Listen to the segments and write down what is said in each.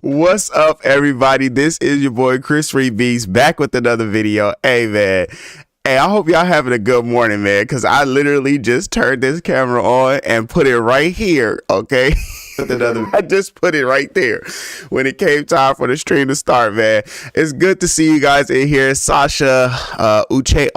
What's up, everybody? This is your boy Chris Beast back with another video. Hey, man. Hey, I hope y'all having a good morning, man, because I literally just turned this camera on and put it right here, okay? I just put it right there when it came time for the stream to start, man. It's good to see you guys in here. Sasha, Uche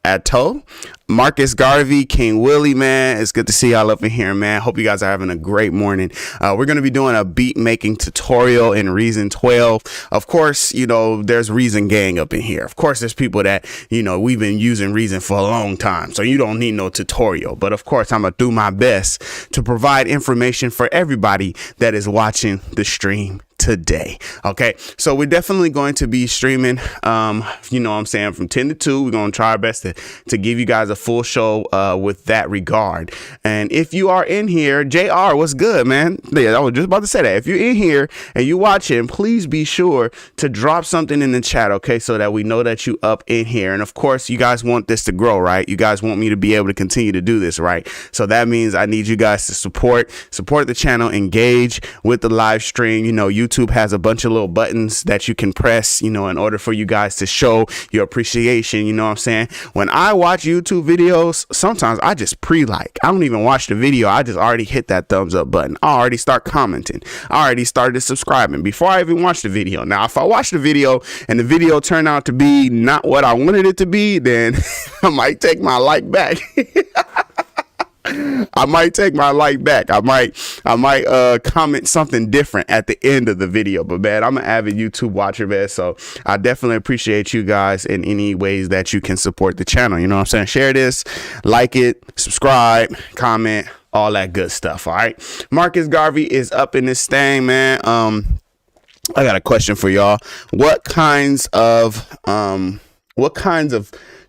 Atto, Marcus Garvey, King Willie, man. It's good to see y'all up in here, man. Hope you guys are having a great morning. We're going to be doing a beat making tutorial in Reason 12. Of course, you know, there's Reason gang up in here. Of course, there's people that, you know, we've been using Reason for a long time, so you don't need no tutorial. But of course, I'm going to do my best to provide information for everybody that is watching the stream today. Okay, so we're definitely going to be streaming you know what I'm saying, from 10 to 2. We're going to try our best to give you guys a full show with that regard. And if you are in here, JR, what's good, man? Yeah, I was just about to say that. If you're in here and you watching, please be sure to drop something in the chat, okay, so that we know that you up in here. And of course, you guys want this to grow, right? You guys want me to be able to continue to do this, right? So that means I need you guys to support the channel, engage with the live stream. You know, YouTube has a bunch of little buttons that you can press, you know, in order for you guys to show your appreciation. You know what I'm saying? When I watch YouTube videos, sometimes I just I don't even watch the video. I just already hit that thumbs up button. I already start commenting. I already started subscribing before I even watch the video. Now, if I watch the video and the video turned out to be not what I wanted it to be, then I might take my like back. I might take my like back. I might comment something different at the end of the video. But man, I'm an avid YouTube watcher, man, so I definitely appreciate you guys in any ways that you can support the channel. You know what I'm saying? Share this, like it, subscribe, comment, all that good stuff. All right, Marcus Garvey is up in this thing, man. I got a question for y'all. What kinds of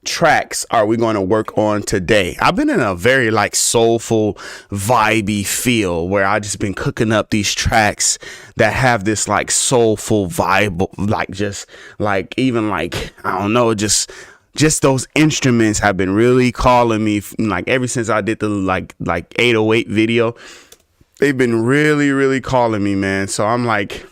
tracks are we going to work on today? I've been in a very like soulful, vibey feel where I just been cooking up these tracks that have this like soulful vibe, like just like even like, I don't know, just those instruments have been really calling me, like ever since I did the like 808 video. They've been really calling me, man. So I'm like,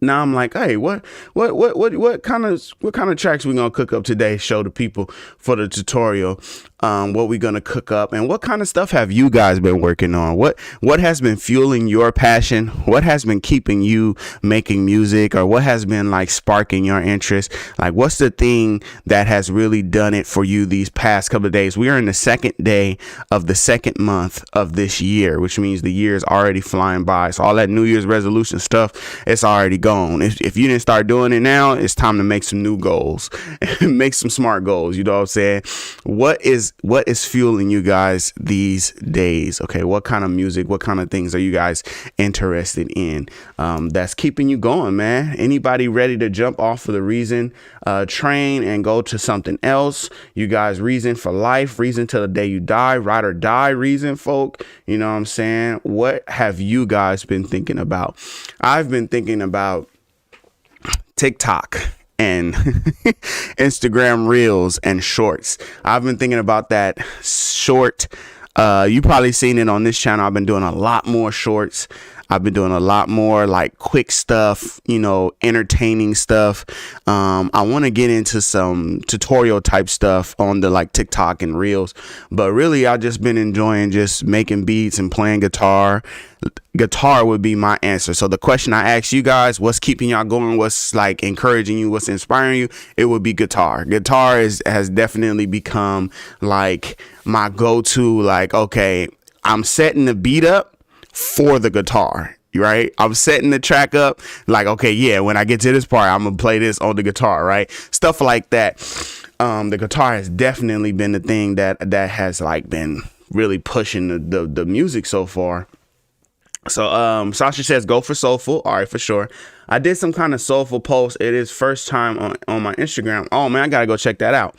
now I'm like, hey, what kind of tracks we gonna cook up today? Show the people for the tutorial what we gonna cook up, and what kind of stuff have you guys been working on? What has been fueling your passion? What has been keeping you making music, or what has been like sparking your interest? Like, what's the thing that has really done it for you these past couple of days? We are in the second day of the second month of this year, which means the year is already flying by. So all that New Year's resolution stuff, it's already gone. If you didn't start doing it now, it's time to make some new goals, make some smart goals. You know what I'm saying? What is fueling you guys these days? Okay, what kind of music, what kind of things are you guys interested in that's keeping you going, man? Anybody ready to jump off of the Reason train and go to something else? You guys, Reason for life, Reason till the day you die, ride or die Reason, folk. You know what I'm saying? What have you guys been thinking about? I've been thinking about TikTok and Instagram Reels and Shorts. I've been thinking about that short. You probably seen it on this channel. I've been doing a lot more shorts. I've been doing a lot more like quick stuff, you know, entertaining stuff. I want to get into some tutorial type stuff on the like TikTok and Reels, but really I've just been enjoying just making beats and playing guitar. Guitar would be my answer. So the question I asked you guys, what's keeping y'all going, what's like encouraging you, what's inspiring you, it would be guitar. Guitar has definitely become like my go-to. Like, okay, I'm setting the beat up for the guitar, right? I'm setting the track up like, okay, yeah, when I get to this part, I'm gonna play this on the guitar, right? Stuff like that. The guitar has definitely been the thing that has like been really pushing the music so far. So Sasha says go for soulful. All right, for sure. I did some kind of soulful post. It is first time on my Instagram. Oh man, I gotta go check that out.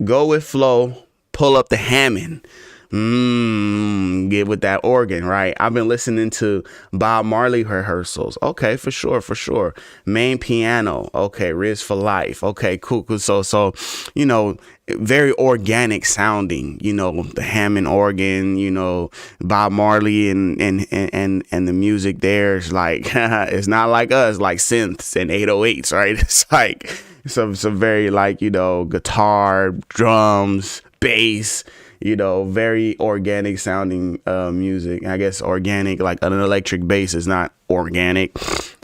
Go with flow, pull up the Hammond. Get with that organ, right? I've been listening to Bob Marley rehearsals. Okay, for sure, for sure. Main piano. Okay, Riz for life. Okay, cool, cool. So, you know, very organic sounding, you know, the Hammond organ, you know, Bob Marley and the music there is like, it's not like us, like synths and 808s, right? It's like some very like, you know, guitar, drums, bass, you know, very organic sounding music. I guess organic, like an electric bass is not organic.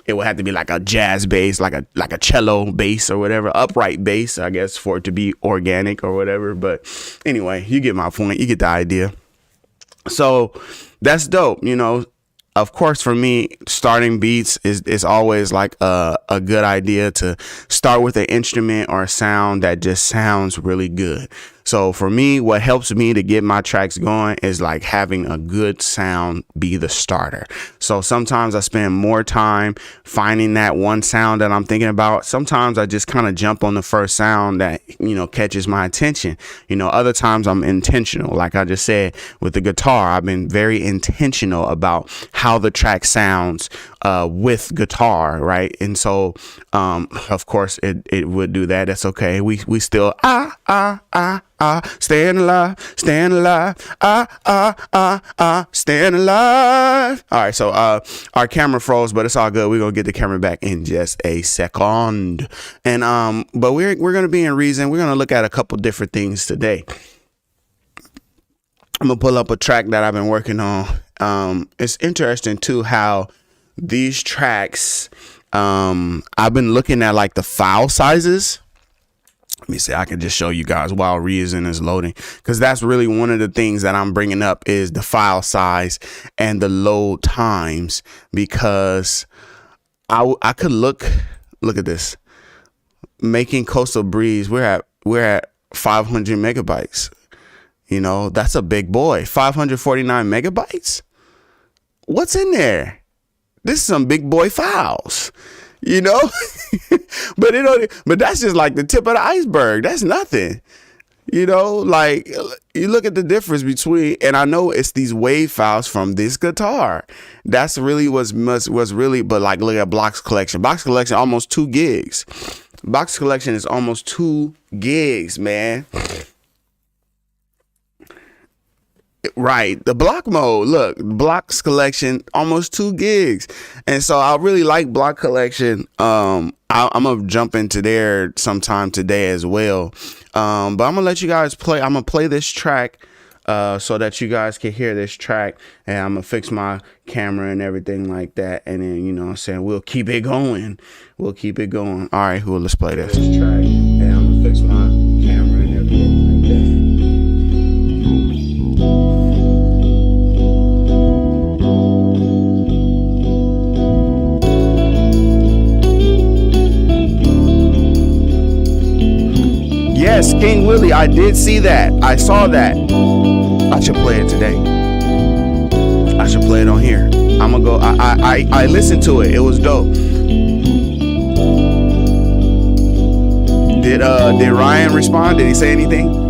It would have to be like a jazz bass, like a cello bass or whatever, upright bass, I guess, for it to be organic or whatever. But anyway, you get my point. You get the idea. So that's dope. You know, of course, for me, starting beats is always like a good idea to start with an instrument or a sound that just sounds really good. So for me, what helps me to get my tracks going is like having a good sound be the starter. So sometimes I spend more time finding that one sound that I'm thinking about. Sometimes I just kind of jump on the first sound that, you know, catches my attention. You know, other times I'm intentional. Like I just said with the guitar, I've been very intentional about how the track sounds with guitar, right? And so, of course, it would do that. That's okay. We still staying alive, staying alive, staying alive. All right, so our camera froze, but it's all good. We're gonna get the camera back in just a second. And but we're gonna be in Reason. We're gonna look at a couple different things today. I'm gonna pull up a track that I've been working on. It's interesting too how these tracks, I've been looking at like the file sizes. Let me see. I can just show you guys while Reason is loading, because that's really one of the things that I'm bringing up is the file size and the load times, because I could look at this. Making Coastal Breeze, we're at 500 megabytes. You know, that's a big boy. 549 megabytes. What's in there? This is some big boy files. You know, but that's just like the tip of the iceberg. That's nothing. You know, like you look at the difference between, and I know it's these wave files from this guitar. That's really was really, but like look at Box Collection. Box Collection almost 2 gigs. Box Collection is almost 2 gigs, man. Right, the block mode. Look, Blocks Collection almost 2 gigs, and so I really like Block Collection. I'm gonna jump into there sometime today as well. But I'm gonna let you guys play. I'm gonna play this track so that you guys can hear this track, and I'm gonna fix my camera and everything like that, and then, you know what I'm saying, we'll keep it going. We'll keep it going. All right, cool. Let's play this track, and I'm gonna fix my camera and everything like that. Yes, King Willie, I did see that. I saw that. I should play it today. I should play it on here. I'm gonna go. I listened to it. It was dope. Did Ryan respond? Did he say anything?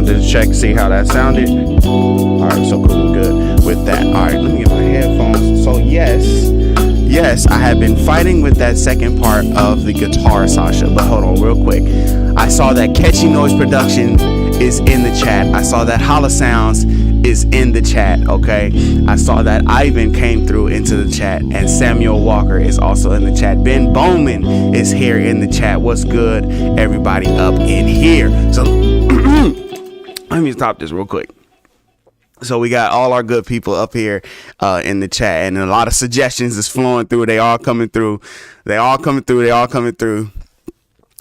wanted to check, see how that sounded. All right, so cool, we're good with that. All right, let me get my headphones. So yes, I have been fighting with that second part of the guitar, Sasha, but hold on real quick. I saw that Catchy Noise Production is in the chat. I saw that Holla Sounds is in the chat, okay? I saw that Ivan came through into the chat, and Samuel Walker is also in the chat. Ben Bowman is here in the chat. What's good, everybody up in here? So let me stop this real quick. So we got all our good people up here in the chat, and a lot of suggestions is flowing through. They all coming through.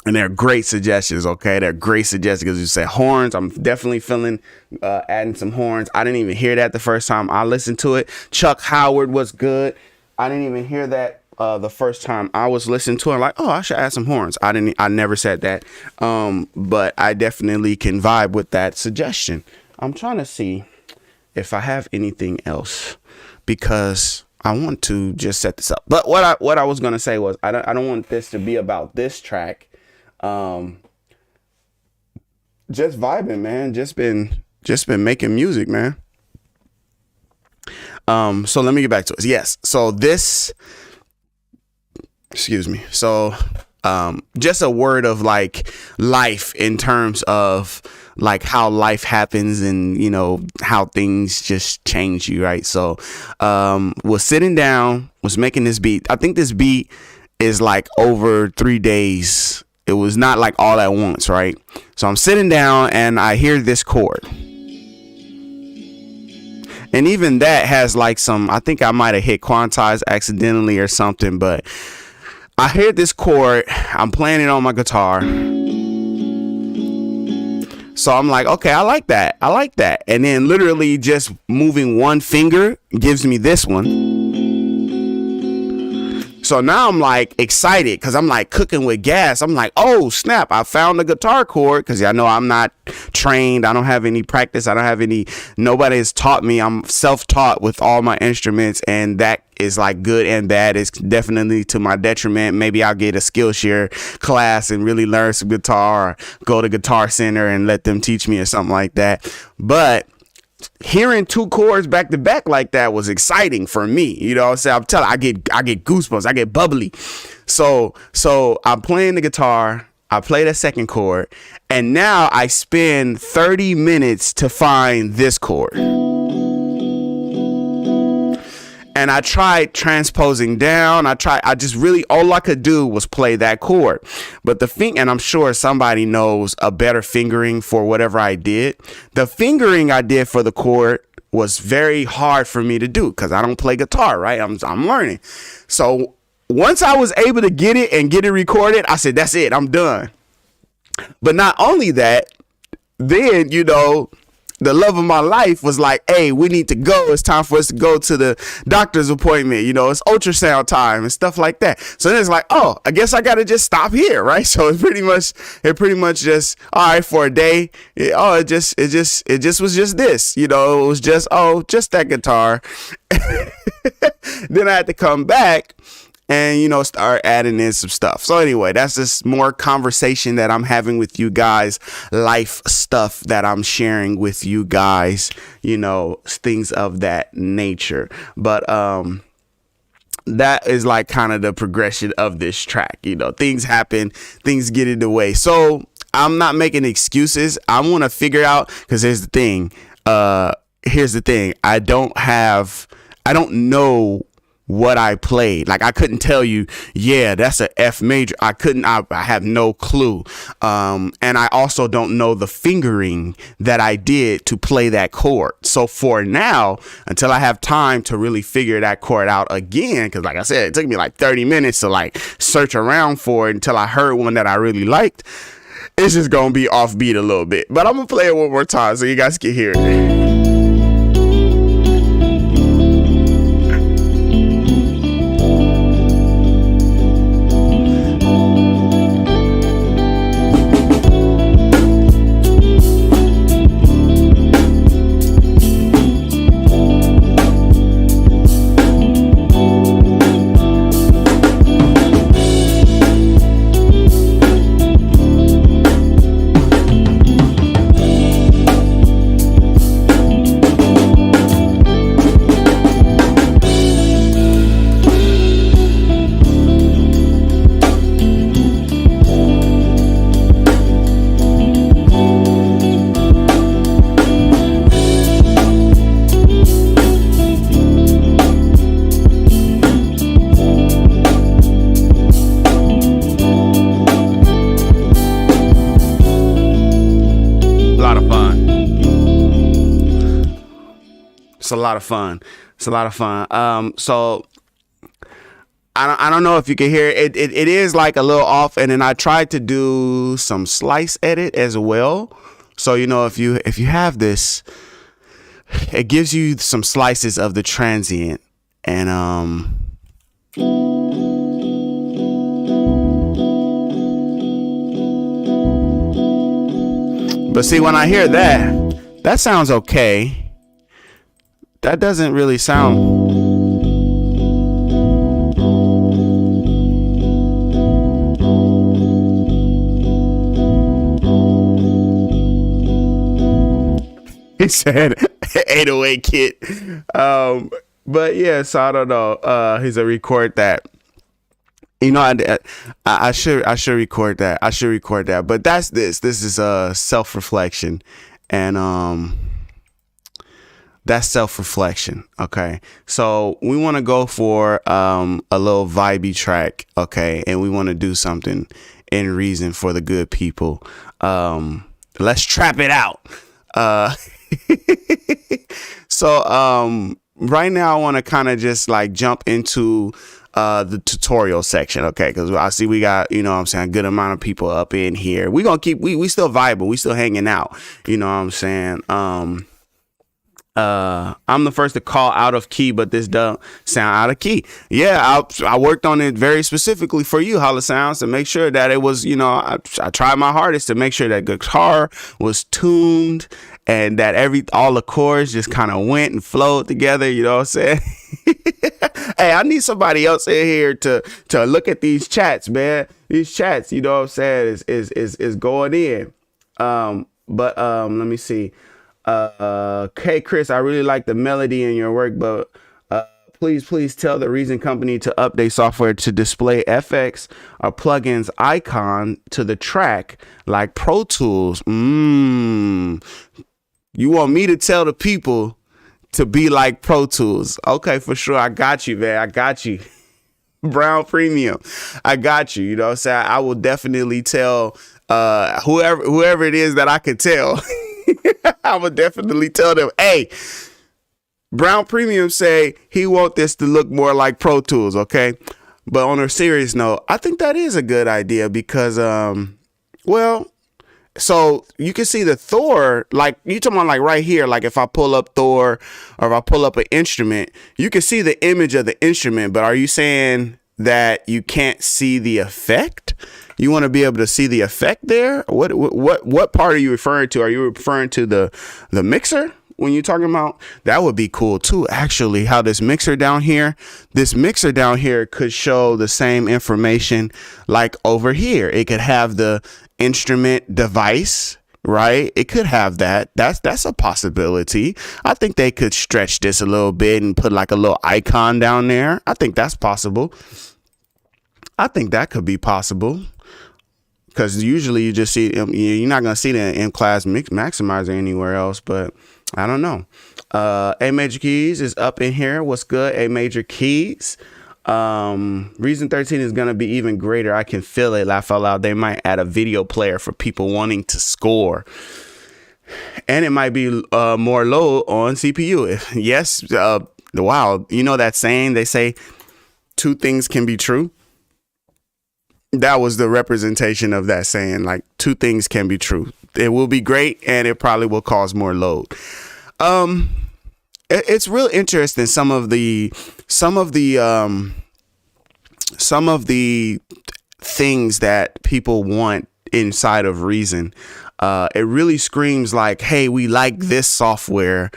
And they're great suggestions, okay? They're great suggestions because you said horns. I'm definitely feeling adding some horns. I didn't even hear that the first time I listened to it. Chuck Howard was good. I didn't even hear that the first time I was listening to it. I'm like, oh, I should add some horns. I never said that. But I definitely can vibe with that suggestion. I'm trying to see if I have anything else because I want to just set this up. But what I was gonna say was I don't want this to be about this track. Just vibing, man. Just been making music, man. So let me get back to it. Yes. So excuse me. So, just a word of like life in terms of like how life happens and, you know, how things just change you. Right. So, was sitting down, was making this beat. I think this beat is like over 3 days. It was not like all at once, right? So I'm sitting down and I hear this chord. And even that has like some, I think I might have hit quantize accidentally or something, but I hear this chord. I'm playing it on my guitar. So I'm like, okay, I like that. And then literally just moving one finger gives me this one. So now I'm like excited because I'm like cooking with gas. I'm like, oh snap, I found the guitar chord because I know I'm not trained. I don't have any practice. Nobody has taught me. I'm self-taught with all my instruments, and that is like good and bad. It's definitely to my detriment. Maybe I'll get a Skillshare class and really learn some guitar, or go to Guitar Center and let them teach me or something like that. But hearing 2 chords back to back like that was exciting for me. You know what I'm saying? I'm telling you, I get goosebumps. I get bubbly. So I'm playing the guitar. I play the second chord, and now I spend 30 minutes to find this chord. And I tried transposing down. I just really, all I could do was play that chord. But and I'm sure somebody knows a better fingering for whatever I did. The fingering I did for the chord was very hard for me to do because I don't play guitar, right? I'm learning. So once I was able to get it recorded, I said, that's it, I'm done. But not only that, then, you know, the love of my life was like, hey, we need to go. It's time for us to go to the doctor's appointment. You know, it's ultrasound time and stuff like that. So then it's like, oh, I guess I got to just stop here. Right. So it pretty much just, all right, for a day. It just was just this, you know, it was just that guitar. Then I had to come back and, you know, start adding in some stuff. So anyway, that's just more conversation that I'm having with you guys, life stuff that I'm sharing with you guys, you know, things of that nature. But that is like kind of the progression of this track. You know, things happen, things get in the way. So I'm not making excuses. I want to figure out, because here's the thing. I don't know what I played. Like, I couldn't tell you, yeah, that's an F major. I have no clue. And I also don't know the fingering that I did to play that chord. So for now, until I have time to really figure that chord out again, because like I said, it took me like 30 minutes to like search around for it until I heard one that I really liked. It's just gonna be offbeat a little bit, but I'm gonna play it one more time so you guys can hear it. lot of fun. It's a lot of fun. So I don't know if you can hear it. It is like a little off, and then I tried to do some slice edit as well. So if you have this, it gives you some slices of the transient, and but see, when I hear that sounds okay. That doesn't really sound. He said 808 kit. But yeah, so I don't know. He's a record that. I should record that. I should record that. But that's this. This is self-reflection. And that's self-reflection. Okay. So we want to go for a little vibey track. Okay. And we want to do something in reason for the good people. Let's trap it out. So right now I want to kind of just like jump into the tutorial section, okay? Because I see we got, what I'm saying, a good amount of people up in here. We gonna keep we still vibing, we still hanging out, you know what I'm saying? I'm the first to call out of key, but this don't sound out of key. Yeah, I worked on it very specifically for you, Holla Sounds, to make sure that it was, I tried my hardest to make sure that guitar was tuned and that all the chords just kind of went and flowed together. You know what I'm saying? Hey, I need somebody else in here to look at these chats, man. These chats, you know what I'm saying, is going in. But let me see. Hey Chris, I really like the melody in your work, but please tell the Reason company to update software to display FX or plugins icon to the track like Pro Tools. You want me to tell the people to be like Pro Tools? Okay, for sure. I got you, man. I got you. Brown Premium, I got you. You know what I'm saying? I will definitely tell whoever it is that I could tell. I would definitely tell them, hey, Brown Premium say he want this to look more like Pro Tools, okay? But on a serious note, I think that is a good idea because, so you can see the Thor, like you talking about like right here, like if I pull up Thor or if I pull up an instrument, you can see the image of the instrument, but are you saying that you can't see the effect? You want to be able to see the effect there? What part are you referring to? Are you referring to the mixer when you're talking about? That would be cool too, actually, how this mixer down here could show the same information like over here. It could have the instrument device, right? It could have that. That's a possibility. I think they could stretch this a little bit and put like a little icon down there. I think that's possible. I think that could be possible. Because usually you just see, you're not going to see the M-Class mix maximizer anywhere else, but I don't know. A Major Keys is up in here. What's good, A Major Keys? Reason 13 is going to be even greater. I can feel it. Laugh out loud. They might add a video player for people wanting to score. And it might be more low on CPU. Yes. Wow. You know that saying, they say two things can be true. That was the representation of that saying, like two things can be true. It will be great and it probably will cause more load. It's real interesting. Some of the things that people want inside of Reason, it really screams like, hey, we like this software.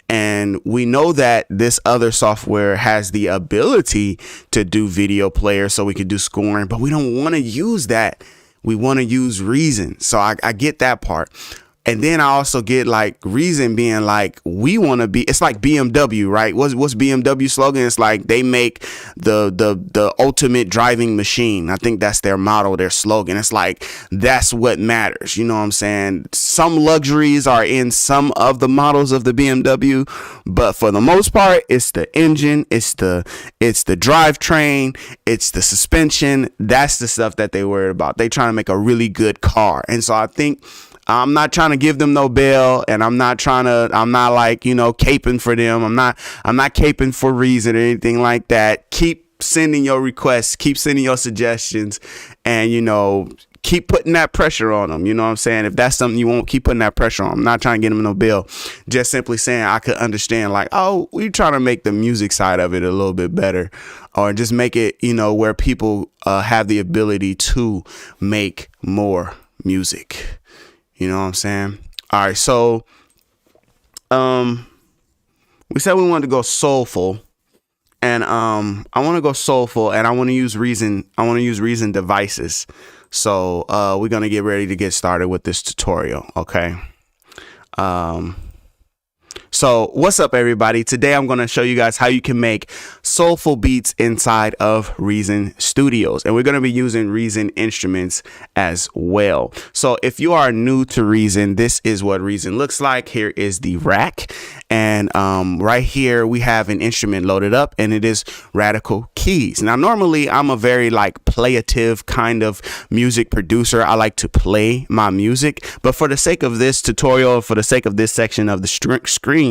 And we know that this other software has the ability to do video player so we could do scoring, but we don't want to use that. We want to use Reason. So I get that part. And then I also get like Reason being like, we want to be, it's like BMW, right? What's BMW slogan? It's like they make the ultimate driving machine. I think that's their motto, their slogan. It's like, that's what matters. You know what I'm saying? Some luxuries are in some of the models of the BMW, but for the most part, it's the engine, it's the drivetrain, it's the suspension. That's the stuff that they worried about. They trying to make a really good car. And so I think I'm not trying to give them no bail, and I'm not like, caping for them. I'm not caping for Reason or anything like that. Keep sending your requests, keep sending your suggestions, and, keep putting that pressure on them. You know what I'm saying? If that's something you want, keep putting that pressure on them. I'm not trying to get them no bill. Just simply saying I could understand, like, oh, we're trying to make the music side of it a little bit better, or just make it, where people have the ability to make more music. You know what I'm saying? All right. So, we said we wanted to go soulful, and I want to go soulful, and I want to use Reason. I want to use Reason devices. So, we're going to get ready to get started with this tutorial. Okay. So what's up, everybody? Today I'm going to show you guys how you can make soulful beats inside of Reason Studios, and we're going to be using Reason instruments as well. So if you are new to Reason, this is what Reason looks like. Here is the rack, and right here we have an instrument loaded up, and it is Radical Keys. Now normally I'm a very playative kind of music producer. I like to play my music, but for the sake of this tutorial, for the sake of this section of the stream,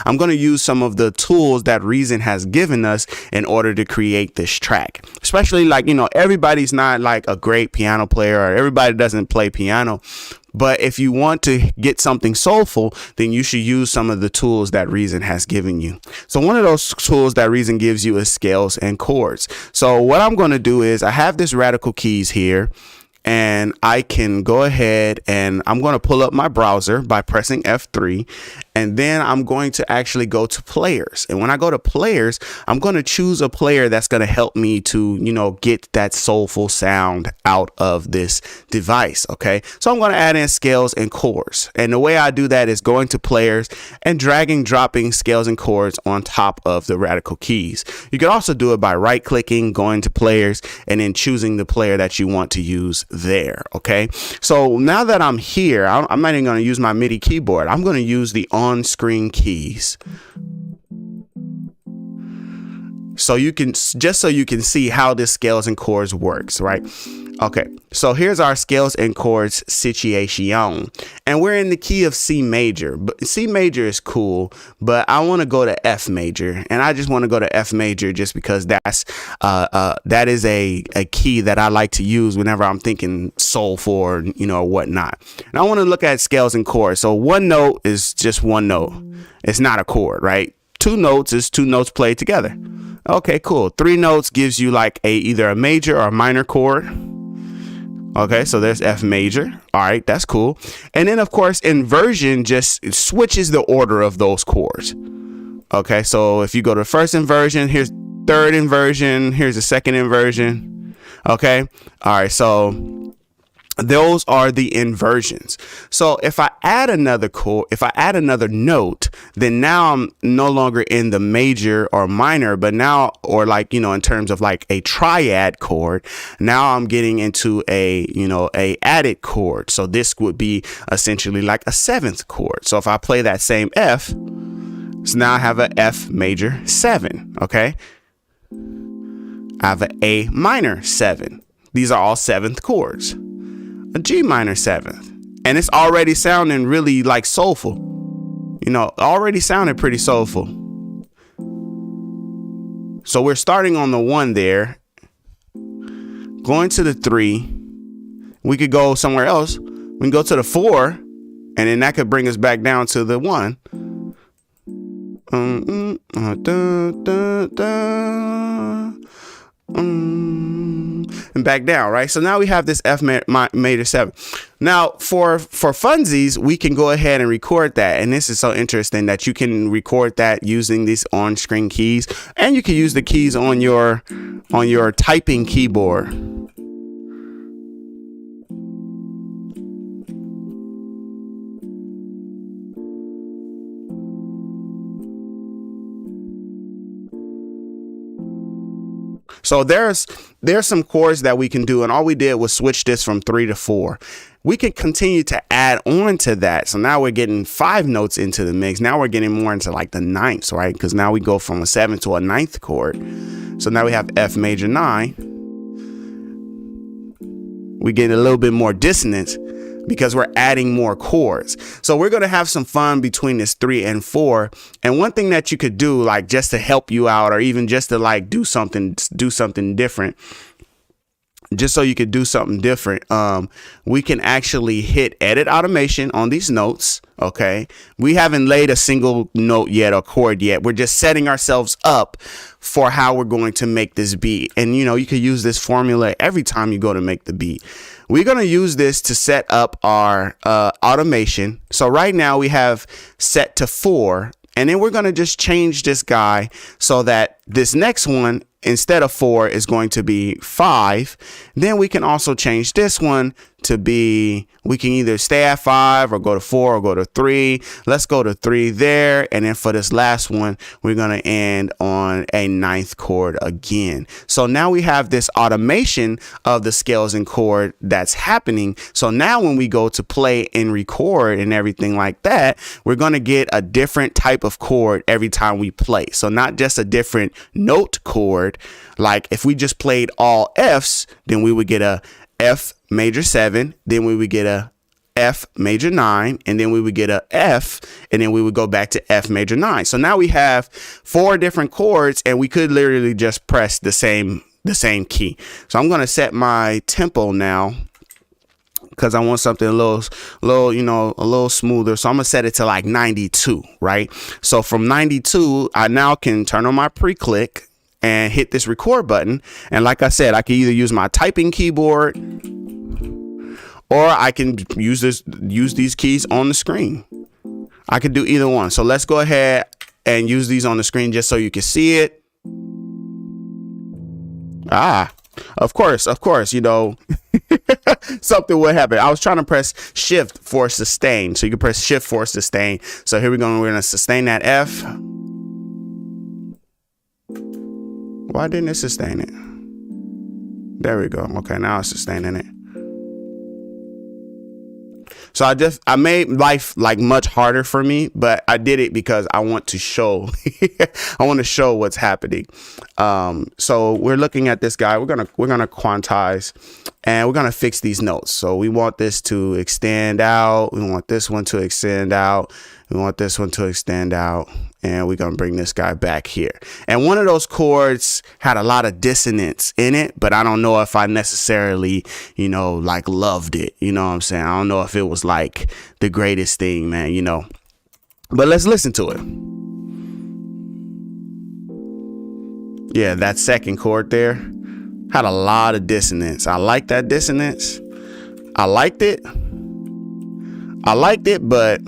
I'm going to use some of the tools that Reason has given us in order to create this track. Especially everybody's not like a great piano player, or everybody doesn't play piano. But if you want to get something soulful, then you should use some of the tools that Reason has given you. So one of those tools that Reason gives you is scales and chords. So what I'm going to do is I have this Radical Keys here, and I can go ahead and I'm going to pull up my browser by pressing F3, and then I'm going to actually go to players. And when I go to players, I'm going to choose a player that's going to help me to, get that soulful sound out of this device. Okay. So I'm going to add in scales and chords. And the way I do that is going to players and dropping scales and chords on top of the Radical Keys. You can also do it by right clicking, going to players, and then choosing the player that you want to use there. Okay. So now that I'm here, I'm not even going to use my MIDI keyboard. I'm going to use the on-screen keys. So you can see how this scales and chords works, right? Okay, so here's our scales and chords situation, and we're in the key of C major. But C major is cool, but I want to go to F major, and I just want to go to F major just because that is a key that I like to use whenever I'm thinking soulful or whatnot. And I want to look at scales and chords. So one note is just one note. It's not a chord, right? Two notes is two notes played together. Okay, cool. Three notes gives you either a major or a minor chord. Okay, so there's F major. All right, that's cool. And then, of course, inversion just switches the order of those chords. Okay, so if you go to first inversion, here's third inversion, here's the second inversion. Okay, all right, so those are the inversions. So if I add another chord, if I add another note, then now I'm no longer in the major or minor, but now, or in terms of a triad chord, now I'm getting into a added chord. So this would be essentially like a seventh chord. So if I play that same F, so now I have a F major 7. Okay. I have an A minor 7. These are all seventh chords. A G minor 7th, and it's already sounding really soulful, already sounded pretty soulful. So we're starting on the 1 there, going to the 3. We could go somewhere else. We can go to the 4, and then that could bring us back down to the 1. And back down, right? So now we have this F major 7. Now for funsies, we can go ahead and record that, and this is so interesting that you can record that using these on-screen keys, and you can use the keys on your typing keyboard. So there's some chords that we can do, and all we did was switch this from 3 to 4. We can continue to add on to that. So now we're getting 5 notes into the mix. Now we're getting more into the ninths, right? Because now we go from a 7th to a 9th chord. So now we have F major 9. We get a little bit more dissonance. because we're adding more chords. So we're going to have some fun between this 3 and 4. And one thing that you could do, like just to help you out, or even just to like do something different, just so you could do something different, we can actually hit edit automation on these notes. Okay, we haven't laid a single note yet or chord yet. We're just setting ourselves up for how we're going to make this beat. And you know, you could use this formula every time you go to make the beat. We're going to use this to set up our automation. So right now we have set to 4, and then we're going to just change this guy so that this next one, instead of 4, is going to be 5. Then we can also change this one to be, we can either stay at 5 or go to 4 or go to 3. Let's go to 3 there. And then for this last one, we're going to end on a 9th chord again. So now we have this automation of the scales and chord that's happening. So now when we go to play and record and everything like that, we're going to get a different type of chord every time we play. So not just a different note chord. Like if we just played all Fs, then we would get a F major 7, then we would get a F major 9, and then we would get a F, and then we would go back to F major 9. So now we have 4 different chords, and we could literally just press the same key. So I'm going to set my tempo now, because I want something a little, you know, a little smoother. So I'm gonna set it to like 92, right? So from 92, I now can turn on my pre-click and hit this record button. And like I said, I can either use my typing keyboard, or I can use these keys on the screen. I could do either one. So let's go ahead and use these on the screen just so you can see it. Of course, you know, something would happen. I was trying to press shift for sustain. So you can press shift for sustain. So here we go. We're going to sustain that F. Why didn't it sustain it? There we go. Okay, now it's sustaining it. So I made life like much harder for me, but I did it because I want to show, I want to show what's happening. So we're looking at this guy. We're gonna quantize, and we're gonna fix these notes. So we want this to extend out. We want this one to extend out. We want this one to extend out. And we're going to bring this guy back here. And one of those chords had a lot of dissonance in it, but I don't know if I necessarily, you know, like loved it. You know what I'm saying? I don't know if it was like the greatest thing, man, you know. But let's listen to it. Yeah, that second chord there had a lot of dissonance. I like that dissonance. I liked it, but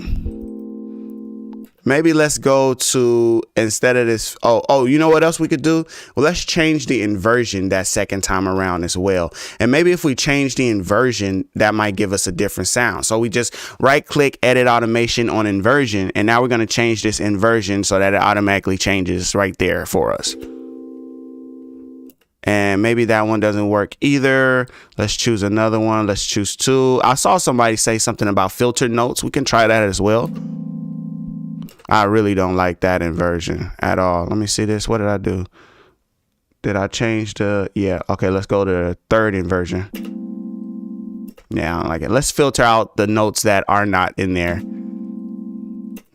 maybe let's go to, instead of this, you know what else we could do? Well, let's change the inversion that second time around as well. And maybe if we change the inversion, that might give us a different sound. So we just right click, edit automation on inversion. And now we're going to change this inversion so that it automatically changes right there for us. And maybe that one doesn't work either. Let's choose another one. Let's choose 2. I saw somebody say something about filtered notes. We can try that as well. I really don't like that inversion at all. Let me see this. What did I do? Did I change the, yeah. Okay, let's go to the 3rd inversion. Yeah, I don't like it. Let's filter out the notes that are not in there.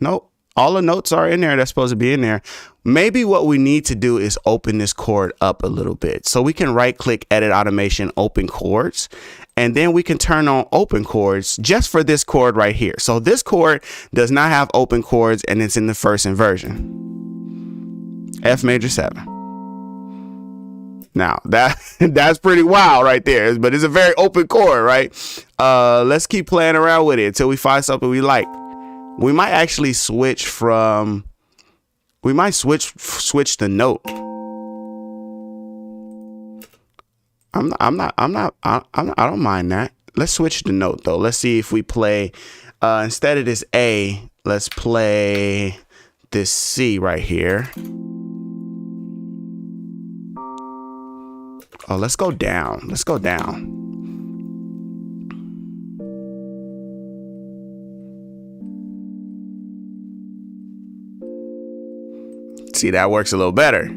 Nope. All the notes are in there that's supposed to be in there. Maybe what we need to do is open this chord up a little bit. So we can right click, edit automation, open chords. And then we can turn on open chords just for this chord right here. So this chord does not have open chords, and it's in the 1st inversion. F major 7. Now that's pretty wild right there, but it's a very open chord, right? Let's keep playing around with it until we find something we like. We might actually switch from, switch the note. I don't mind that. Let's switch the note though. Let's see if we play, instead of this A, let's play this C right here. Oh, let's go down. Let's go down. See, that works a little better.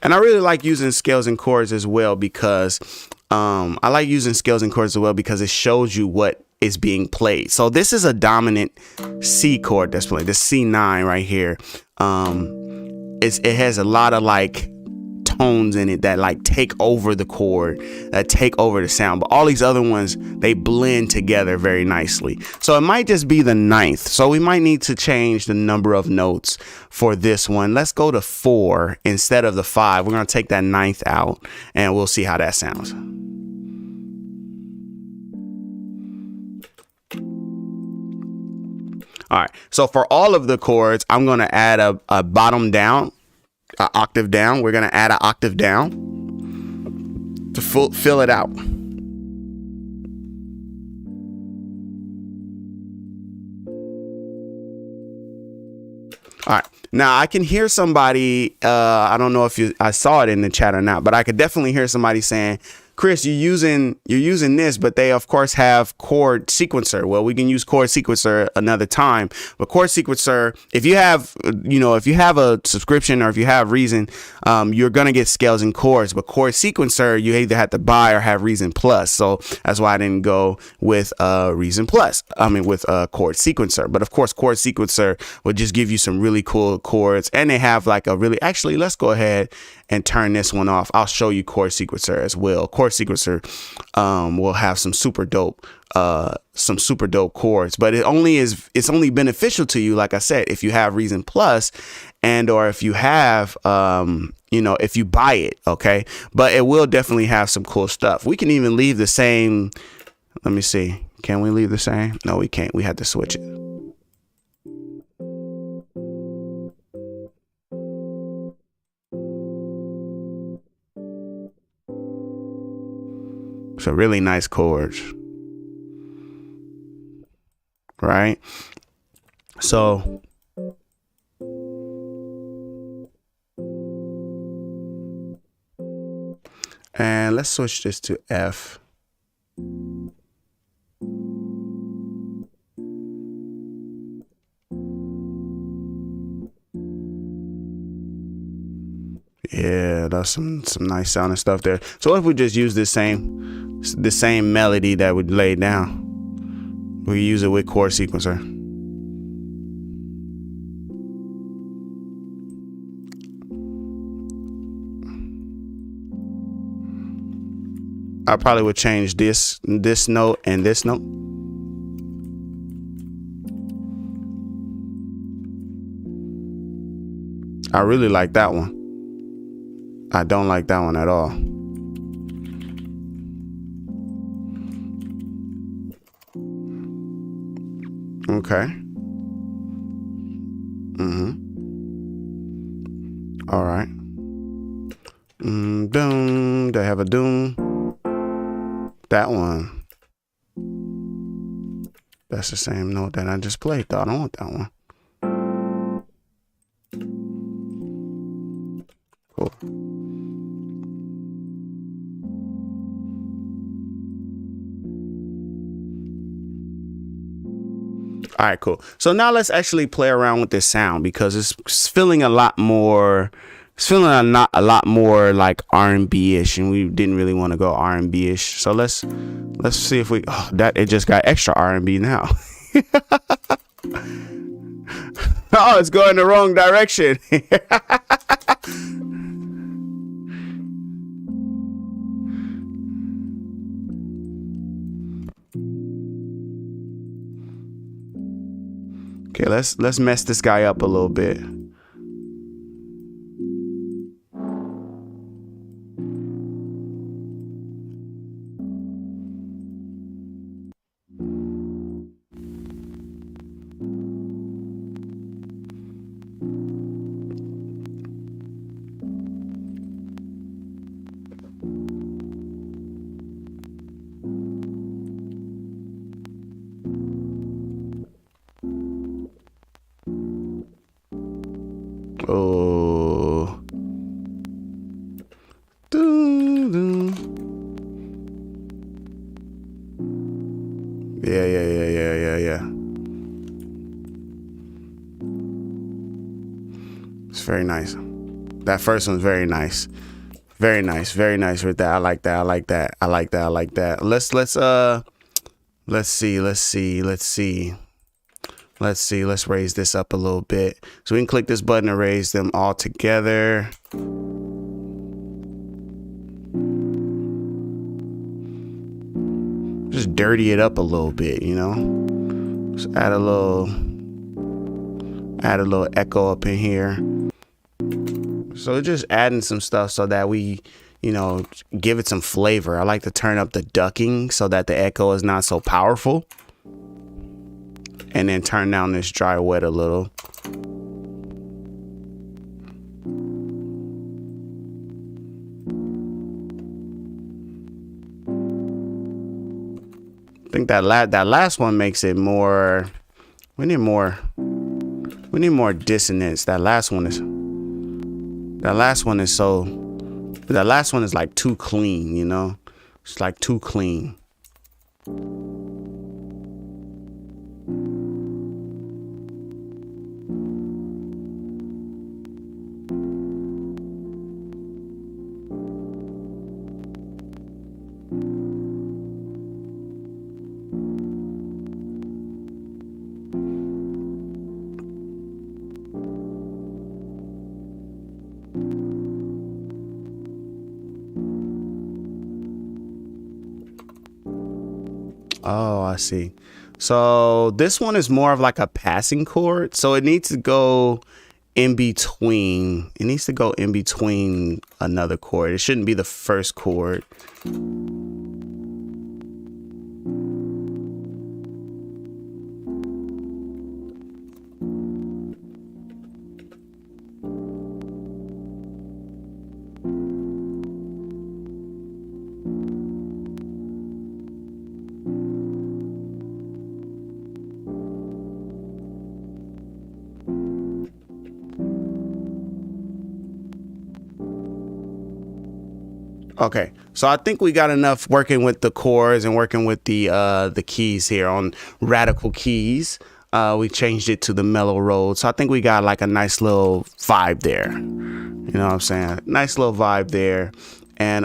And I really like using scales and chords as well because I like using scales and chords as well because it shows you what is being played. So this is a dominant C chord that's played. This C9 right here. It has a lot of like tones in it that like take over the chord, that take over the sound, but all these other ones, they blend together very nicely. So it might just be the ninth, so we might need to change the number of notes for this one. Let's go to 4 instead of the 5. We're going to take that ninth out and we'll see how that sounds. All right, so for all of the chords, I'm going to add a bottom down, an octave down. We're going to add an octave down to fill it out. All right, now I can hear somebody, I don't know if I saw it in the chat or not, but I could definitely hear somebody saying, Chris, you're using this, but they of course have chord sequencer. Well, we can use chord sequencer another time, but chord sequencer, if you have a subscription or if you have Reason, you're gonna get scales and chords. But chord sequencer, you either have to buy or have Reason Plus. So that's why I didn't go with Reason Plus. With chord sequencer. But of course, chord sequencer would just give you some really cool chords, and they have like a really. Actually, let's go ahead and turn this one off. I'll show you chord sequencer as well. Chord sequencer will have some super dope chords, but it's only beneficial to you, like I said, if you have Reason Plus and or if you have if you buy it, okay? But it will definitely have some cool stuff. We can even leave the same. Let me see. Can we leave the same? No, we can't. We had to switch it. So really nice chords, right? So and let's switch this to F. Yeah, that's some nice sounding stuff there. So if we just use the same melody that we laid down, we use it with chord sequencer. I probably would change this note and this note. I really like that one. I don't like that one at all. Okay. All right. Doom. They have a doom. That one. That's the same note that I just played, though. I don't want that one. Cool. All right, cool. So now let's actually play around with this sound because it's feeling a lot more. It's feeling a lot more like R&B-ish, and we didn't really want to go R&B-ish. So let's see if we. Oh, that it just got extra R&B now. Oh, it's going the wrong direction. Okay, let's mess this guy up a little bit. Oh. Doo, doo. Yeah. It's very nice. That first one's very nice. Very nice. Very nice with that. I like that. I like that. I like that. I like that. Let's raise this up a little bit. So we can click this button to raise them all together. Just dirty it up a little bit, you know. Just add a little echo up in here. So just adding some stuff so that we, you know, give it some flavor. I like to turn up the ducking so that the echo is not so powerful. And then turn down this dry wet a little. I think that last one makes it more. We need more dissonance. That last one is like too clean, you know? It's like too clean. Oh, I see. So this one is more of like a passing chord. So it needs to go in between. It needs to go in between another chord. It shouldn't be the first chord. Okay, so I think we got enough working with the chords and working with the keys here on radical keys. We changed it to the mellow road, so I think we got like a nice little vibe there. You know what I'm saying? Nice little vibe there. And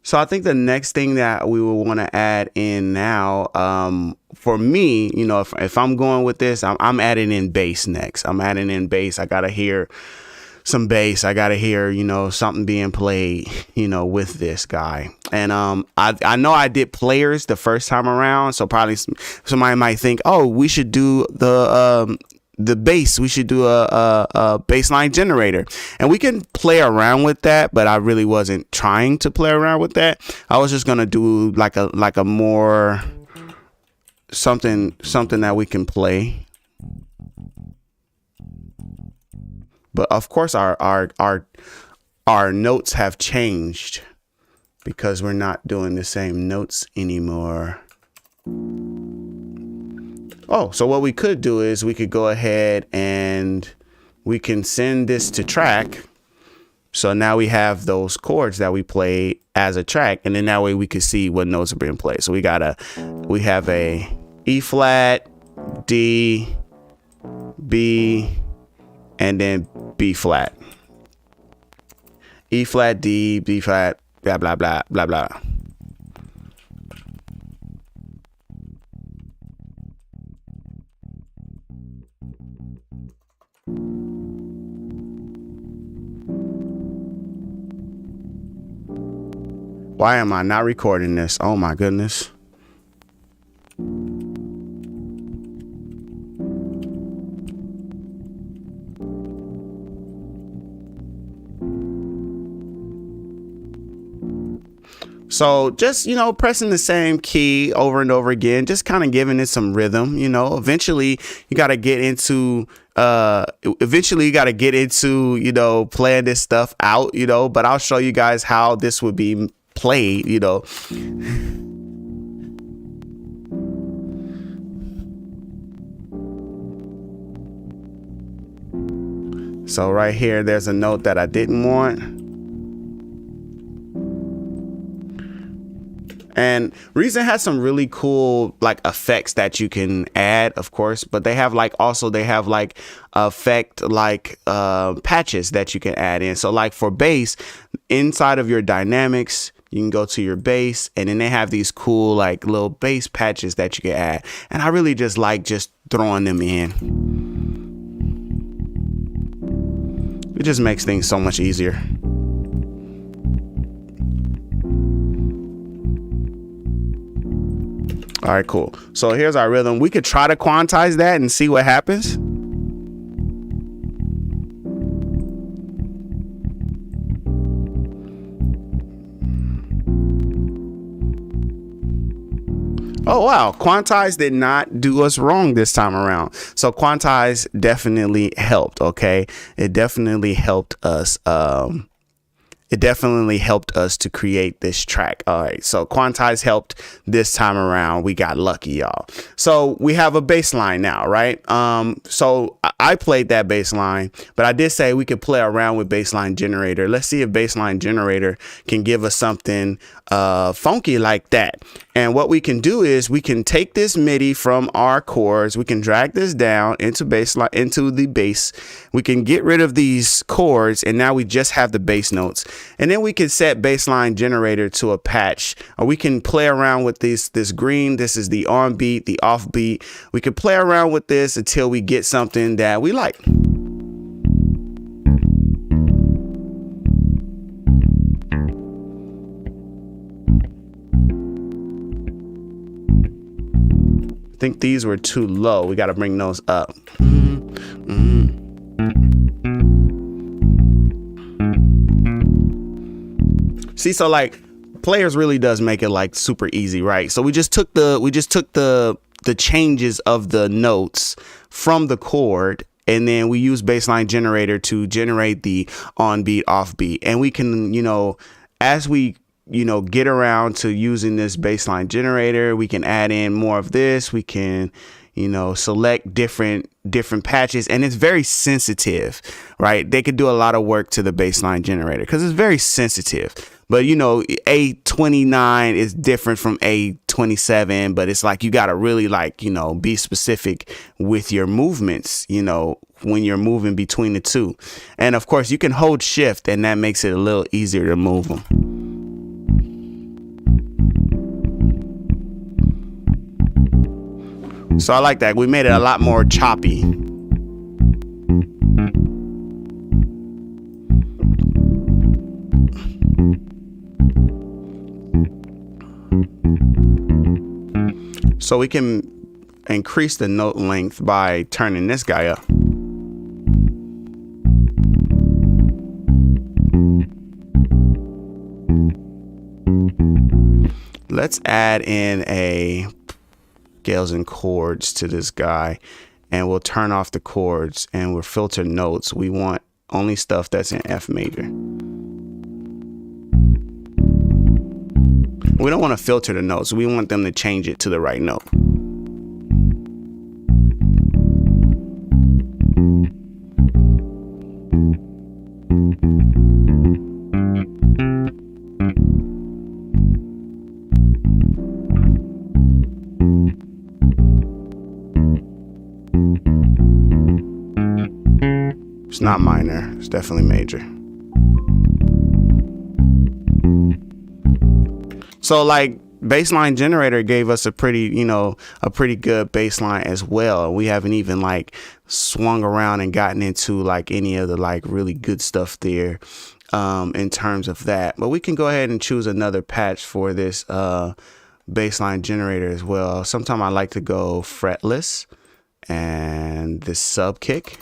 so I think the next thing that we will want to add in now, for me, you know, if I'm going with this, I'm adding in bass next. I'm adding in bass. I gotta hear some bass. I gotta hear, you know, something being played, you know, with this guy. And I know I did players the first time around, so probably somebody might think, oh, we should do the bass. We should do a bass line generator, and we can play around with that. But I really wasn't trying to play around with that. I was just gonna do like a more something that we can play. But of course, our notes have changed because we're not doing the same notes anymore. Oh, so what we could do is we could go ahead and we can send this to track. So now we have those chords that we played as a track, and then that way we could see what notes are being played. So we have a E flat, D, B, and then B flat. E flat, D, B flat, blah, blah, blah, blah, blah. Why am I not recording this? Oh my goodness. So just, you know, pressing the same key over and over again, just kind of giving it some rhythm, you know. Eventually you got to get into, you know, playing this stuff out, you know, but I'll show you guys how this would be played, you know. So right here, there's a note that I didn't want. And And Reason has some really cool like effects that you can add, of course, but they have like effect like patches that you can add in. So like for bass, inside of your dynamics, you can go to your bass, and then they have these cool like little bass patches that you can add. And I really just like just throwing them in. It just makes things so much easier. All right, cool. So here's our rhythm. We could try to quantize that and see what happens. Oh, wow. Quantize did not do us wrong this time around. So quantize definitely helped. OK, it definitely helped us. It definitely helped us to create this track. All right, so quantize helped this time around. We got lucky, y'all. So we have a bass line now, right? So I played that bass line, but I did say we could play around with bassline generator. Let's see if bassline generator can give us something funky like that. And what we can do is we can take this MIDI from our chords. We can drag this down into bassline, into the bass. We can get rid of these chords, and now we just have the bass notes. And then we can set bassline generator to a patch, or we can play around with this green. This is the on beat, the off beat. We can play around with this until we get something that we like. I think these were too low. We got to bring those up. See, so like Players really does make it like super easy, right? So we just took the changes of the notes from the chord, and then we use bassline generator to generate the on beat, off beat. And we can, as we get around to using this bassline generator, we can add in more of this. We can, select different patches, and it's very sensitive, right? They could do a lot of work to the bassline generator because it's very sensitive. But, A29 is different from A27, but it's like you got to really be specific with your movements, when you're moving between the two. And of course, you can hold shift, and that makes it a little easier to move them. So I like that. We made it a lot more choppy. So we can increase the note length by turning this guy up. Let's add in a scales and chords to this guy, and we'll turn off the chords and we'll filter notes. We want only stuff that's in F major. We don't want to filter the notes. We want them to change it to the right note. It's not minor, it's definitely major. So like bassline generator gave us a pretty good bassline as well. We haven't even like swung around and gotten into like any of the like really good stuff there in terms of that. But we can go ahead and choose another patch for this bassline generator as well. Sometimes I like to go fretless and this sub kick.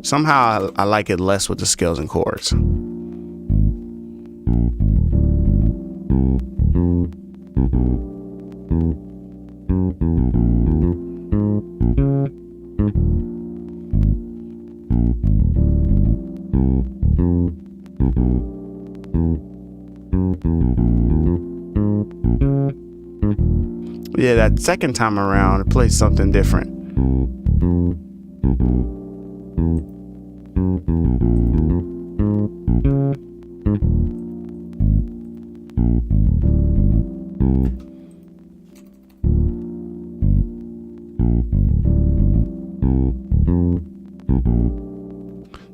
Somehow I like it less with the scales and chords. Yeah, that second time around, it plays something different.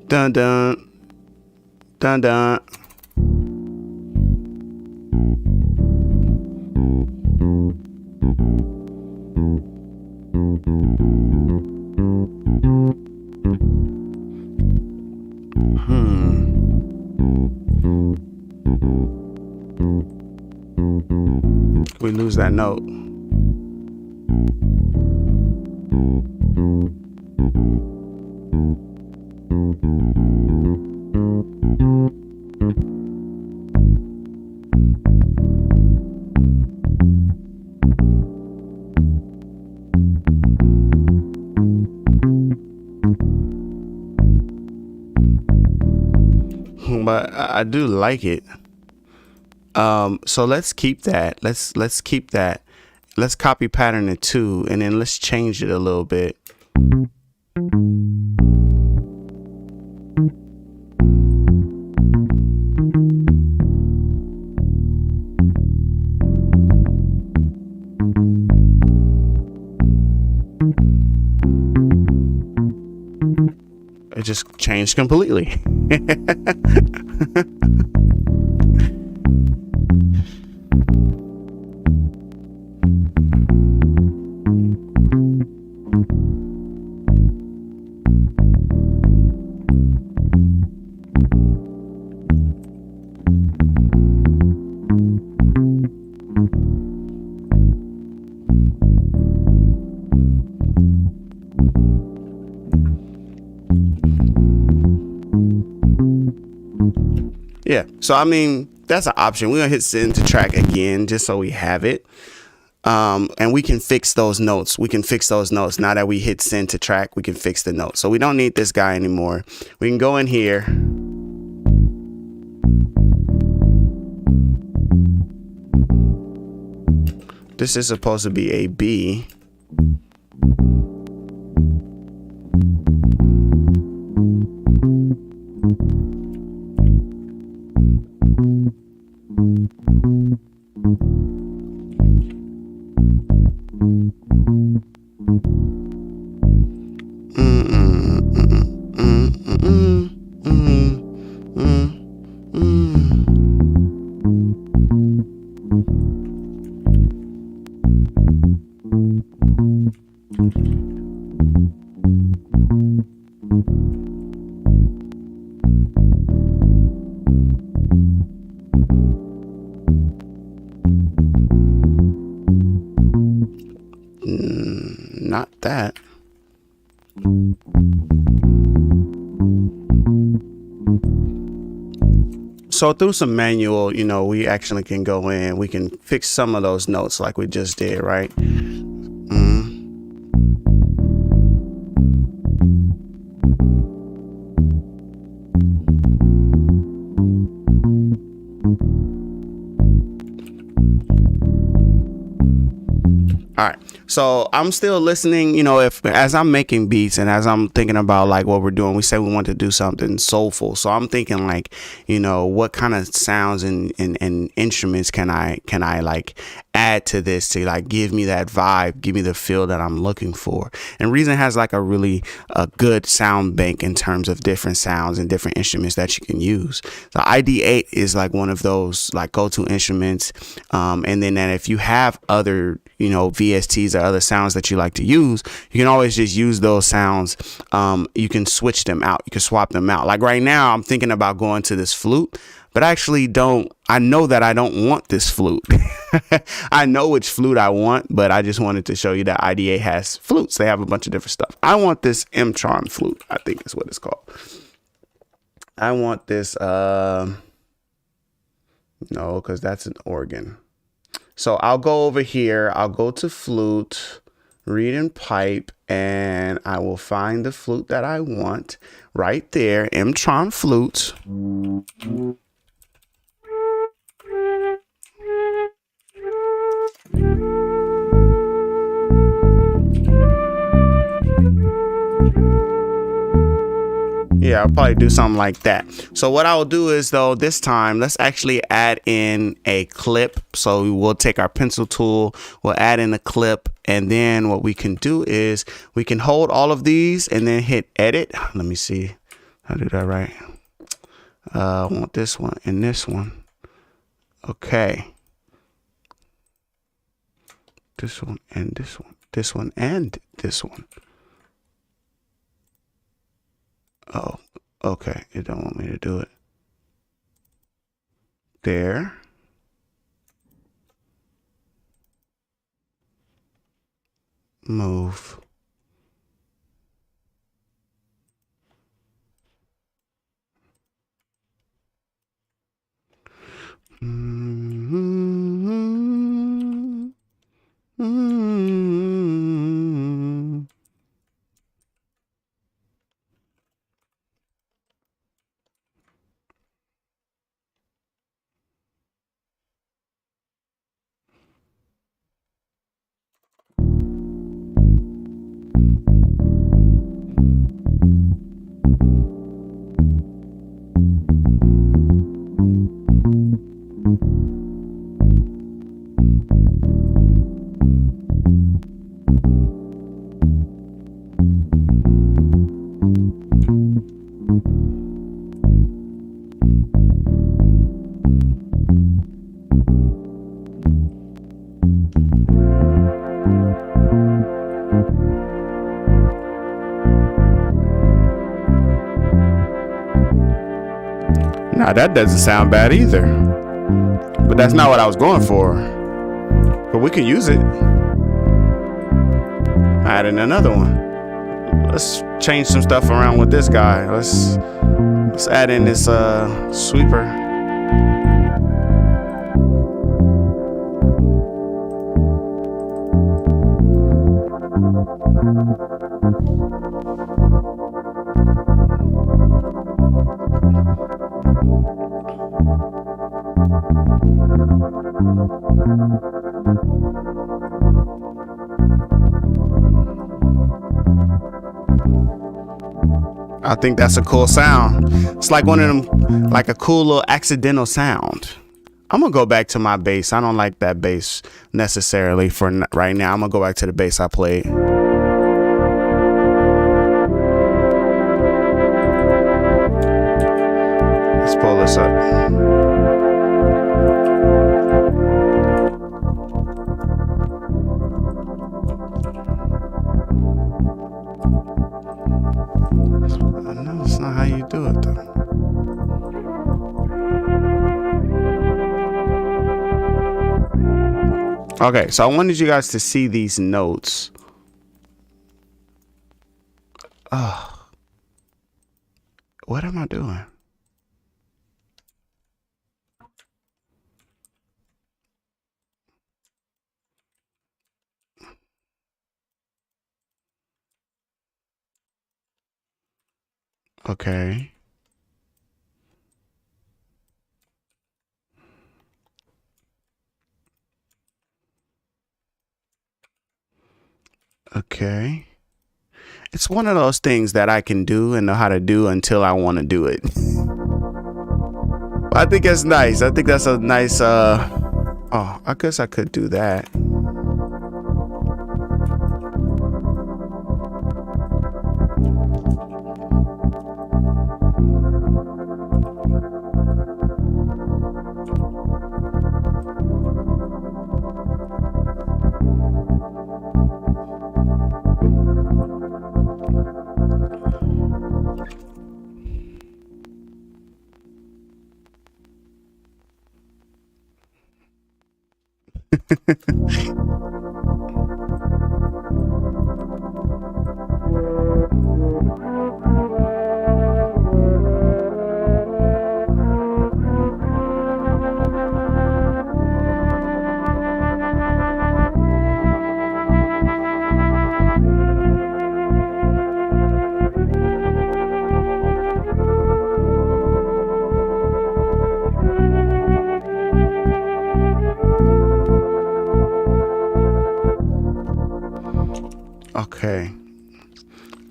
Dun dun dun dun. We lose that note. But I do like it. So let's keep that. Let's keep that. Let's copy pattern it too, and then let's change it a little bit. It just changed completely. Yeah, so I mean, that's an option. We're gonna hit send to track again just so we have it. And we can fix those notes. We can fix those notes. Now that we hit send to track, we can fix the notes. So we don't need this guy anymore. We can go in here. This is supposed to be a B. Not that. So through some manual, you know, we actually can go in, we can fix some of those notes like we just did, right? All right. So I'm still listening, you know, if as I'm making beats and as I'm thinking about like what we're doing, we say we want to do something soulful. So I'm thinking like, you know, what kind of sounds and instruments can I like add to this to like give me that vibe, give me the feel that I'm looking for. And Reason has like a really good sound bank in terms of different sounds and different instruments that you can use. So ID8 is like one of those like go-to instruments. And then if you have other, you know, VSTs or other sounds that you like to use, you can always just use those sounds. You can switch them out. You can swap them out. Like right now, I'm thinking about going to this flute, but I actually don't. I know that I don't want this flute. I know which flute I want, but I just wanted to show you that IDA has flutes. They have a bunch of different stuff. I want this M-Tron flute. I think is what it's called. I want this. No, because that's an organ. So I'll go over here. I'll go to flute, reed and pipe, and I will find the flute that I want right there. M-Tron flute. Yeah, I'll probably do something like that. So what I'll do is, though, this time, let's actually add in a clip. So we will take our pencil tool, we'll add in a clip, and then what we can do is we can hold all of these and then hit edit. Let me see. I do that right. I want this one and this one. Okay. This one and this one. This one and this one. Oh, okay. It don't want me to do it. There. Move. Now that doesn't sound bad either, but that's not what I was going for. But we can use it. Add in another one. Let's change some stuff around with this guy. Let's add in this sweeper. I think that's a cool sound. It's like one of them, like a cool little accidental sound. I'm gonna go back to my bass. I don't like that bass necessarily for right now. I'm gonna go back to the bass I played. Let's pull this up. That's not how you do it, though. Okay, so I wanted you guys to see these notes. What am I doing? Okay. Okay. It's one of those things that I can do and know how to do until I want to do it. I think that's nice. I think that's a nice, oh, I guess I could do that.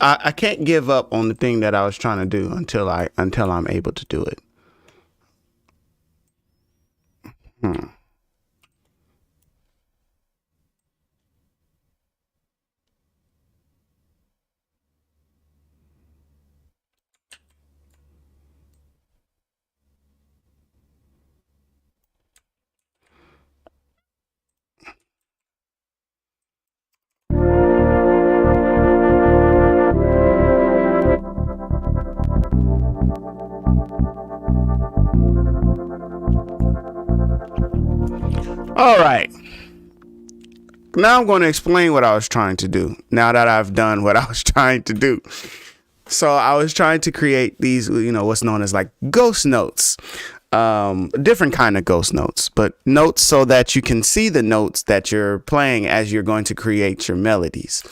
I can't give up on the thing that I was trying to do until I'm able to do it. All right. Now I'm going to explain what I was trying to do. Now that I've done what I was trying to do. So I was trying to create these, what's known as like ghost notes. Different kind of ghost notes, but notes so that you can see the notes that you're playing as you're going to create your melodies.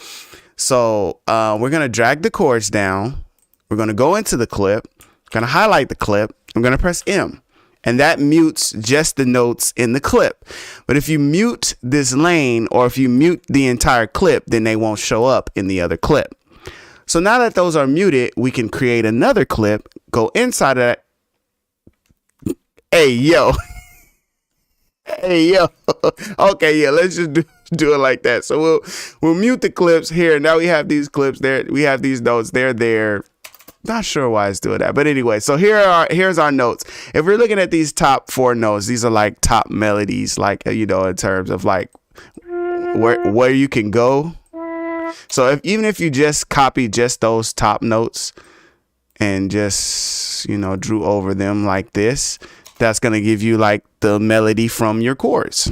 So we're going to drag the chords down. We're going to go into the clip, going to highlight the clip. I'm going to press M. And that mutes just the notes in the clip. But if you mute this lane, or if you mute the entire clip, then they won't show up in the other clip. So now that those are muted, we can create another clip, go inside of that. Hey, yo. Hey, yo. Okay, yeah, let's just do it like that. So we'll mute the clips here. Now we have these clips there. We have these notes. They're there. Not sure why it's doing that, but anyway, so here's our notes. If we're looking at these top 4 notes, these are like top melodies, like, in terms of like where you can go. So even if you just copy just those top notes and just, drew over them like this, that's going to give you like the melody from your chords.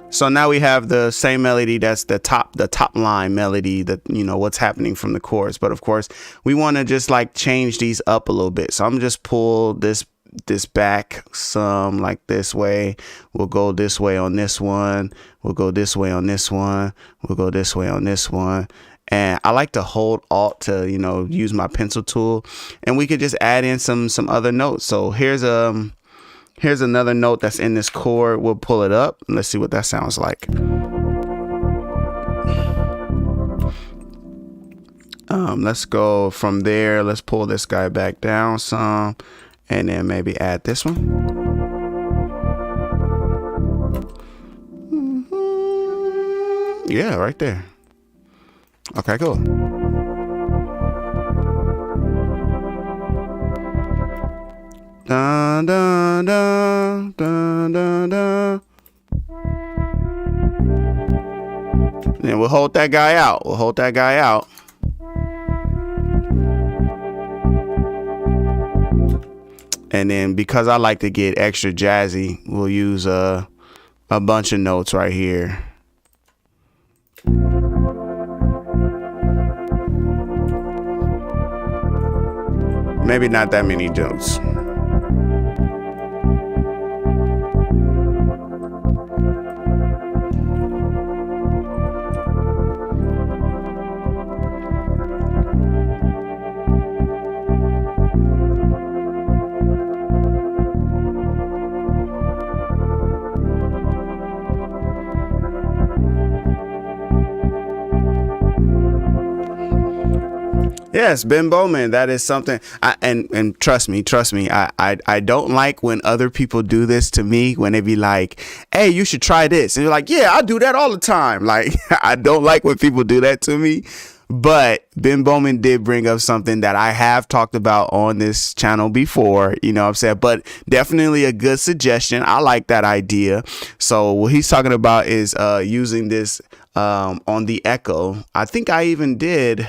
So now we have the same melody. That's the top line melody, that, what's happening from the chorus. But of course, we want to just like change these up a little bit. So I'm just pull this back some, like this way. We'll go this way on this one. We'll go this way on this one. We'll go this way on this one. And I like to hold Alt to, use my pencil tool, and we could just add in some other notes. So here's another note that's in this chord. We'll pull it up. Let's see what that sounds like. Let's go from there. Let's pull this guy back down some, and then maybe add this one. Yeah, right there. Okay, cool. Dun, dun, dun, dun, dun, dun. Then we'll hold that guy out. And then, because I like to get extra jazzy, we'll use a bunch of notes right here. Maybe not that many notes. Yes, Ben Bowman. That is something. And trust me. I don't like when other people do this to me, when they be like, "Hey, you should try this," and you're like, "Yeah, I do that all the time." Like, I don't like when people do that to me. But Ben Bowman did bring up something that I have talked about on this channel before, what I'm saying? But definitely a good suggestion. I like that idea. So what he's talking about is using this on the echo. I think I did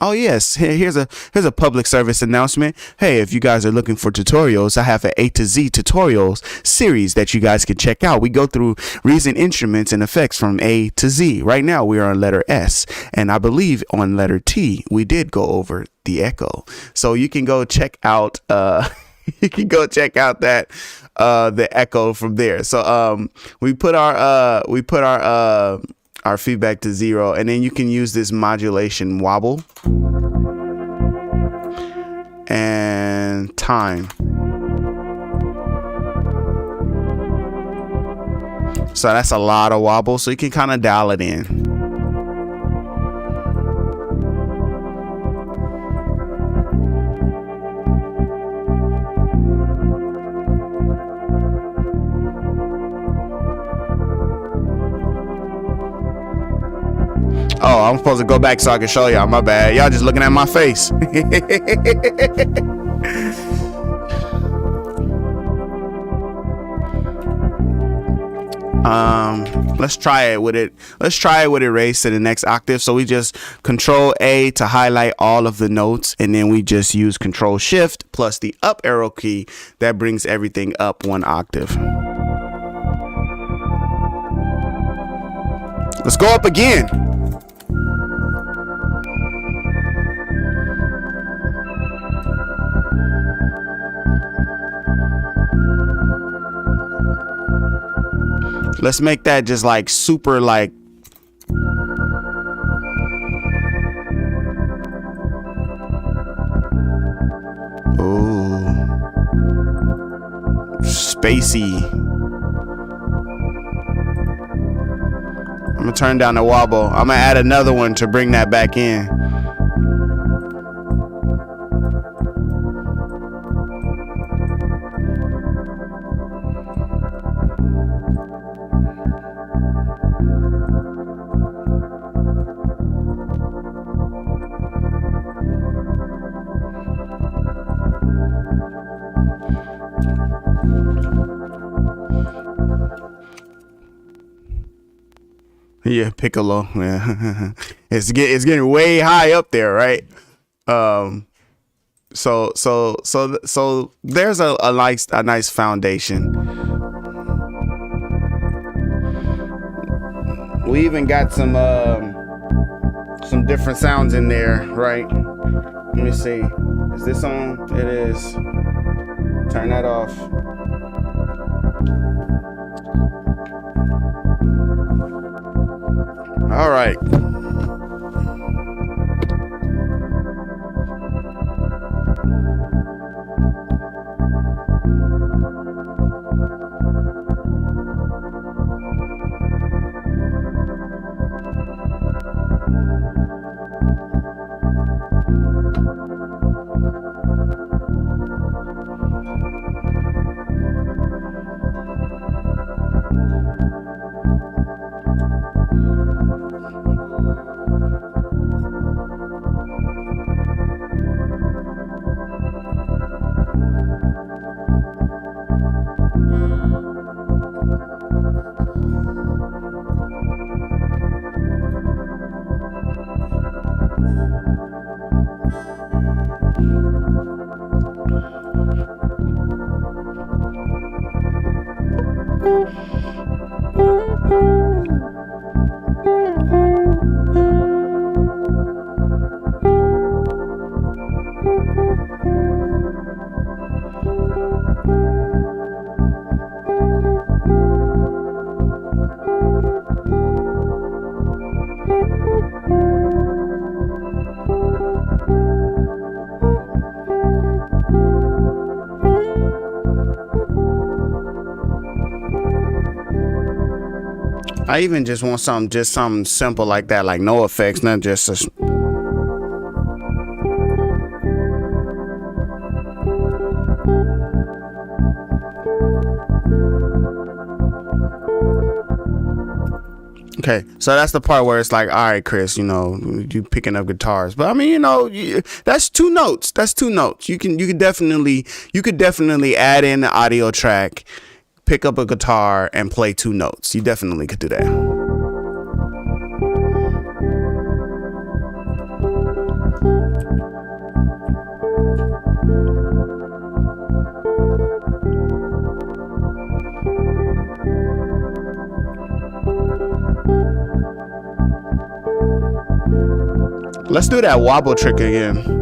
oh yes, here's a public service announcement. Hey, if you guys are looking for tutorials, I have an A to Z tutorials series that you guys can check out. We go through Reason instruments and effects from A to Z. Right now we are on letter S, and I believe on letter T we did go over the echo. So you can go check out that the echo from there. So we put our feedback to 0, and then you can use this modulation wobble, and and time. So that's a lot of wobble, so you can kind of dial it in. Oh, I'm supposed to go back so I can show y'all. My bad. Y'all just looking at my face. Let's try it with it. Let's try it with it raised to the next octave. So we just Control A to highlight all of the notes, and then we just use Control Shift plus the up arrow key that brings everything up one octave. Let's go up again. Let's make that just like super like spacey. I'm gonna turn down the wobble. I'm gonna add another one to bring that back in. Yeah, piccolo. Yeah, it's getting way high up there, right? So there's a nice foundation. We even got some different sounds in there, right? Let me see. Is this on? It is. Turn that off. All right. I even just want something simple like that, like no effects, not just a... Okay, so that's the part where it's like, all right, Chris, you know, you picking up guitars, but I mean, you know, that's two notes. That's two notes. You could definitely add in the audio track, pick up a guitar and play two notes. You definitely could do that. Let's do that wobble trick again.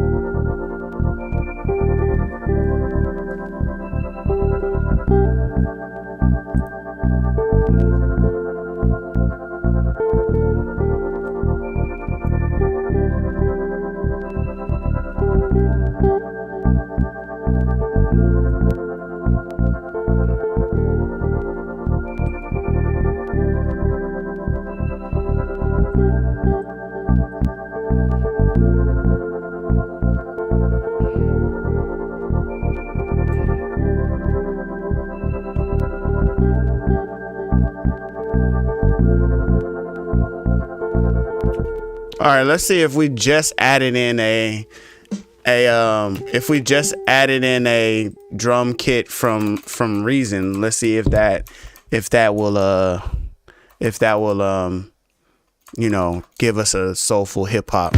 All right, let's see if we just added in a drum kit from Reason. Let's see if that will you know, give us a soulful hip hop.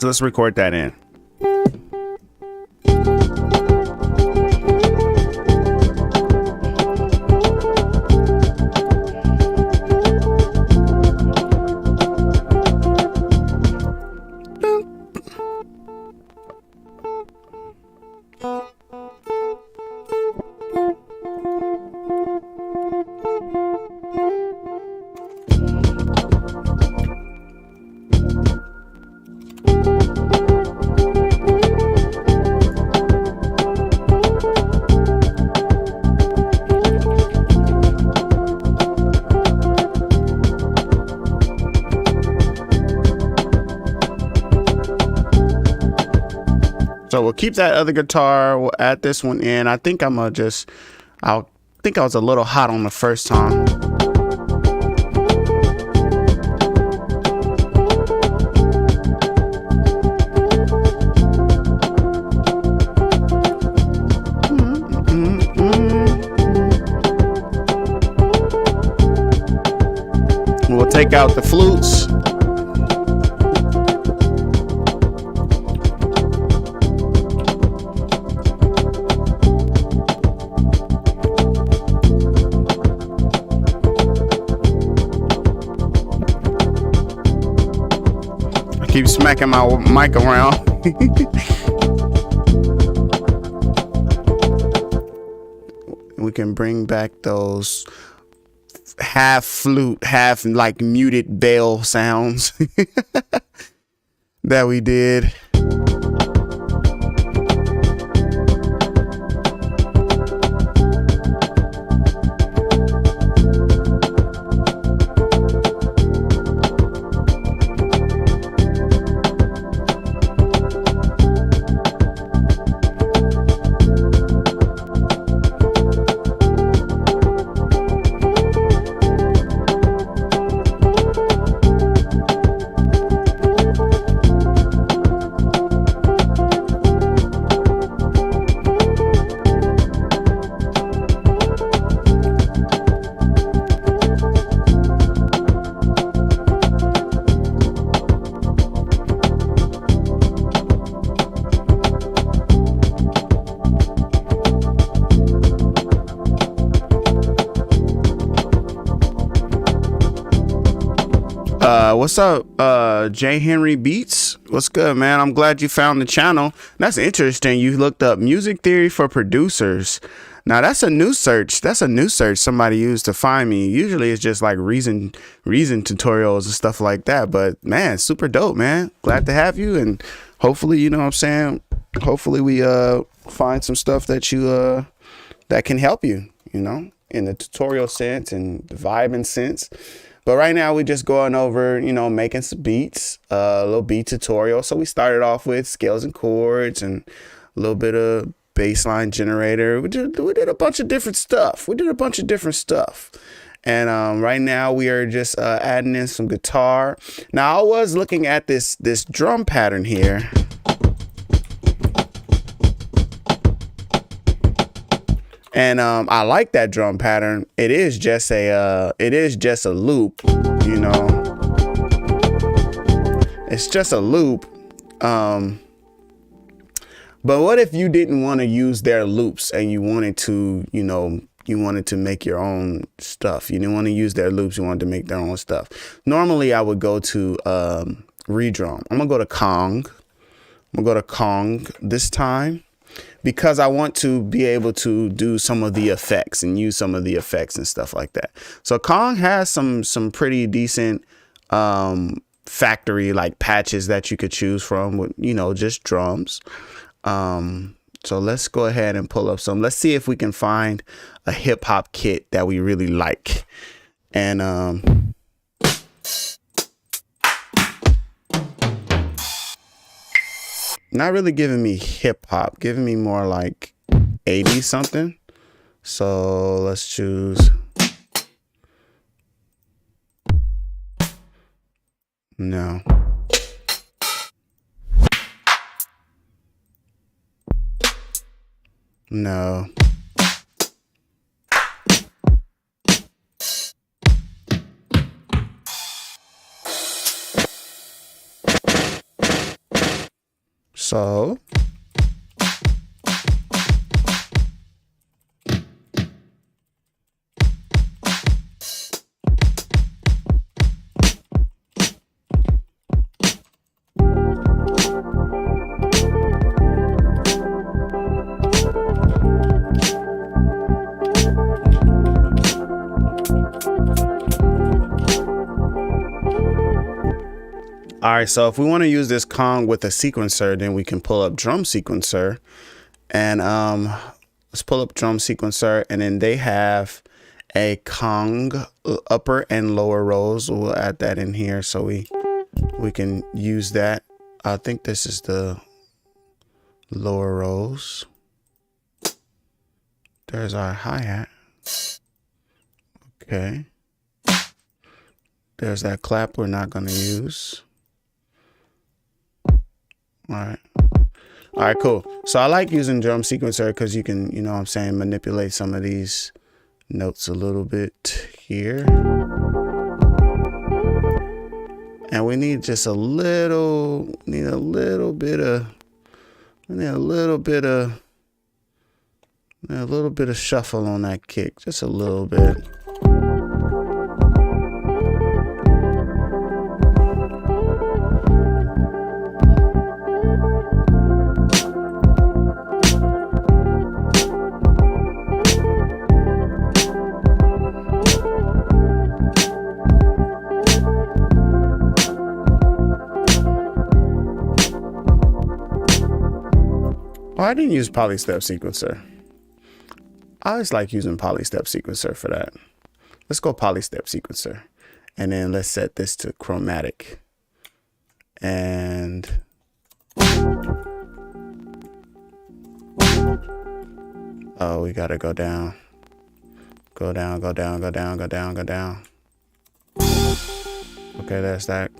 So let's record that in. So we'll keep that other guitar. We'll add this one in. I think I'm gonna just, I think I was a little hot on the first time. We'll take out the flutes. Keep smacking my mic around. We can bring back those half flute, half like muted bell sounds that we did. What's up, J. Henry Beats? What's good, man? I'm glad you found the channel. That's interesting. You looked up music theory for producers. Now that's a new search. That's a new search somebody used to find me. Usually it's just like reason tutorials and stuff like that. But man, super dope, man. Glad to have you, and hopefully, you know what I'm saying, hopefully we find some stuff that you that can help you, you know, in the tutorial sense and the vibing sense. But right now we're just going over, you know, making some beats, a little beat tutorial. So we started off with scales and chords and a little bit of bassline generator. We did a bunch of different stuff. And right now we are just adding in some guitar. Now I was looking at this drum pattern here. And I like that drum pattern. It is just a loop, you know. It's just a loop. But what if you didn't want to use their loops and you wanted to, you know, you wanted to make your own stuff. You didn't want to use their loops, you wanted to make their own stuff. Normally I would go to Redrum. I'm gonna go to Kong. I'm gonna go to Kong this time, because I want to be able to do some of the effects and use some of the effects and stuff like that. So Kong has some pretty decent factory like patches that you could choose from with, you know, just drums. So let's go ahead and pull up some. Let's see if we can find a hip hop kit that we really like. And not really giving me hip hop, giving me more like 80 something. So let's choose. No. No. So all right, so if we want to use this Kong with a sequencer, then we can pull up drum sequencer, and let's pull up drum sequencer, and then they have a Kong upper and lower rolls. We'll add that in here so we can use that. I think this is the lower rolls. There's our hi-hat. Okay. There's that clap we're not going to use. All right, cool. So I like using drum sequencer because you can, you know what I'm saying, manipulate some of these notes a little bit here. And we need just a little bit of shuffle on that kick, just a little bit. Oh, I didn't use polystep sequencer. I always like using polystep sequencer for that. Let's go polystep sequencer. And then let's set this to chromatic. And oh, we gotta go down. Go down, go down, go down, go down, go down. Okay, that's that.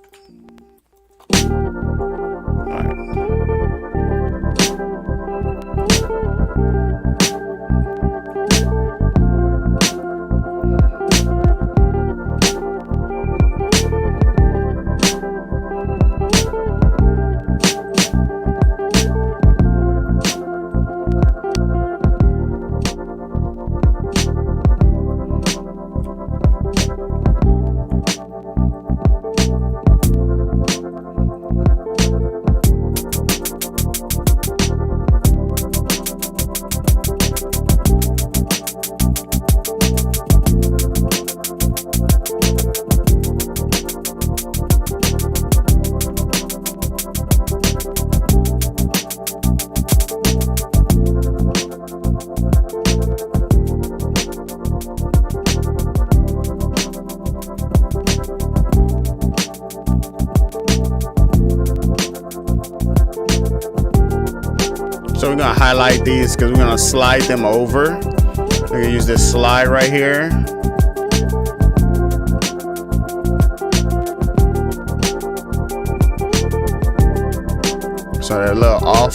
So we're gonna highlight these because we're gonna slide them over. We're gonna use this slide right here. So they're a little off.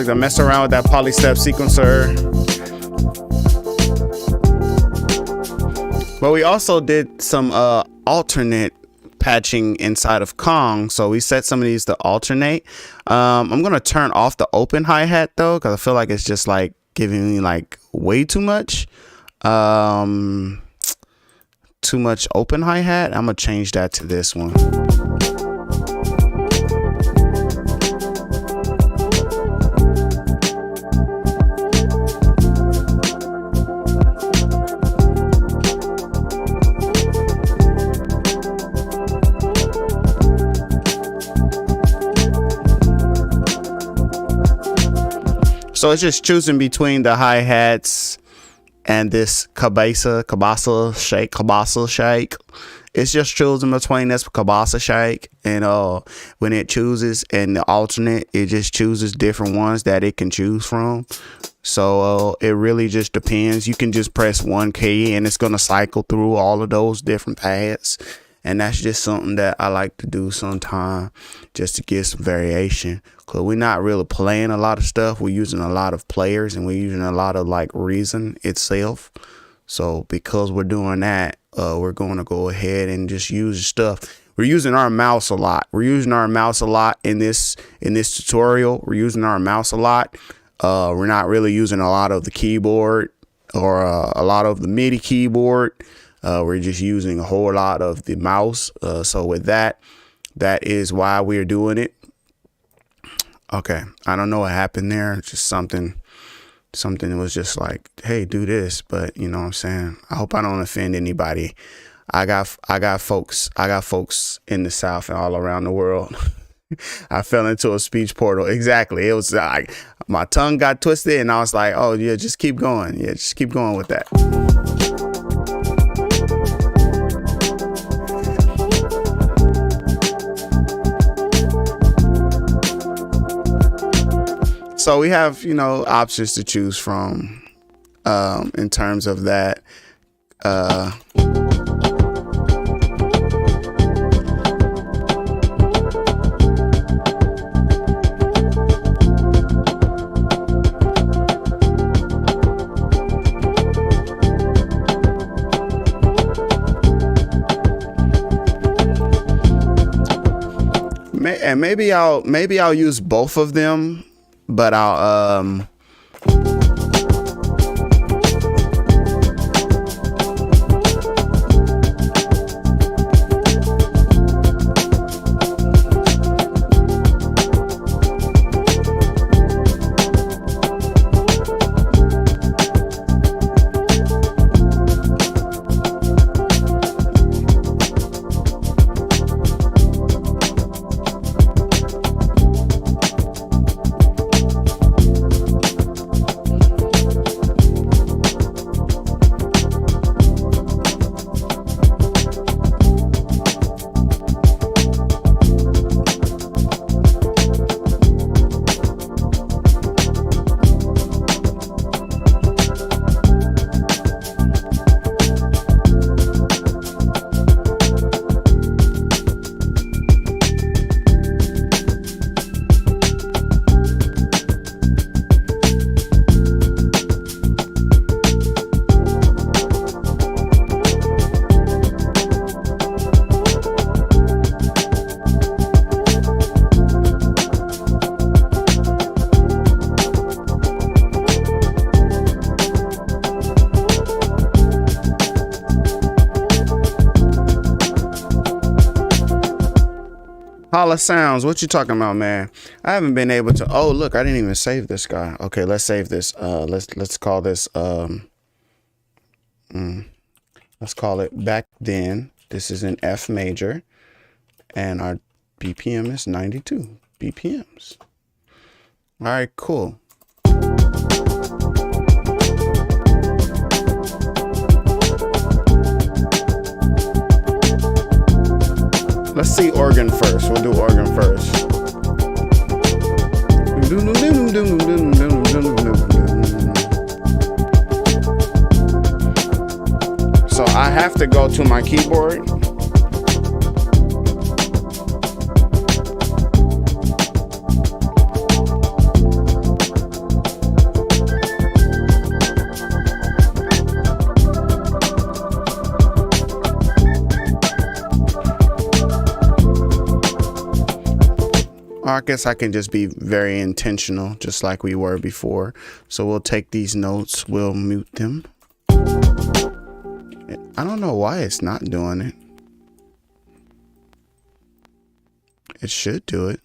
To mess around with that polystep sequencer. But we also did some alternate patching inside of Kong, so we set some of these to alternate. I'm gonna turn off the open hi-hat though, because I feel like it's just like giving me like way too much open hi-hat. I'm gonna change that to this one. So it's just choosing between the hi-hats and this cabasa shake. It's just choosing between this cabasa shake, and when it chooses and the alternate, it just chooses different ones that it can choose from. So it really just depends. You can just press 1 key and it's gonna cycle through all of those different pads. And that's just something that I like to do sometime, just to get some variation. Cause we're not really playing a lot of stuff. We're using a lot of players, and we're using a lot of like Reason itself. So because we're doing that, we're going to go ahead and just use stuff. We're using our mouse a lot. We're using our mouse a lot in this tutorial. We're using our mouse a lot. We're not really using a lot of the keyboard or a lot of the MIDI keyboard. We're just using a whole lot of the mouse. So with that is why we're doing it. Okay, I don't know what happened there. Just something was just like, hey, do this. But you know what I'm saying? I hope I don't offend anybody. I got folks in the South and all around the world. I fell into a speech portal. Exactly. It was like my tongue got twisted and I was like, oh yeah, just keep going. Yeah, just keep going with that. So we have, you know, options to choose from in terms of that. And maybe I'll use both of them. But I'll Holla Sounds, what you talking about, man? I haven't been able to. Oh, look, I didn't even save this guy. Okay, let's save this. Let's call this. Let's call it Back Then. This is in F major, and our BPM is 92 BPMs. All right, cool. Let's see organ first. We'll do organ first. So I have to go to my keyboard. I guess I can just be very intentional, just like we were before. So we'll take these notes, we'll mute them. I don't know why it's not doing it. It should do it.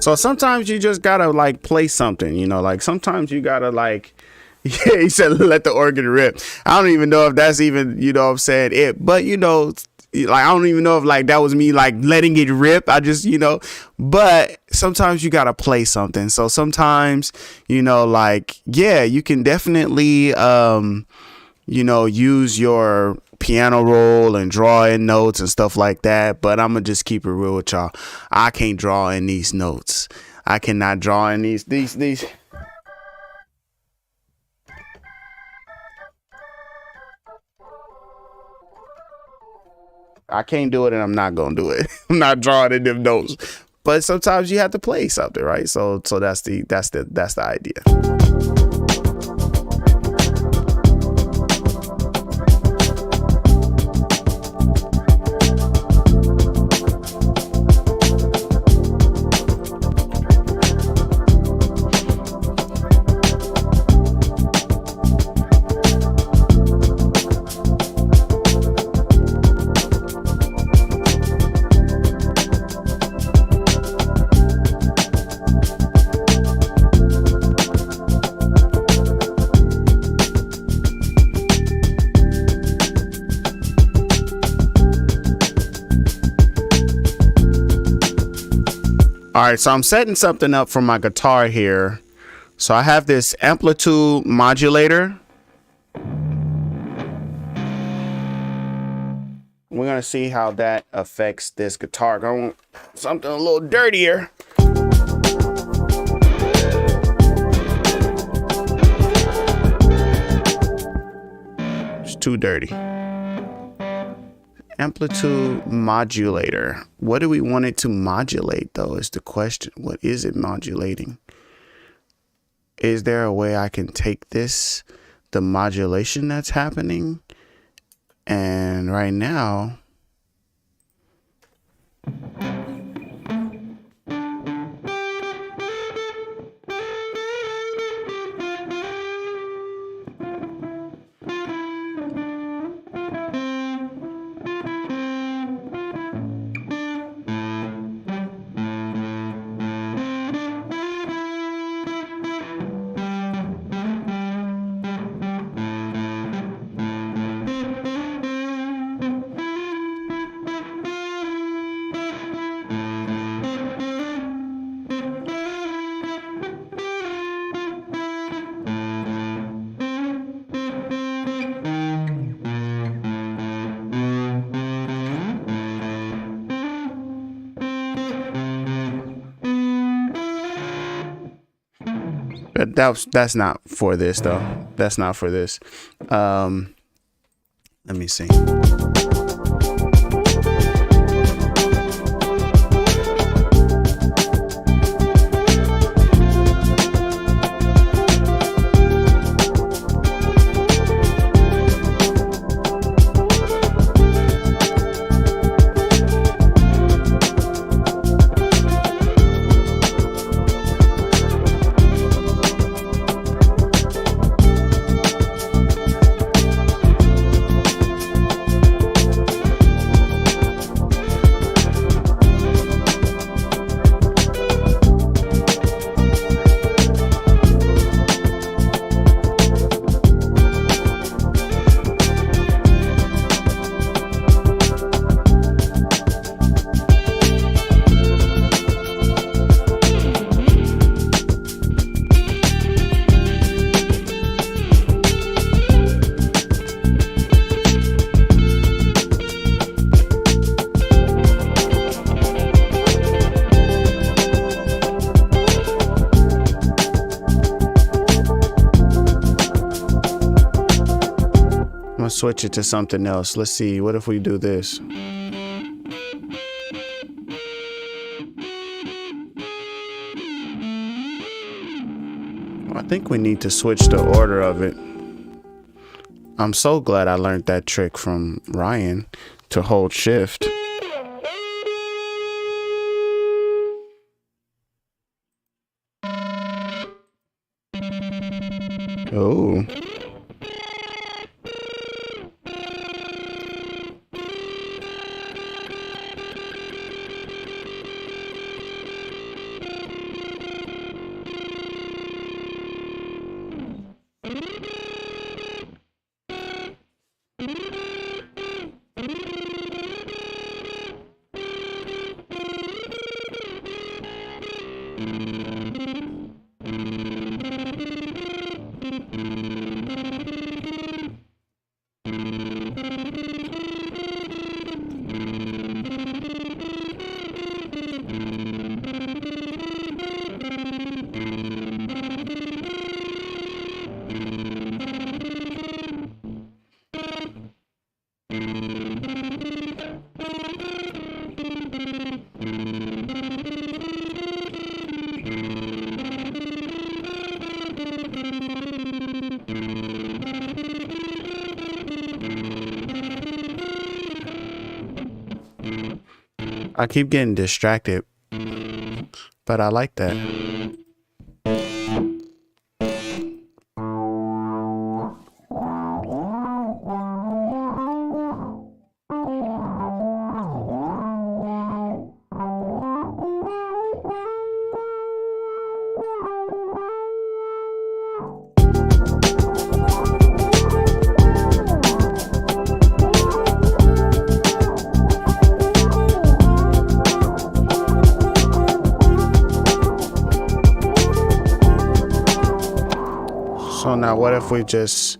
So sometimes you just gotta like play something, you know, like sometimes you gotta like, yeah, he said let the organ rip. I don't even know if that's even, you know what I'm saying, it, but you know, like I don't even know if like that was me like letting it rip. I just, you know, but sometimes you gotta play something. So sometimes, you know, like, yeah, you can definitely you know, use your piano roll and draw in notes and stuff like that. But I'm gonna just keep it real with y'all. I can't draw in these notes. I cannot draw in these. I can't do it, and I'm not gonna do it. I'm not drawing in them notes. But sometimes you have to play something, right? So that's the idea. All right, so I'm setting something up for my guitar here. So I have this amplitude modulator. We're gonna see how that affects this guitar. I want something a little dirtier. It's too dirty. Amplitude modulator. What do we want it to modulate though is the question. What is it modulating? Is there a way I can take this, the modulation that's happening? And right now, that's not for this though. That's not for this. Let me see. Switch it to something else. Let's see. What if we do this? I think we need to switch the order of it. I'm so glad I learned that trick from Ryan to hold shift. Oh. I keep getting distracted, but I like that. So now what if we just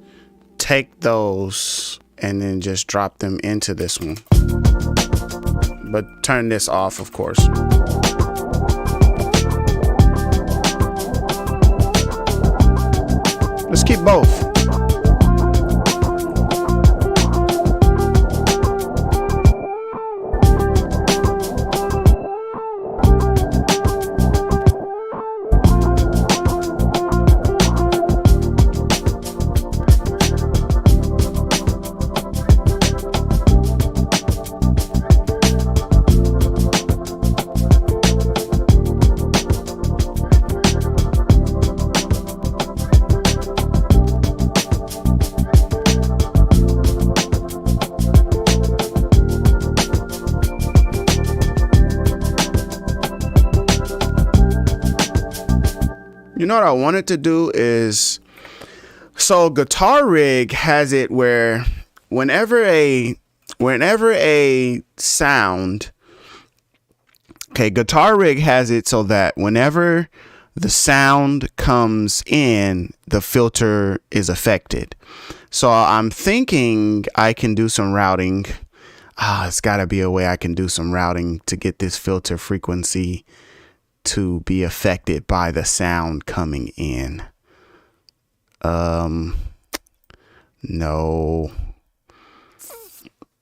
take those and then just drop them into this one? But turn this off, of course. Let's keep both. You know what I wanted to do is, so Guitar Rig has it where whenever a sound, okay, Guitar Rig has it so that whenever the sound comes in, the filter is affected. So I'm thinking I can do some routing. It's gotta be a way I can do some routing to get this filter frequency to be affected by the sound coming in. No.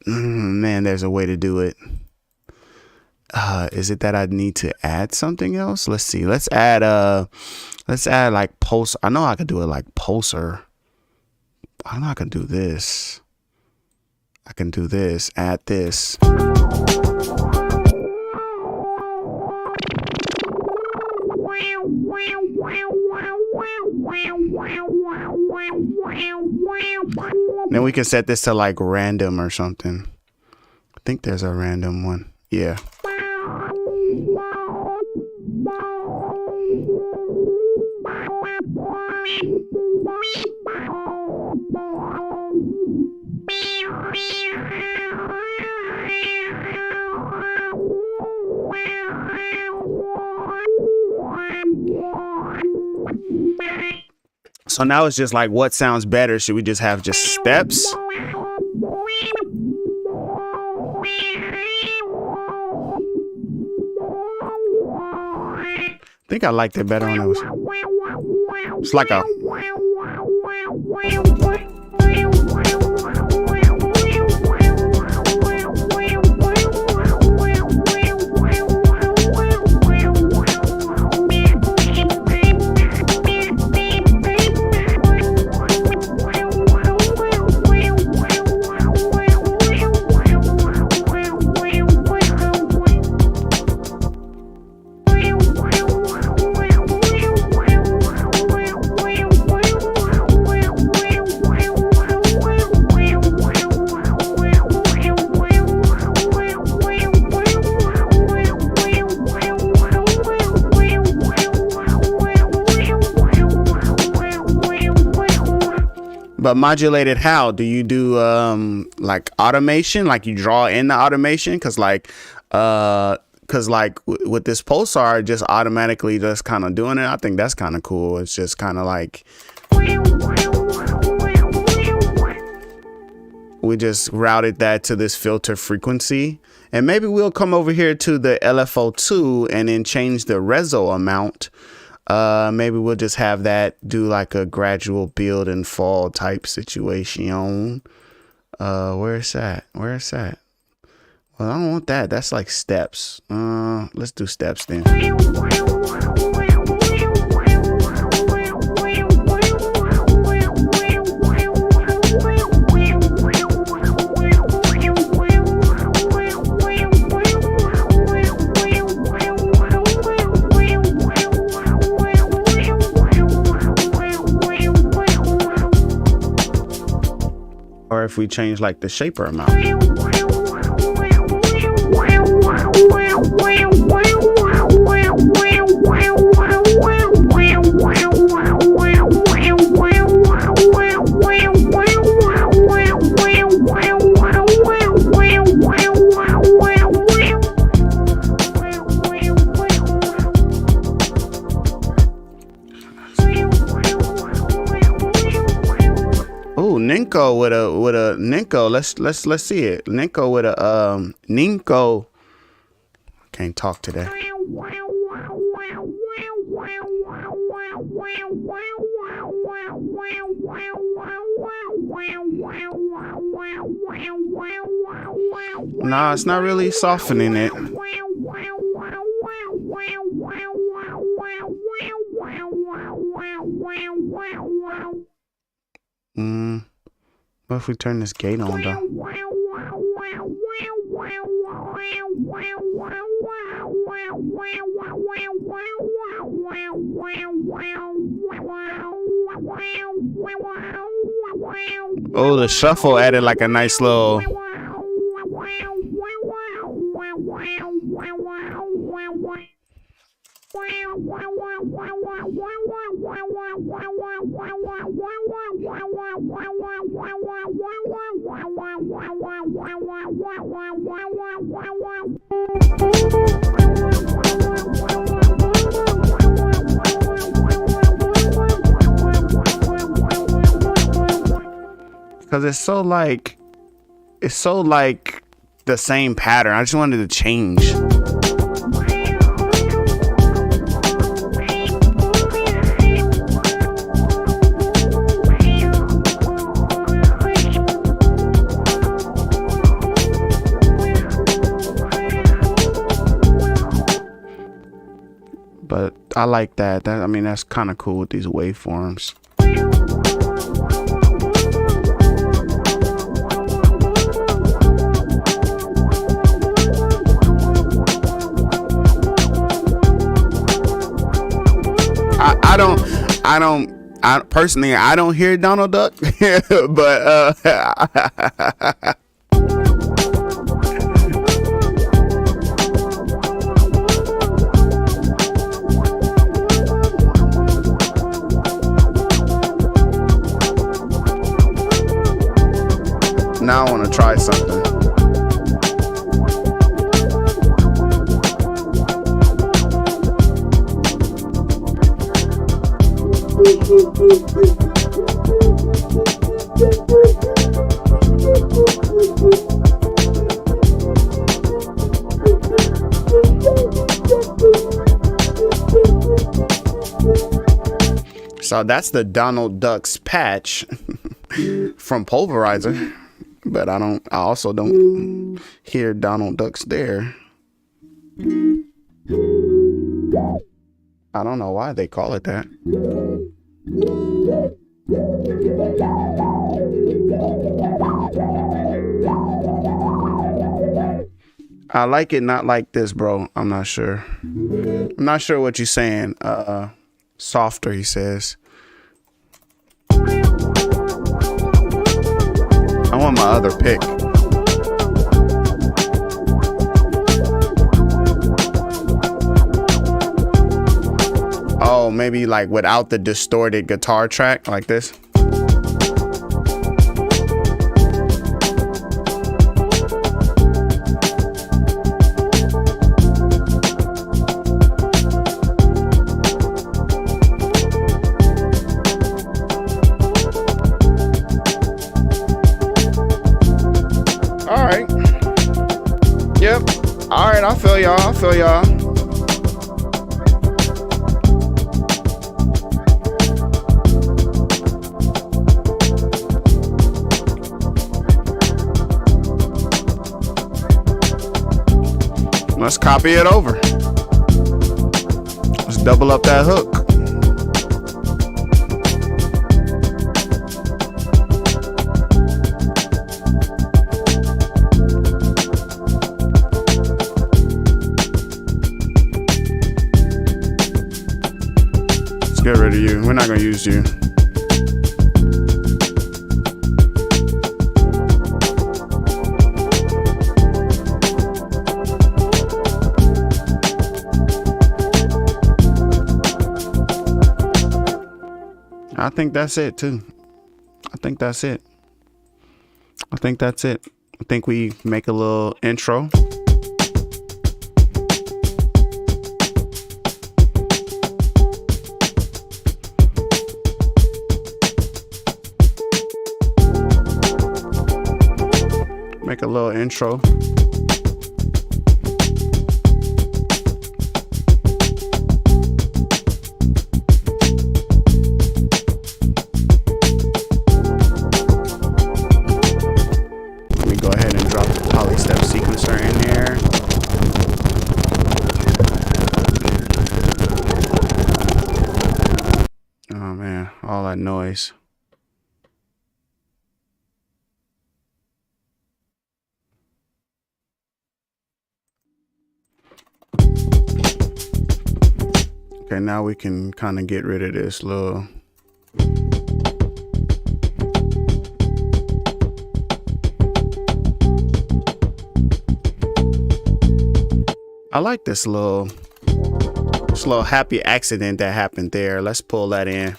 Man, there's a way to do it. Is it that I need to add something else? Let's see. Let's add like pulse. I know I could do it like pulsar. I know I can do this. I can do this. Add this. Then we can set this to like random or something. I think there's a random one. Yeah. So now it's just like, what sounds better? Should we just have just steps? I think I liked it better when it was. It's like a. But modulated how? Do you do like automation? Like you draw in the automation? Cause like with this pulsar, it just automatically just kind of doing it. I think that's kind of cool. It's just kind of like we just routed that to this filter frequency. And maybe we'll come over here to the LFO2 and then change the reso amount. Maybe we'll just have that do like a gradual build and fall type situation. Where's that? Where's that? Well, I don't want that. That's like steps. Let's do steps then. Or if we change like the shaper amount. Ninko with a Ninko. Let's see it. Ninko with a Ninko. Can't talk today. Nah, it's not really softening it. What if we turn this gate on though? Oh, the shuffle added like a nice little. Because it's so like the same pattern. I just wanted to change. But I like that. I mean, that's kind of cool with these waveforms. I personally, I don't hear Donald Duck, but now I want to try something. So that's the Donald Duck's patch from Pulverizer, but I also don't hear Donald Duck's there. I don't know why they call it that. I like it not like this, bro. I'm not sure. I'm not sure what you're saying. Softer, he says. I want my other pick. Oh, maybe like without the distorted guitar track like this. I feel y'all. I feel y'all. Let's copy it over. Let's double up that hook. Let's get rid of you. We're not gonna use you. I think that's it too. I think that's it. I think that's it. I think we make a little intro. Make a little intro. Go ahead and drop the polystep sequencer in there. Oh man, all that noise. Okay, now we can kind of get rid of this little I like this little happy accident that happened there. Let's pull that in.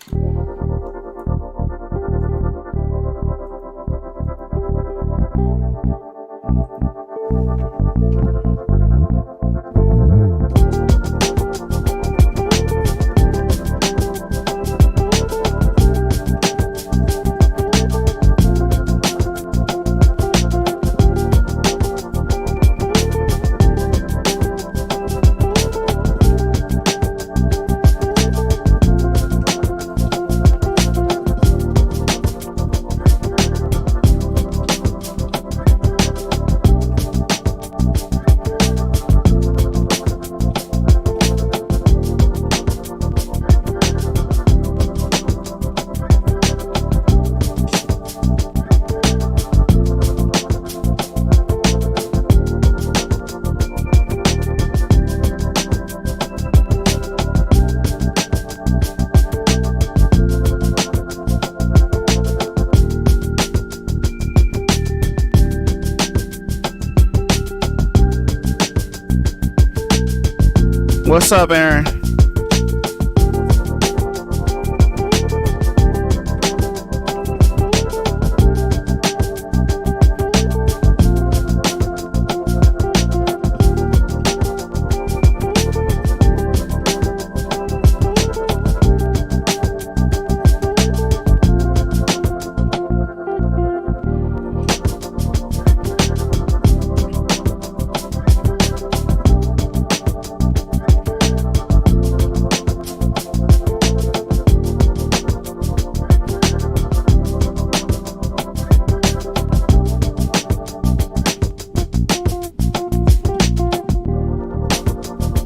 What's up, Aaron?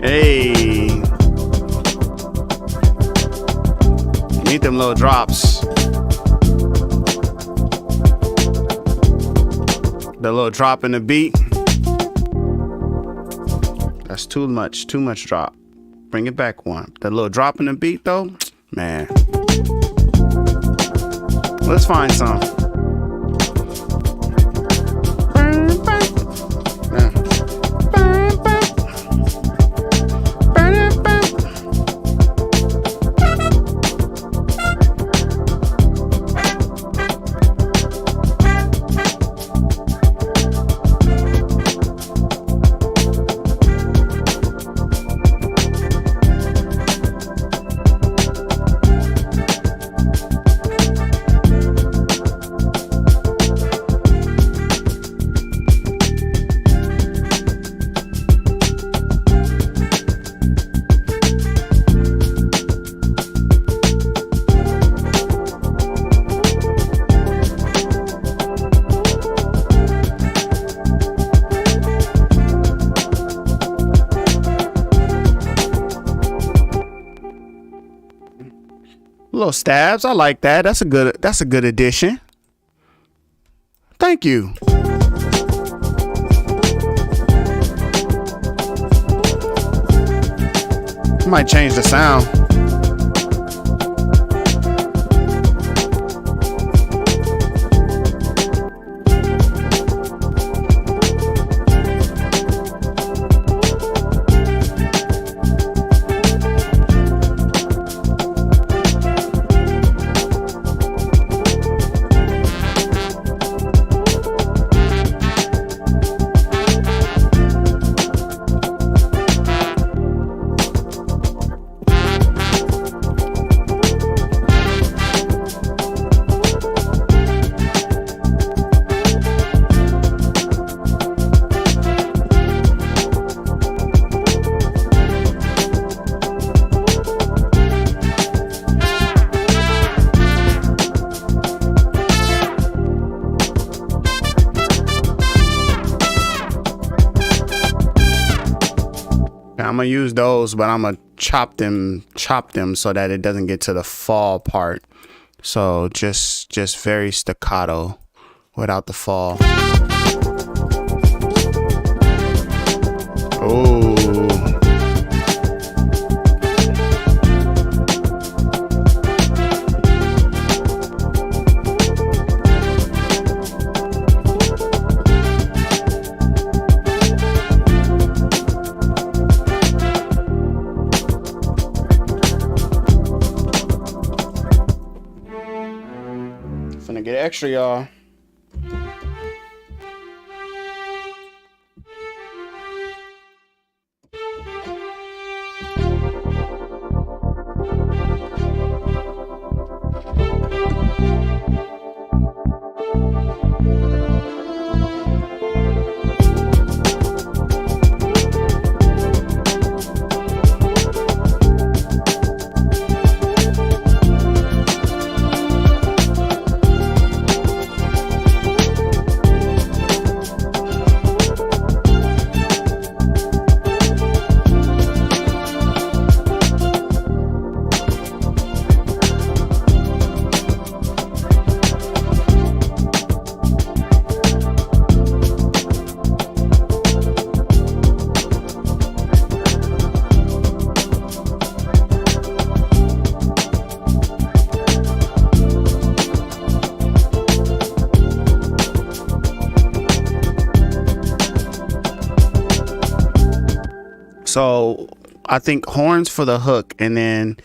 Hey, need them little drops. The little drop in the beat. That's too much drop. Bring it back one. The little drop in the beat though, man. Let's find some. little stabs. I like that. That's a good addition. Thank you. Might change the sound. I'm gonna use those, but I'm gonna chop them so that it doesn't get to the fall part. So just very staccato without the fall. Oh. Finna get extra, y'all. So I think horns for the hook and then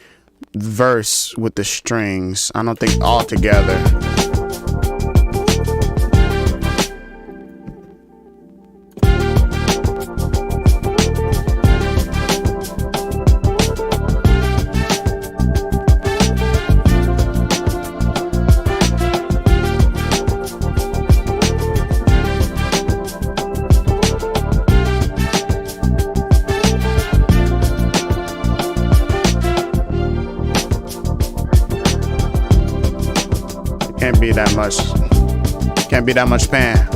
verse with the strings. I don't think all together. Can't be that much pan.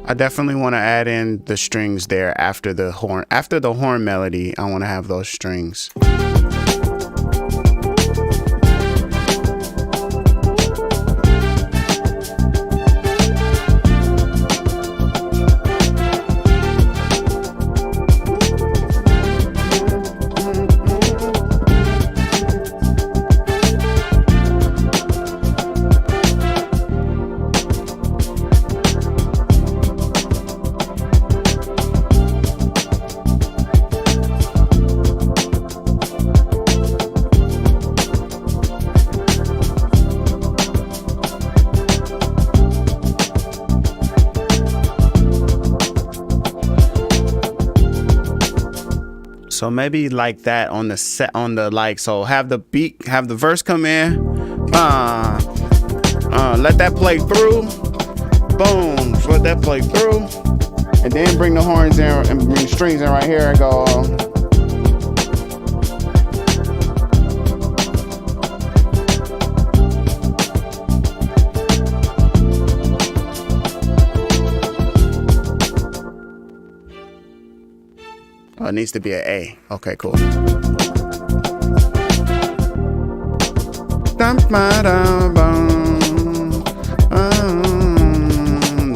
I definitely want to add in the strings there after the horn. After the horn melody, I want to have those strings. So maybe like that on the set, on the like, so have the beat, have the verse come in, let that play through, boom, let that play through, and then bring the horns in and bring the strings in right here and go. Oh, it needs to be an A. Okay, cool. Needs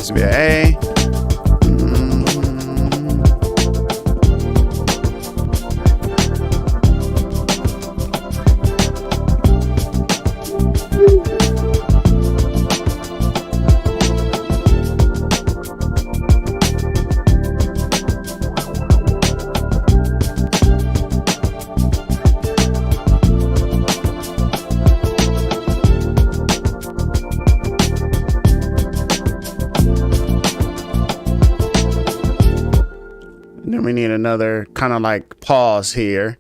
to be an A. Then we need another kind of like pause here.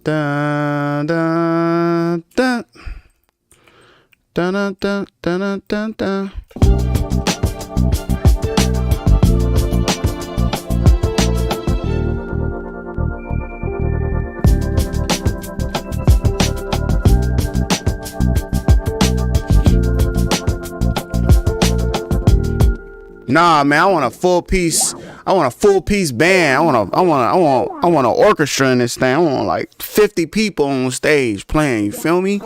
Dun, dun, dun. Dun, dun, dun, dun, dun, dun. Nah, man, I want a full piece. I want a full piece band. I want an orchestra in this thing. I want like 50 people on stage playing. You feel me?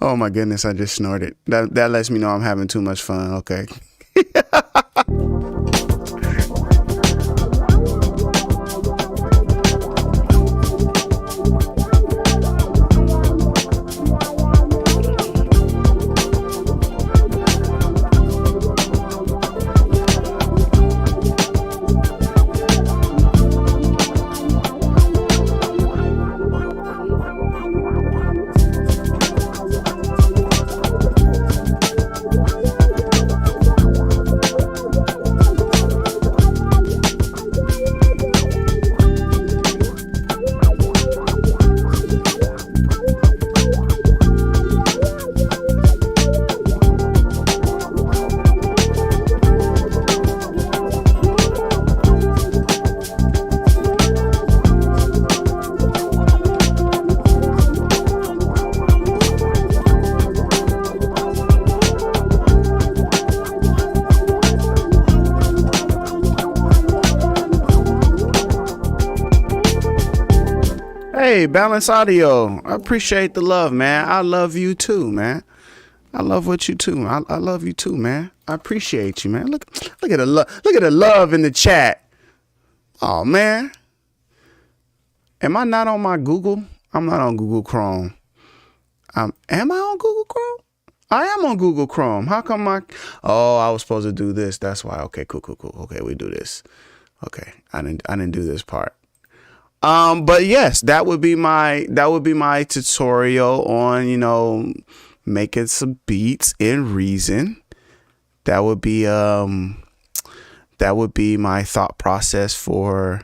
Oh my goodness, I just snorted. That lets me know I'm having too much fun. Okay. Hey, Balance Audio. I appreciate the love, man. I love you too, man. I love what you too. I love you too, man. I appreciate you, man. Look at the love. Look at the love in the chat. Oh man. Am I not on my Google? I'm not on Google Chrome. Am I on Google Chrome? I am on Google Chrome. How come oh, I was supposed to do this. That's why. Okay, cool. Okay, we do this. Okay. I didn't do this part. But yes, that would be my tutorial on, you know, making some beats in Reason. That would be my thought process for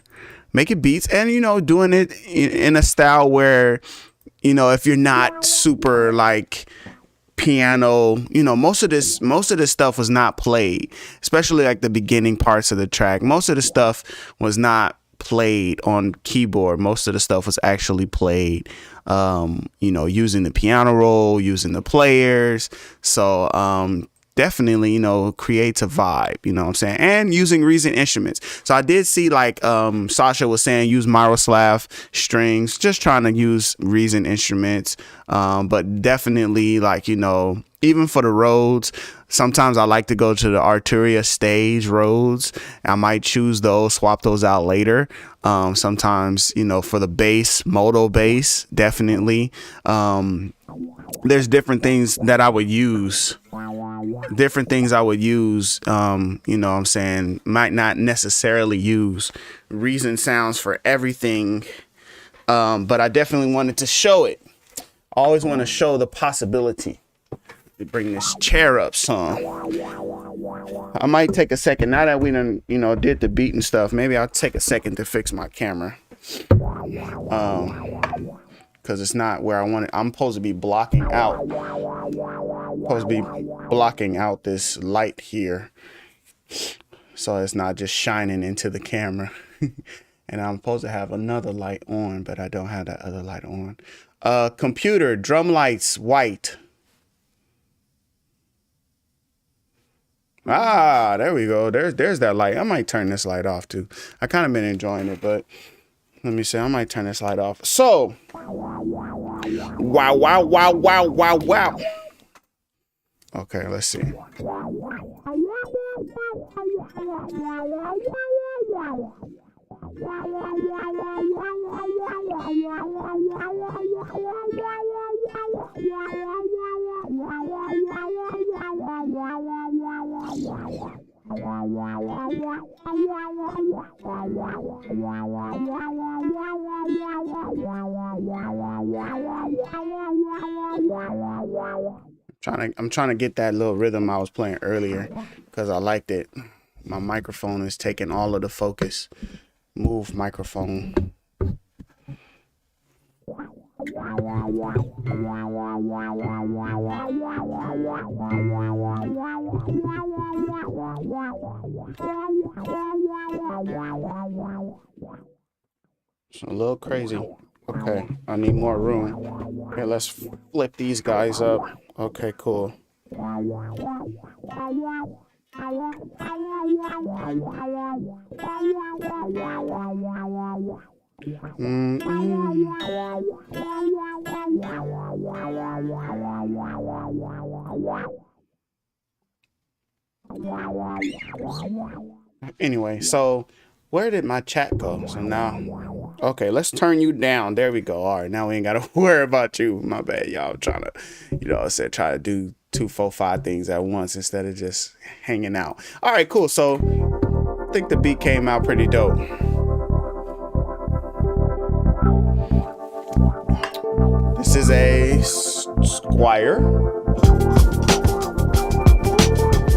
making beats and, you know, doing it in a style where, you know, if you're not super like piano, you know, most of this stuff was not played, especially like the beginning parts of the track. Most of the stuff was not played on keyboard. Most of the stuff was actually played, you know, using the piano roll, using the players. So, definitely, you know, creates a vibe, you know what I'm saying? And using Reason instruments. So I did see like, Sasha was saying, use Miroslav strings, just trying to use Reason instruments. But definitely like, you know, even for the Rhodes, sometimes I like to go to the Arturia stage Rhodes. I might choose those, swap those out later. Sometimes, you know, for the bass, Moto bass, definitely. There's different things that I would use. You know what I'm saying, might not necessarily use Reason sounds for everything. But I definitely wanted to show it. I always want to show the possibility. Bring this chair up some. I might take a second now that we done, you know, did the beat and stuff. Maybe I'll take a second to fix my camera, because it's not where I want it. I'm supposed to be blocking out this light here, so it's not just shining into the camera. And I'm supposed to have another light on, but I don't have that other light on. Computer drum lights white. Ah, there we go. There's that light. I might turn this light off too. I kind of been enjoying it, but let me see. I might turn this light off. So, wow, wow, wow, wow, wow, wow. Okay, let's see. I'm trying to get that little rhythm I was playing earlier because I liked it. My microphone is taking all of the focus. Move microphone. It's a little crazy. Okay, I need more room. Okay, let's flip these guys up. Okay, cool. Anyway, so where did my chat go? So now, okay, let's turn you down. There we go. All right, now we ain't gotta worry about you. My bad, y'all. I'm trying to, I said try to do 2, 4, 5 things at once instead of just hanging out. All right, cool. So I think the beat came out pretty dope. This is a Squire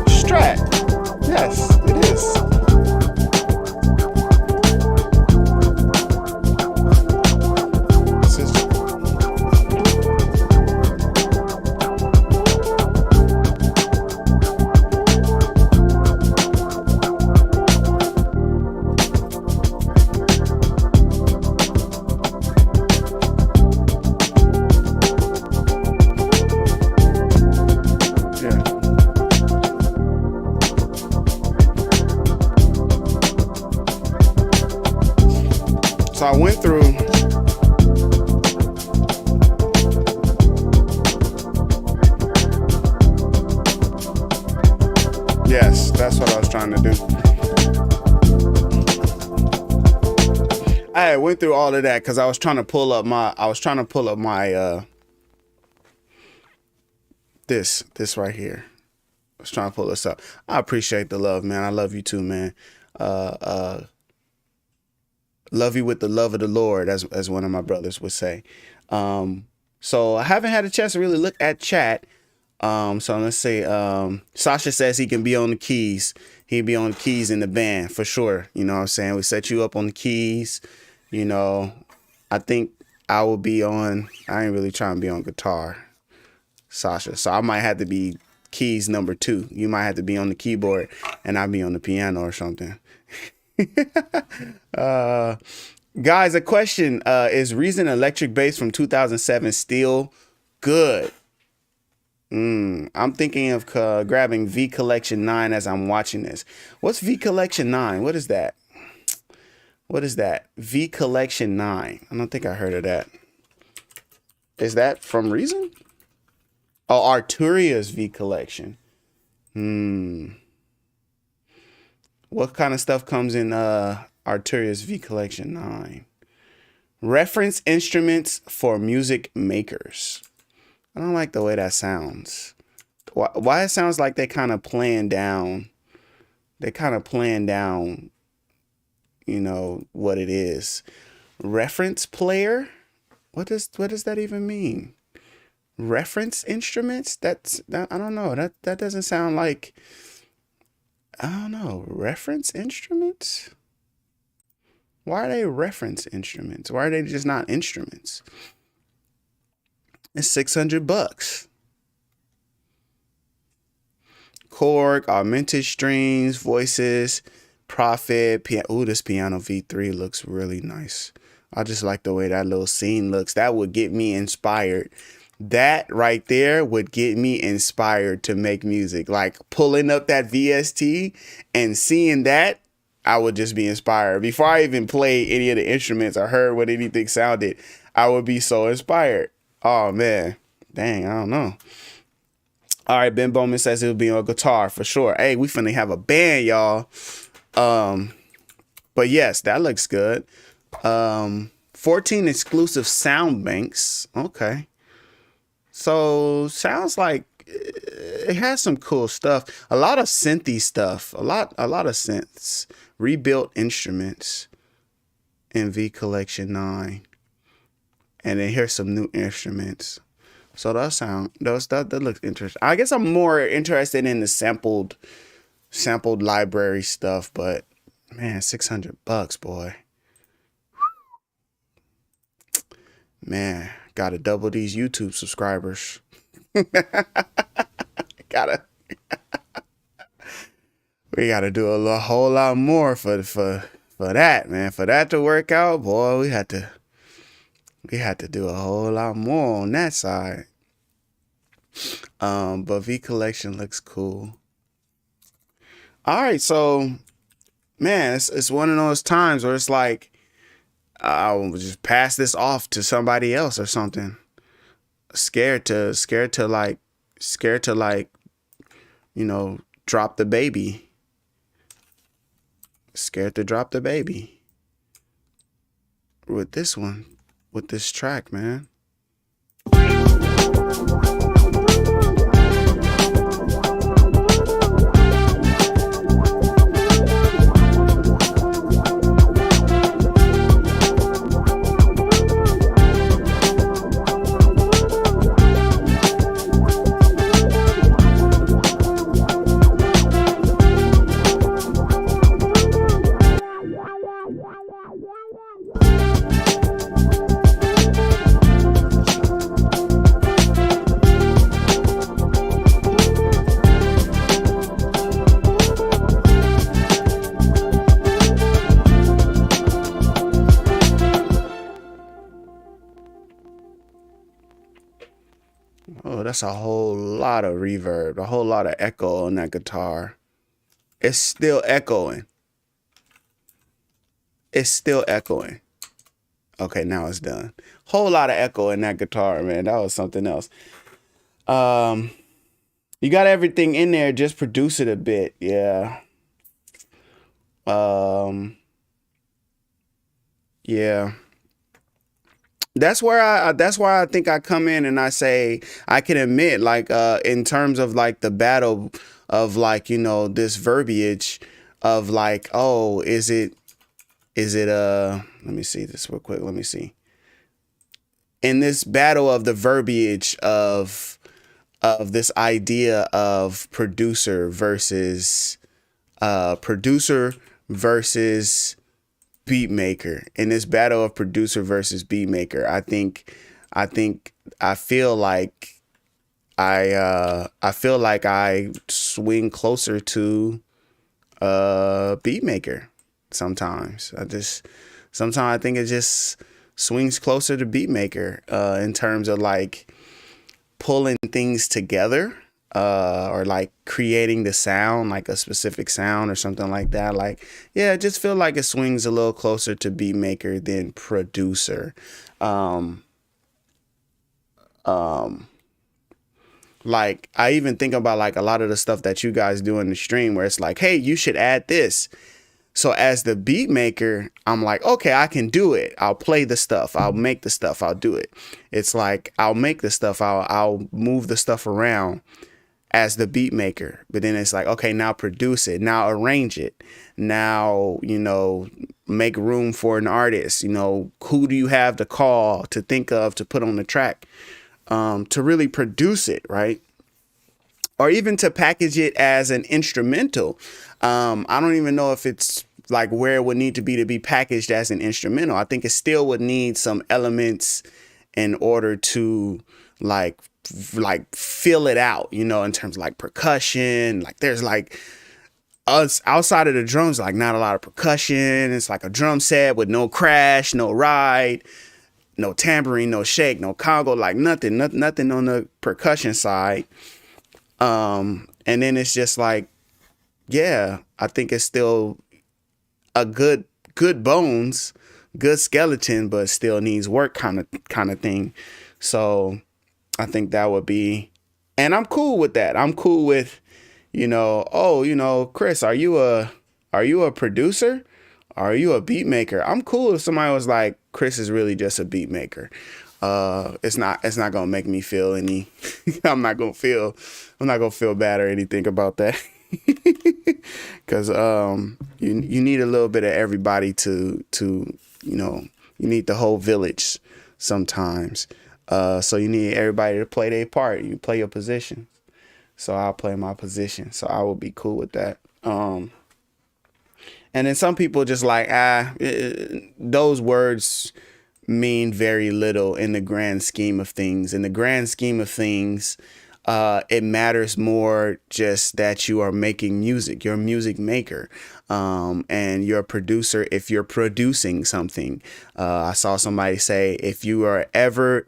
Strat. Yes, it is. So I went through. Yes, that's what I was trying to do. I went through all of that because I was trying to pull up my. This right here. I was trying to pull this up. I appreciate the love, man. I love you too, man. Love you with the love of the Lord, as one of my brothers would say. So I haven't had a chance to really look at chat. So let's see. Sasha says he can be on the keys. He'd be on the keys in the band for sure. You know what I'm saying? We set you up on the keys. I think I will be on. I ain't really trying to be on guitar, Sasha. So I might have to be keys number 2. You might have to be on the keyboard, and I'll be on the piano or something. Guys, a question. Is Reason electric bass from 2007 still good? I'm thinking of grabbing V Collection 9 as I'm watching this. What's V Collection 9? What is that? V Collection 9. I don't think I heard of that. Is that from Reason? Oh, Arturia's V Collection. What kind of stuff comes in Arturia's V Collection 9? Reference instruments for music makers. I don't like the way that sounds. Why it sounds like they kind of playing down. What it is. Reference player? What does that even mean? Reference instruments? I don't know. That doesn't sound like. I don't know. Reference instruments? Why are they reference instruments? Why are they just not instruments? It's $600. Korg, augmented strings, voices, Prophet. Ooh, this piano V3 looks really nice. I just like the way that little scene looks. That would get me inspired. that right there would get me inspired to make music. Like pulling up that VST and seeing that, I would just be inspired. Before I even played any of the instruments or heard what anything sounded, I would be so inspired. Oh man, dang, I don't know. All right, Ben Bowman says he'll be on guitar for sure. Hey, we finna have a band, y'all. But yes, that looks good. 14 exclusive sound banks. Okay. So sounds like it has some cool stuff. A lot of synthy stuff. A lot of synths. Rebuilt instruments in V Collection 9. And then here's some new instruments. So that looks interesting. I guess I'm more interested in the sampled library stuff, but man, $600, boy. Man, gotta double these YouTube subscribers. We gotta do a whole lot more for that, man. For that to work out, boy, we had to do a whole lot more on that side. But V Collection looks cool. All right, so man, it's one of those times where it's like I'll just pass this off to somebody else or something. Scared to like, drop the baby. Scared to drop the baby with this one, with this track, man. Oh, that's a whole lot of reverb, a whole lot of echo on that guitar. It's still echoing. It's still echoing. Okay, now it's done. Whole lot of echo in that guitar, man. That was something else. You got everything in there, just produce it a bit. Yeah. Yeah. That's where I think I come in and I say I can admit, like, in terms of like the battle of like, this verbiage of like, oh, is it let me see this real quick. Let me see. In this battle of the verbiage of this idea of producer versus beat maker, in this battle of producer versus beat maker, I feel like I swing closer to beat maker sometimes. Sometimes I think it just swings closer to beat maker in terms of like pulling things together. Or like creating the sound, like a specific sound or something like that. Like, yeah, I just feel like it swings a little closer to beat maker than producer. Like I even think about like a lot of the stuff that you guys do in the stream where it's like, hey, you should add this. So as the beat maker, I'm like, okay, I can do it. I'll play the stuff. I'll make the stuff. I'll do it. It's like, I'll make the stuff. I'll move the stuff around as the beat maker. But then it's like, okay, now produce it. Now arrange it. Now, make room for an artist. Who do you have to call, to think of, to put on the track, to really produce it, right? Or even to package it as an instrumental. I don't even know if it's like where it would need to be packaged as an instrumental. I think it still would need some elements in order to like fill it out, in terms of like percussion. Like there's like us outside of the drums, like not a lot of percussion. It's like a drum set with no crash, no ride. no tambourine, no shake, no conga, like nothing on the percussion side. And then it's just like, yeah, I think it's still a good bones, good skeleton, but still needs work kind of thing. So I think that would be, and I'm cool with that. I'm cool with, Chris, are you a producer? Are you a beat maker? I'm cool if somebody was like, Chris is really just a beat maker. It's not gonna make me feel any. I'm not gonna feel bad or anything about that. Because you need a little bit of everybody to you need the whole village sometimes. So you need everybody to play their part. You play your position. So I'll play my position. So I will be cool with that. And then some people just like, those words mean very little in the grand scheme of things. In the grand scheme of things, it matters more just that you are making music. You're a music maker, and you're a producer if you're producing something. I saw somebody say, if you ever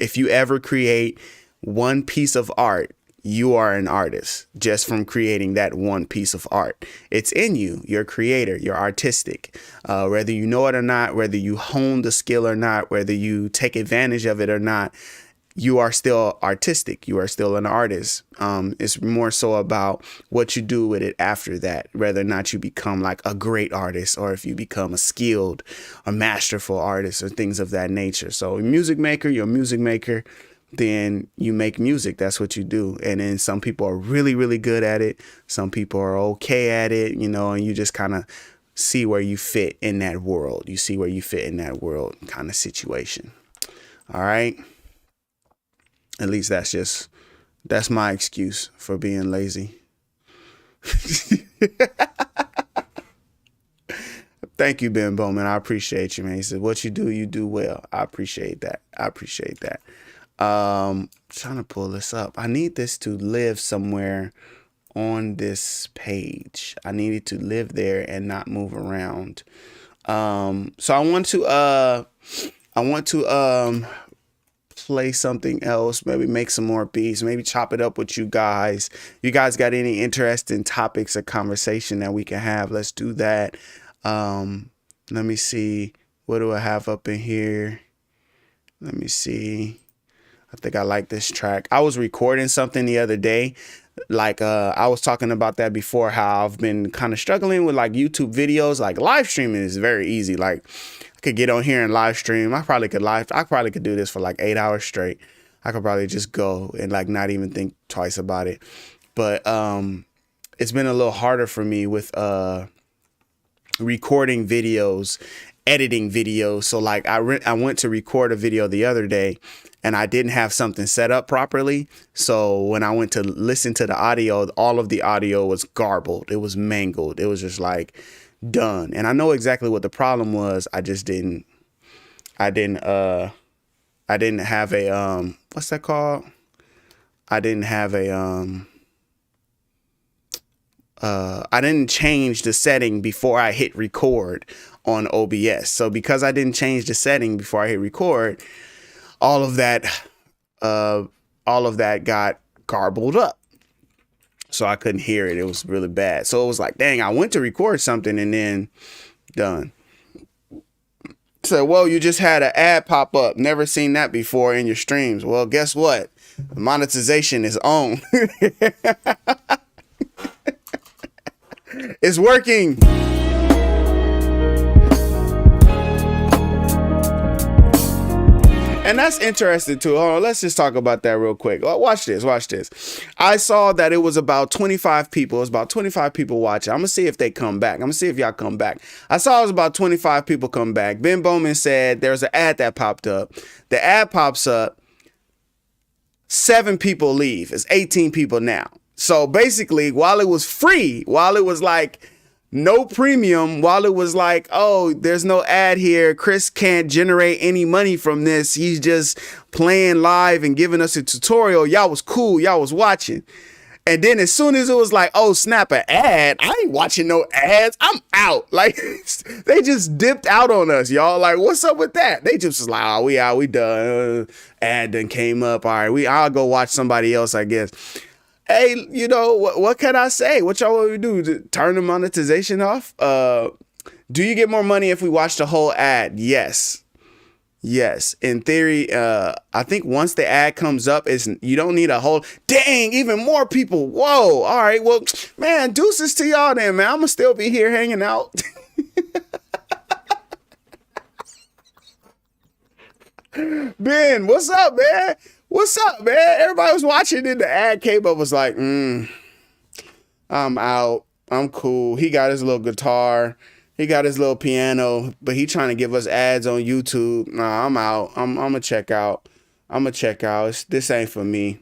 create one piece of art, you are an artist just from creating that one piece of art. It's in you. You're a creator. You're artistic. Whether you know it or not, whether you hone the skill or not, whether you take advantage of it or not, you are still artistic. You are still an artist. It's more so about what you do with it after that, whether or not you become like a great artist or if you become a skilled or masterful artist or things of that nature. So you're a music maker. Then you make music. That's what you do. And then some people are really, really good at it. Some people are okay at it, and you just kind of see where you fit in that world. You see where you fit in that world kind of situation. All right. At least that's my excuse for being lazy. Thank you, Ben Bowman. I appreciate you, man. He said, what you do well. I appreciate that. Trying to pull this up. I need this to live somewhere on this page. I need it to live there and not move around. So I want to play something else, maybe make some more beats, maybe chop it up with you guys. You guys got any interesting topics of conversation that we can have? Let's do that. Let me see. What do I have up in here? Let me see. I think I like this track. I was recording something the other day. Like, I was talking about that before, how I've been kind of struggling with like YouTube videos. Like live streaming is very easy. Like I could get on here and live stream. I probably could do this for like 8 hours straight. I could probably just go and like not even think twice about it. But it's been a little harder for me with recording videos, editing videos. So like I went to record a video the other day and I didn't have something set up properly. So when I went to listen to the audio, all of the audio was garbled. It was mangled. It was just like done. And I know exactly what the problem was. I didn't have a, what's that called? I didn't change the setting before I hit record on OBS. So because I didn't change the setting before I hit record, all of that got garbled up. So I couldn't hear it. It was really bad. So it was like, dang, I went to record something and then done. So, well, you just had an ad pop up. Never seen that before in your streams. Well, guess what? Monetization is on. It's working. And that's interesting too. Hold on, let's just talk about that real quick. Watch this. I saw that it was about 25 people. It was about 25 people watching. I'm going to see if they come back. I'm going to see if y'all come back. I saw it was about 25 people come back. Ben Bowman said there's an ad that popped up. The ad pops up. 7 people leave. It's 18 people now. So basically, while it was free, while it was like no premium, while it was like, oh, there's no ad here, Chris can't generate any money from this, he's just playing live and giving us a tutorial, y'all was cool, y'all was watching. And then as soon as it was like, oh, snap, an ad, I ain't watching no ads. I'm out. Like, they just dipped out on us, y'all. Like, what's up with that? They just was like, oh, we out, we done. Ad done came up. All right, I'll go watch somebody else, I guess. Hey, you know, what can I say? What y'all want me to do? Turn the monetization off? Do you get more money if we watch the whole ad? Yes. Yes, in theory, I think once the ad comes up, you don't need a whole, dang, even more people. Whoa, all right, well, man, deuces to y'all then, man. I'm going to still be here hanging out. Ben, what's up, man? What's up, man? Everybody was watching and the ad came up, was like, I'm out. I'm cool. He got his little guitar. He got his little piano, but he trying to give us ads on YouTube. Nah, I'm out. I'm gonna check out. This ain't for me.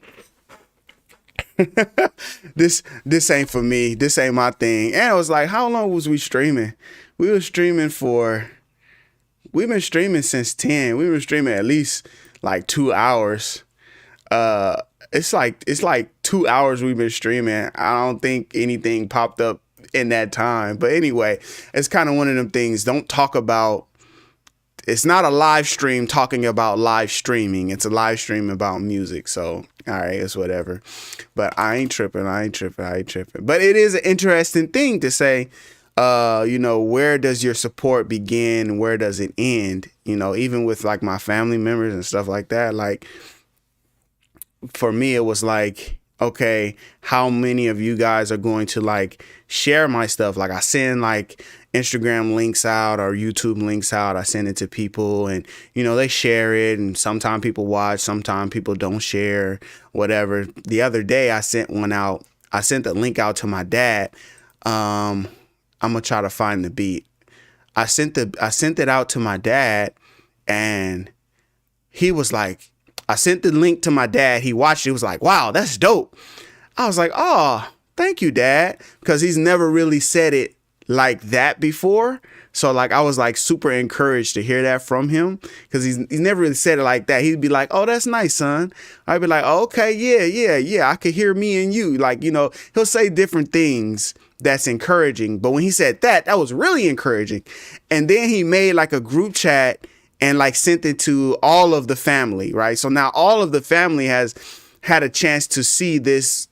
this ain't for me. This ain't my thing. And it was like, how long was we streaming? We've been streaming since 10. We've been streaming at least like 2 hours. It's like 2 hours we've been streaming. I don't think anything popped up in that time. But anyway, it's kind of one of them things. Don't talk about, it's not a live stream talking about live streaming. It's a live stream about music. So, all right, it's whatever. But I ain't tripping. But it is an interesting thing to say, you know, where does your support begin? Where does it end? You know, even with like my family members and stuff like that. Like, for me, it was like, okay, how many of you guys are going to like share my stuff? Like I send like Instagram links out or YouTube links out. I send it to people and, you know, they share it. And sometimes people watch, sometimes people don't share, whatever. The other day I sent one out. I sent the link out to my dad. I'm going to try to find the beat. I sent it out to my dad and he was like, I sent the link to my dad. He watched it. He was like, wow, that's dope. I was like, oh, thank you, Dad. Because he's never really said it like that before. So like, I was like super encouraged to hear that from him because he's never really said it like that. He'd be like, oh, that's nice, son. I'd be like, oh, okay, yeah. I could hear me and you. Like, you know, he'll say different things that's encouraging. But when he said that was really encouraging. And then he made like a group chat and like sent it to all of the family, right? So now all of the family has had a chance to see this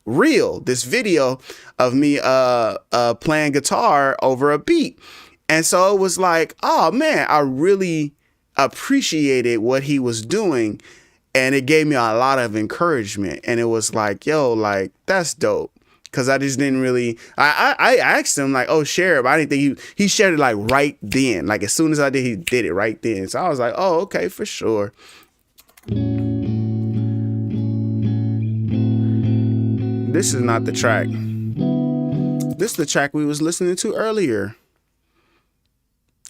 video of me playing guitar over a beat. And so it was like, oh man, I really appreciated what he was doing. And it gave me a lot of encouragement. And it was like, yo, like, that's dope. Cause I just didn't really, I asked him like, oh, share it. But I didn't think he shared it like right then. Like as soon as I did, he did it right then. So I was like, oh, okay, for sure. This is not the track. This is the track we was listening to earlier.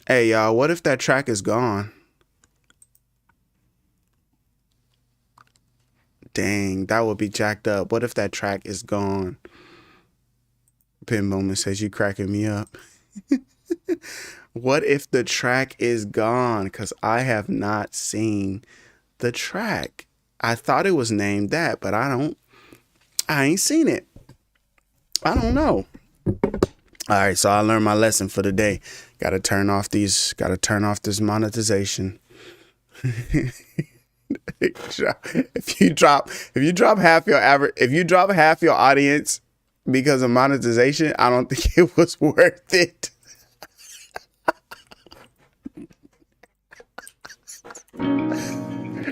Hey, y'all, what if that track is gone? Dang, that would be jacked up. What if that track is gone? Pin Moment says you cracking me up. What if the track is gone? Because I have not seen the track. I thought it was named that, but I ain't seen it. I don't know. All right, so I learned my lesson for the day. Gotta turn off this monetization. If you drop half your audience because of monetization, I don't think it was worth it.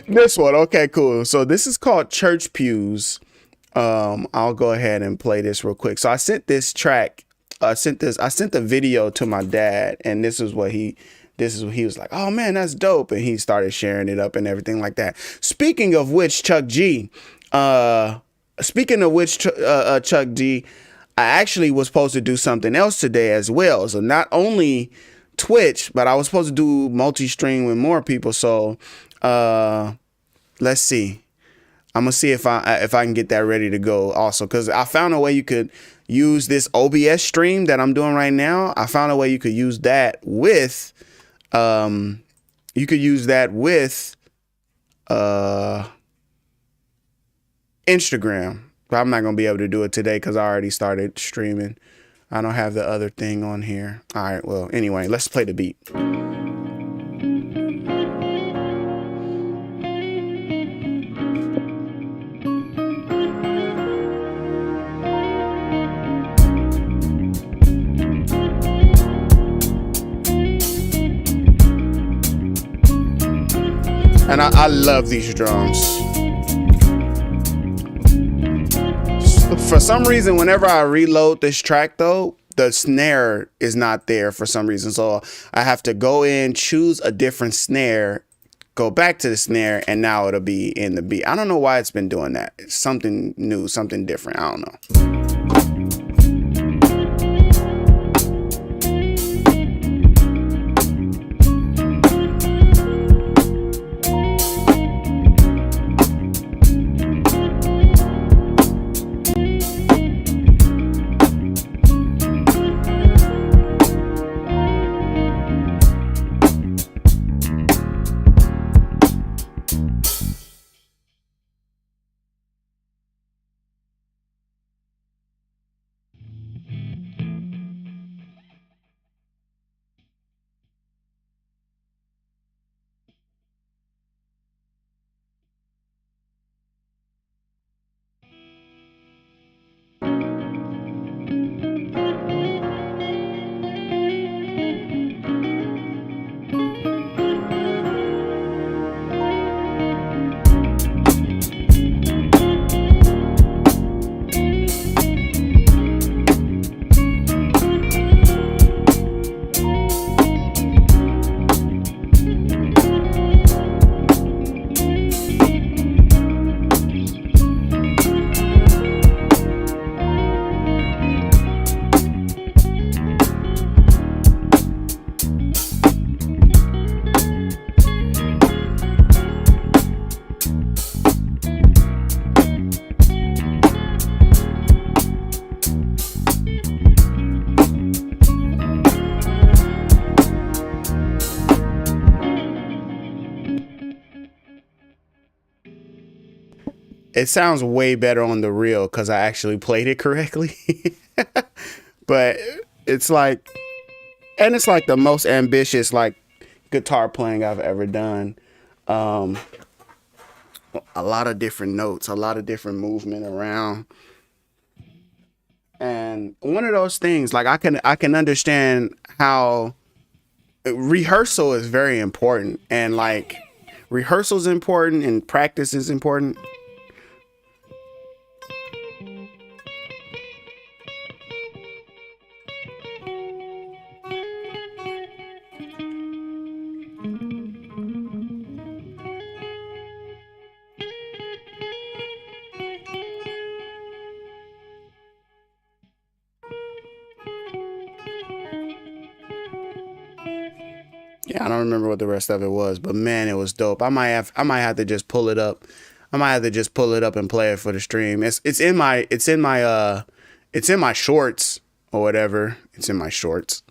This one, okay, cool. So this is called Church Pews. I'll go ahead and play this real quick. So I sent this track. I sent the video to my dad, and this is what he was like, oh man, that's dope. And he started sharing it up and everything like that. Speaking of which, Chuck G, I actually was supposed to do something else today as well. So not only Twitch, but I was supposed to do multi-stream with more people. So let's see. I'm gonna see if I can get that ready to go also, because I found a way you could use this OBS stream that I'm doing right now. I found a way you could use that with Instagram. But I'm not going to be able to do it today because I already started streaming. I don't have the other thing on here. All right, well, anyway, let's play the beat. And I love these drums. For some reason, whenever I reload this track though, the snare is not there for some reason. So I have to go in, choose a different snare, go back to the snare, and now it'll be in the beat. I don't know why it's been doing that. It's something new, something different. I don't know. It sounds way better on the reel because I actually played it correctly. But it's like, and it's like the most ambitious like guitar playing I've ever done. A lot of different notes, a lot of different movement around. And one of those things, like I can understand how rehearsal is very important, and like rehearsal is important and practice is important. Yeah, I don't remember what the rest of it was, but man, it was dope. I might have to just pull it up. I might have to just pull it up and play it for the stream. It's in my shorts or whatever. It's in my shorts.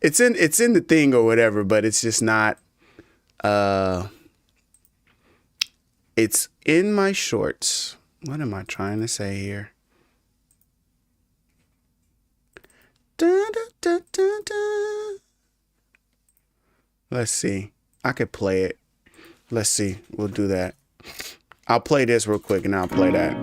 it's in the thing or whatever, but it's just not it's in my shorts. What am I trying to say here? Da, da, da, da, da. Let's see. I could play it. Let's see. We'll do that. I'll play this real quick and I'll play that.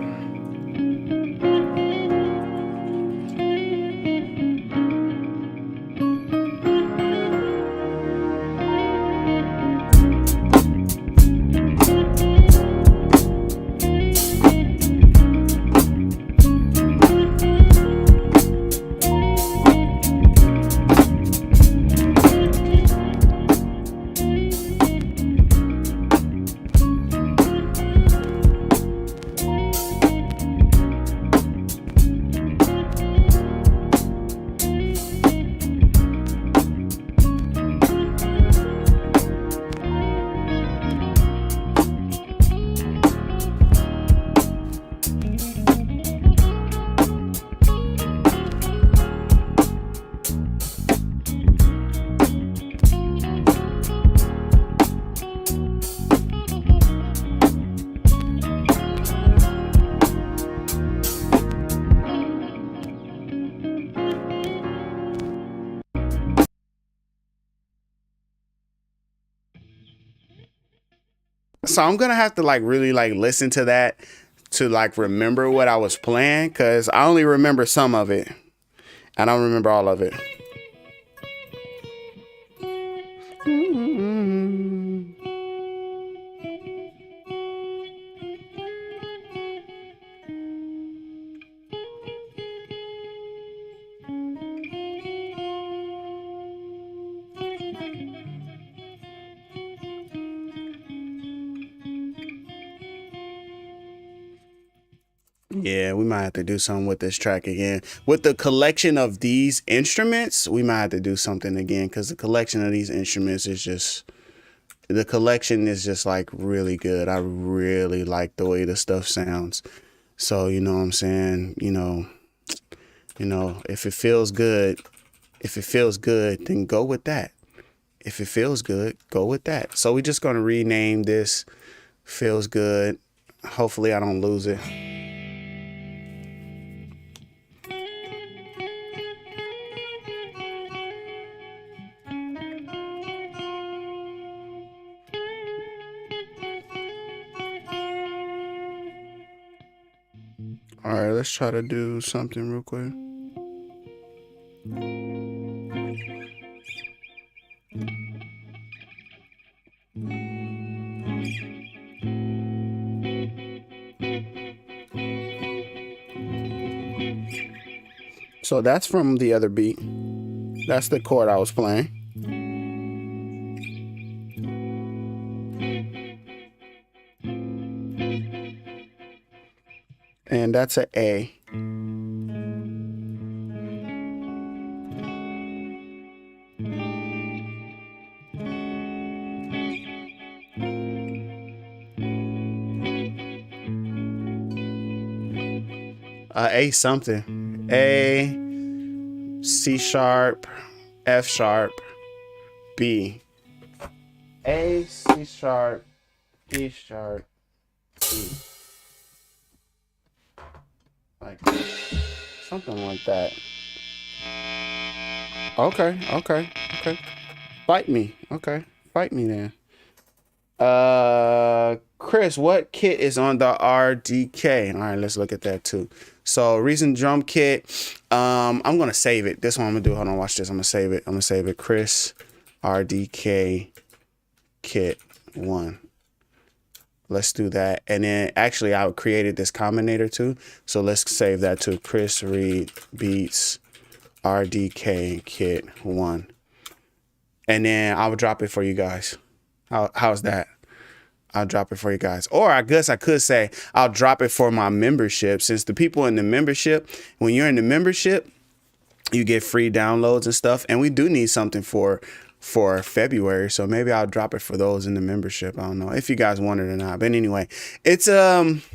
So I'm gonna have to like really like listen to that to like remember what I was playing, because I only remember some of it. I don't remember all of it. Yeah, we might have to do something with this track again. With the collection of these instruments, we might have to do something again, because the collection of these instruments is just, the collection is just like really good. I really like the way the stuff sounds. So, you know what I'm saying? If it feels good, then go with that. If it feels good, go with that. So we're just going to rename this Feels Good. Hopefully I don't lose it. All right, let's try to do something real quick. So that's from the other beat. That's the chord I was playing. And that's an A. A something. A, C sharp, F sharp, B. A, C sharp, E sharp, E. Like something like that. Okay. Fight me. Okay. Fight me then. Chris, what kit is on the RDK? All right, let's look at that too. So Reason drum kit. I'm gonna save it. This one I'm gonna do. Hold on, watch this. I'm gonna save it. Chris RDK kit 1. Let's do that. And then actually I created this combinator too. So let's save that to Chris Reed Beats RDK kit 1. And then I'll drop it for you guys. How's that? I'll drop it for you guys. Or I guess I could say I'll drop it for my membership, since the people in the membership, when you're in the membership, you get free downloads and stuff. And we do need something for February. So maybe I'll drop it for those in the membership. I don't know if you guys want it or not. But anyway, it was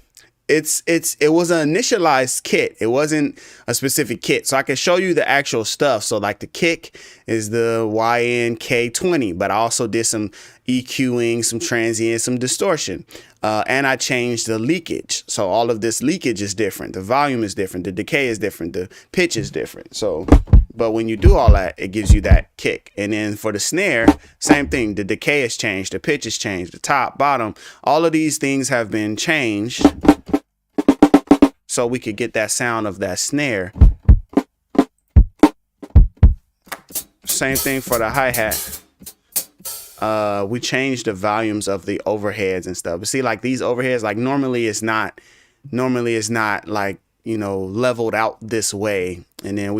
an initialized kit. It wasn't a specific kit. So I can show you the actual stuff. So like the kick is the YNK20, but I also did some EQing, some transient, some distortion. And I changed the leakage. So all of this leakage is different. The volume is different. The decay is different. The pitch is different. So, but when you do all that, it gives you that kick. And then for the snare, same thing. The decay has changed. The pitch has changed. The top, bottom, all of these things have been changed, so we could get that sound of that snare. Same thing for the hi-hat. We changed the volumes of the overheads and stuff. But see, like these overheads, like normally it's not like, you know, leveled out this way. And then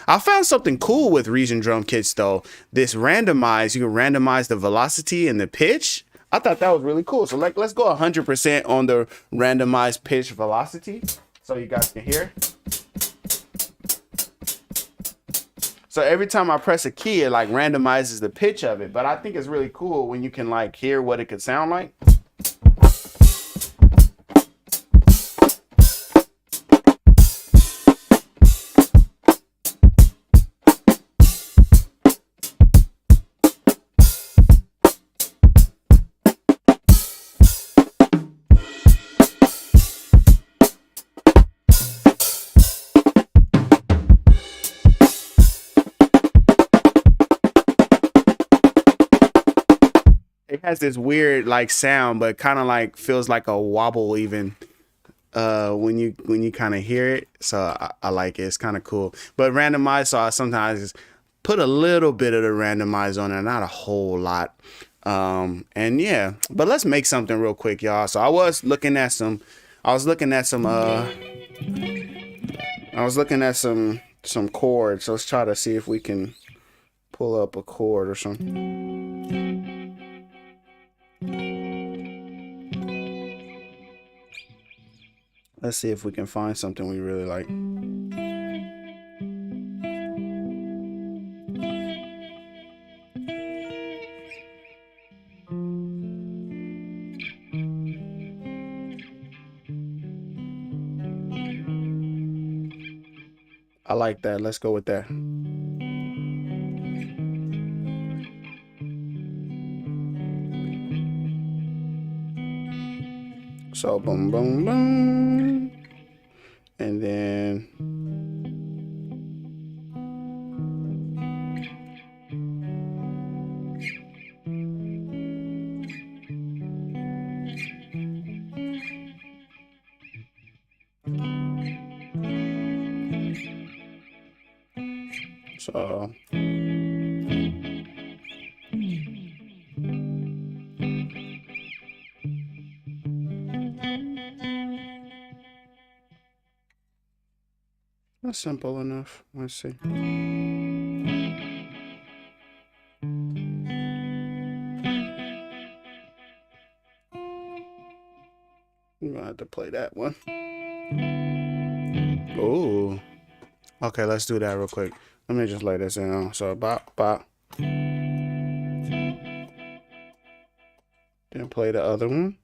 I found something cool with Reason drum kits though. This you can randomize the velocity and the pitch. I thought that was really cool. So like, let's go 100% on the randomized pitch velocity so you guys can hear. So every time I press a key, it like randomizes the pitch of it. But I think it's really cool when you can like hear what it could sound like. has this weird like sound, but kind of like feels like a wobble even when you kind of hear it. So I like it. It's kind of cool. But randomize, so I sometimes just put a little bit of the randomize on there, not a whole lot. And yeah, but let's make something real quick, y'all. So I was looking at some chords. So let's try to see if we can pull up a chord or something. Let's see if we can find something we really like. I like that. Let's go with that. So boom, boom, boom. And then so that's simple enough. Let's see. I'm gonna have to play that one. Oh, okay. Let's do that real quick. Let me just lay this in. So bop bop. Then play the other one.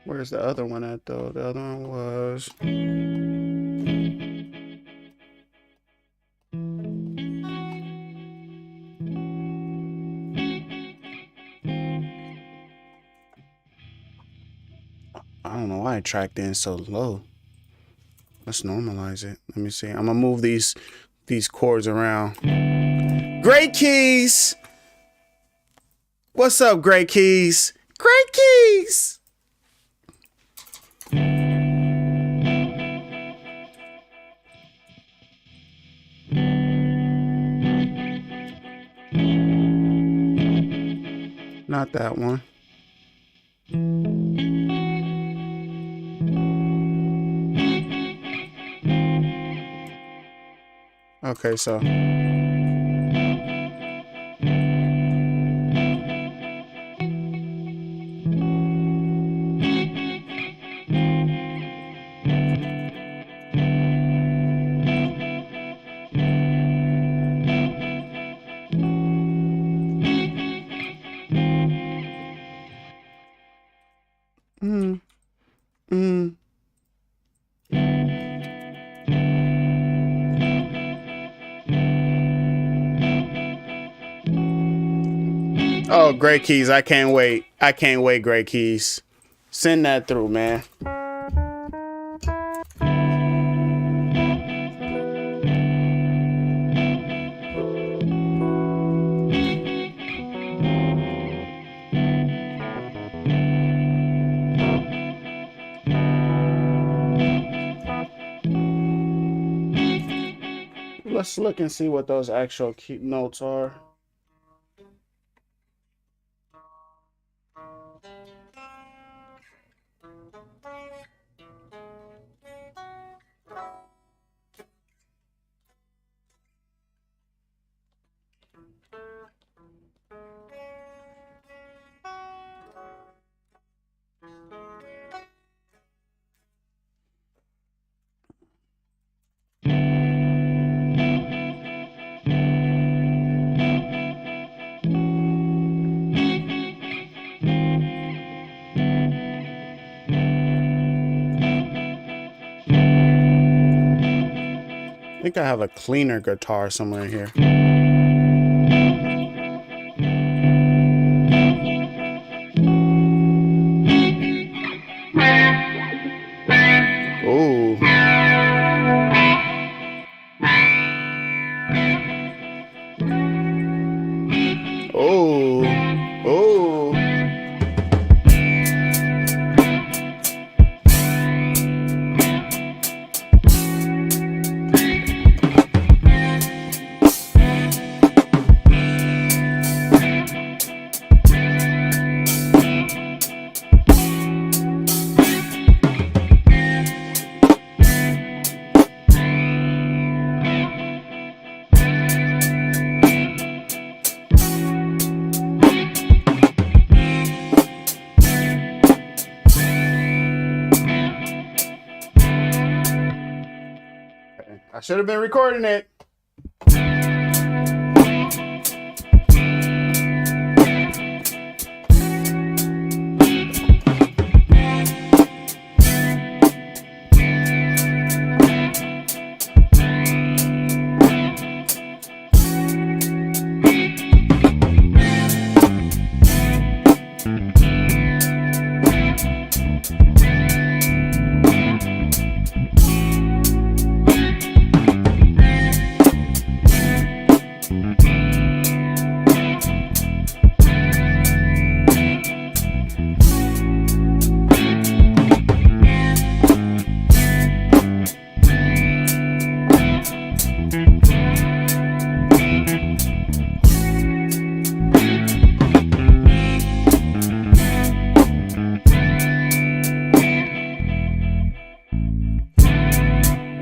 Where's the other one at though? The other one was. I don't know why it tracked in so low. Let's normalize it. Let me see. I'm gonna move these chords around. Great Keys. What's up, Great Keys? Great Keys. Not that one. Okay, so Oh, Great Keys. I can't wait. I can't wait, Great Keys. Send that through, man. Let's look and see what those actual key notes are. I think I have a cleaner guitar somewhere here. Ooh. Oh. I should have been recording it.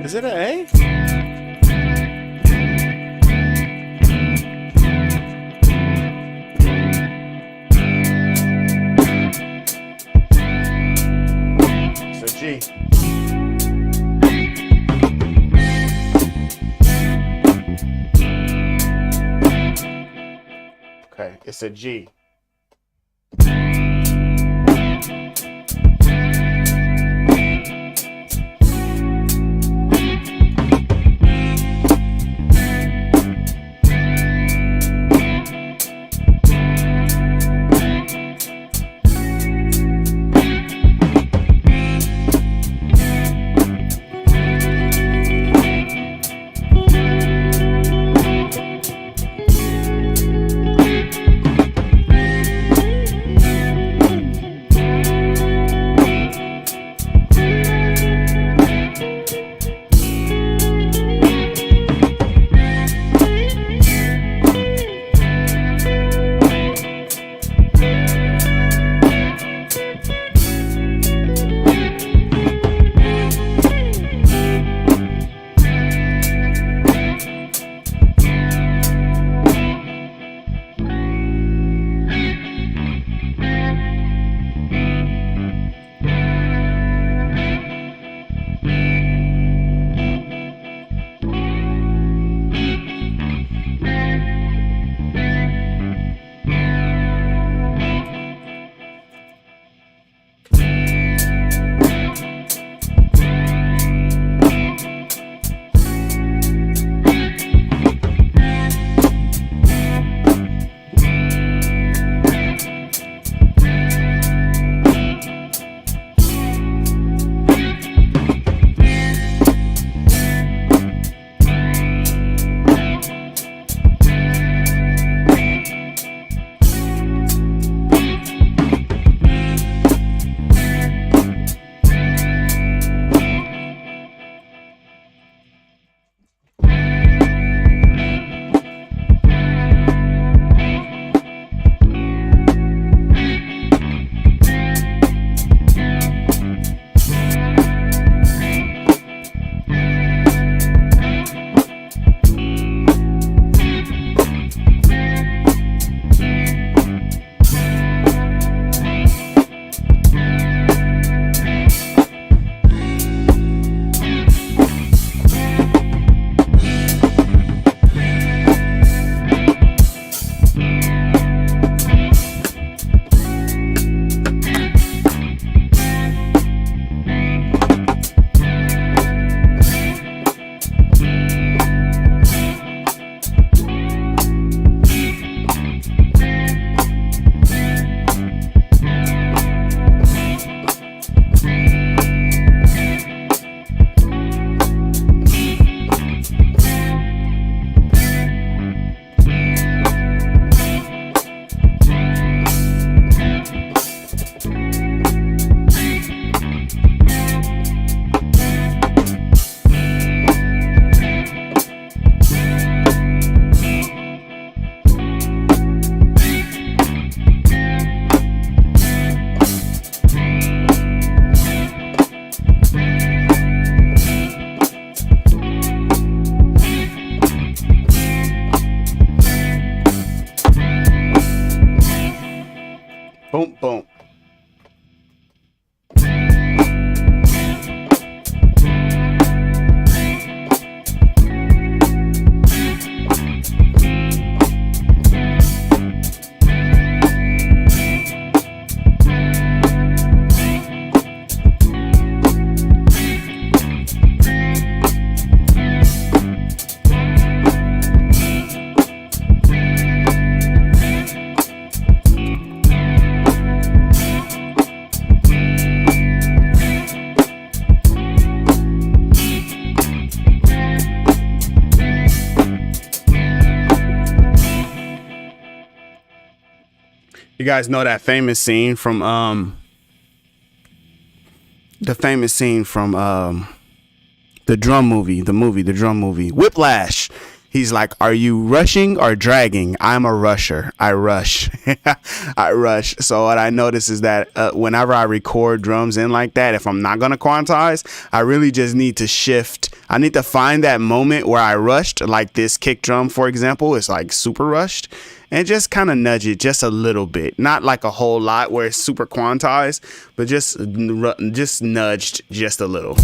Is it an A? It's a G. Okay, it's a G. You guys know that famous scene from the drum movie, the drum movie, Whiplash. He's like, are you rushing or dragging? I'm a rusher. I rush. I rush. So what I notice is that whenever I record drums in like that, if I'm not going to quantize, I really just need to shift. I need to find that moment where I rushed, like this kick drum, for example, is like super rushed, and just kind of nudge it just a little bit. Not like a whole lot where it's super quantized, but just nudged just a little.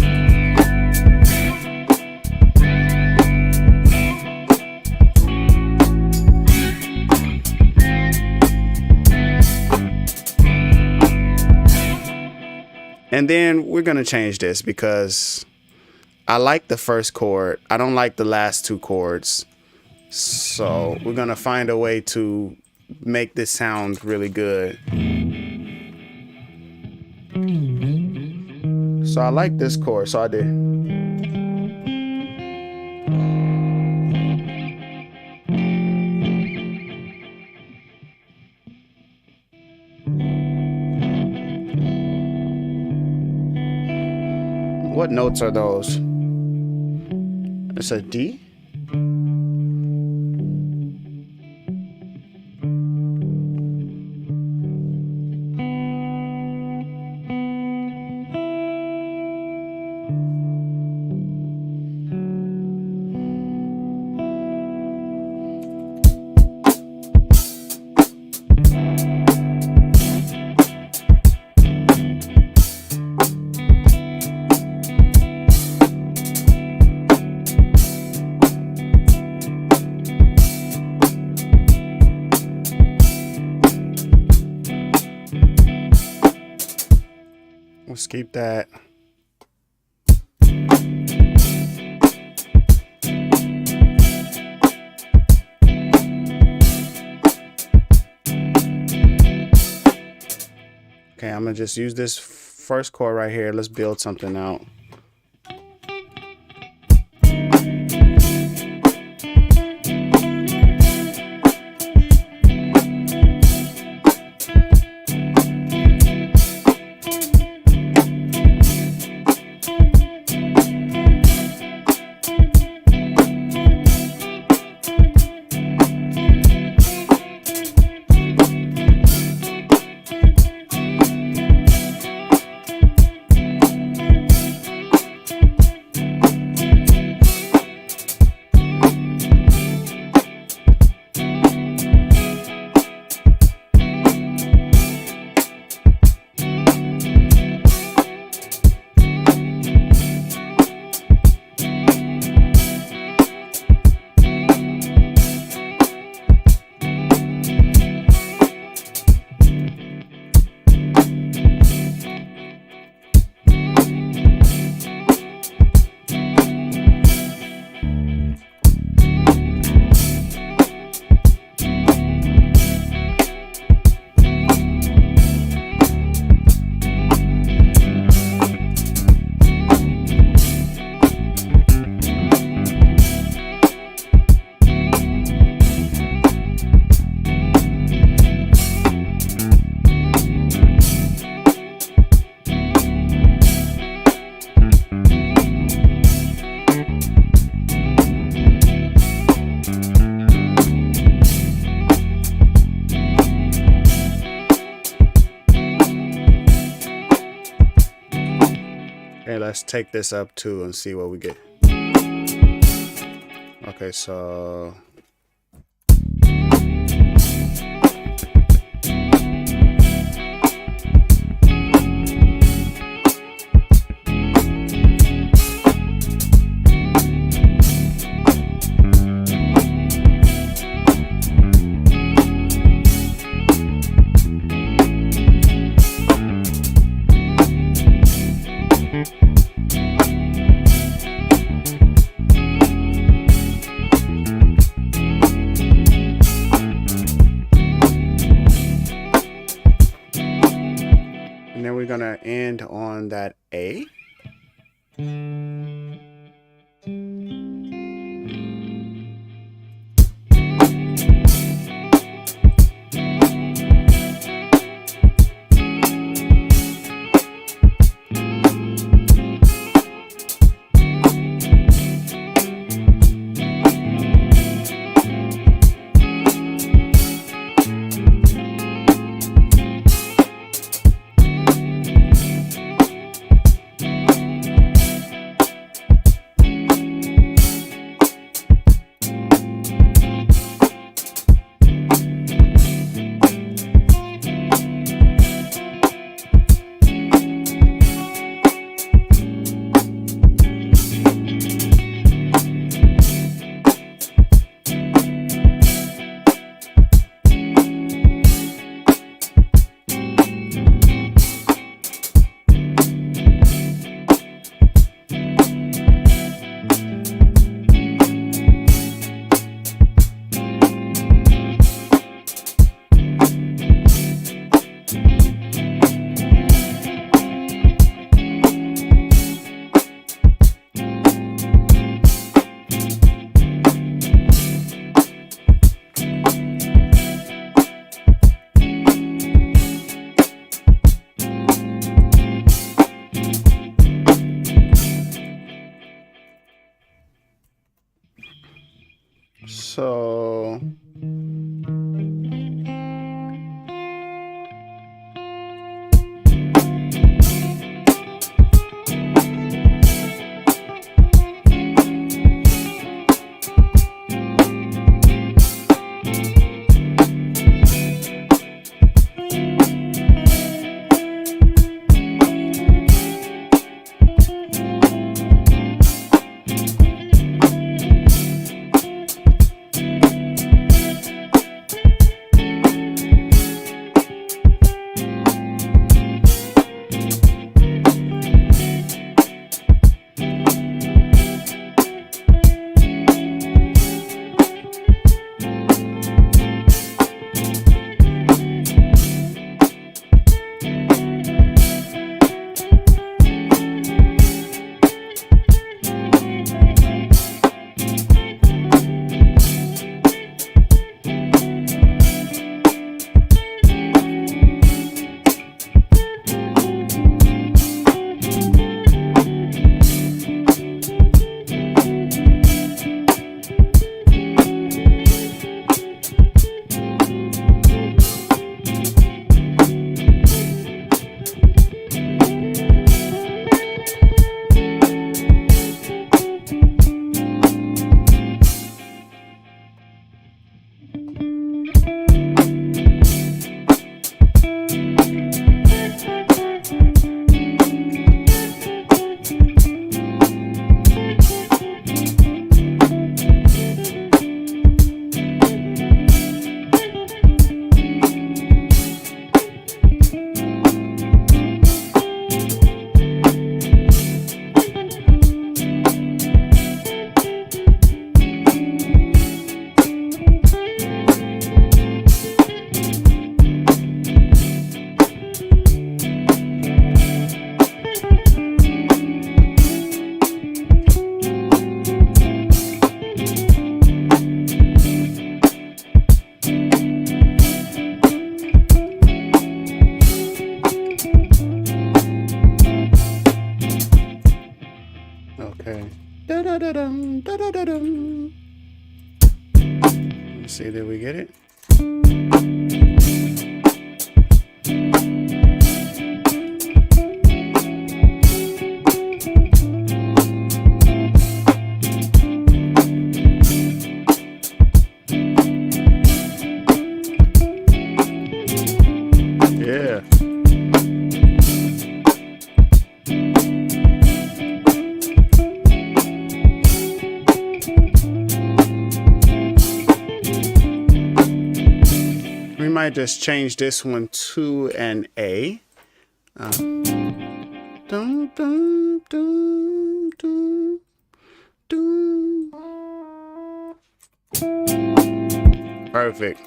And then we're going to change this because I like the first chord. I don't like the last two chords. So we're going to find a way to make this sound really good. So I like this chord. So I did. What notes are those? It's a D? Let's keep that. Okay, I'm gonna just use this first chord right here. Let's build something out. Okay, let's take this up too and see what we get. Okay, so and then we're gonna end on that A. So okay. Da-da-da-dum, da-da-da-dum. Let's see, did we get it? Yeah. We might just change this one to an A. Dum, dum, dum, dum, dum. Perfect.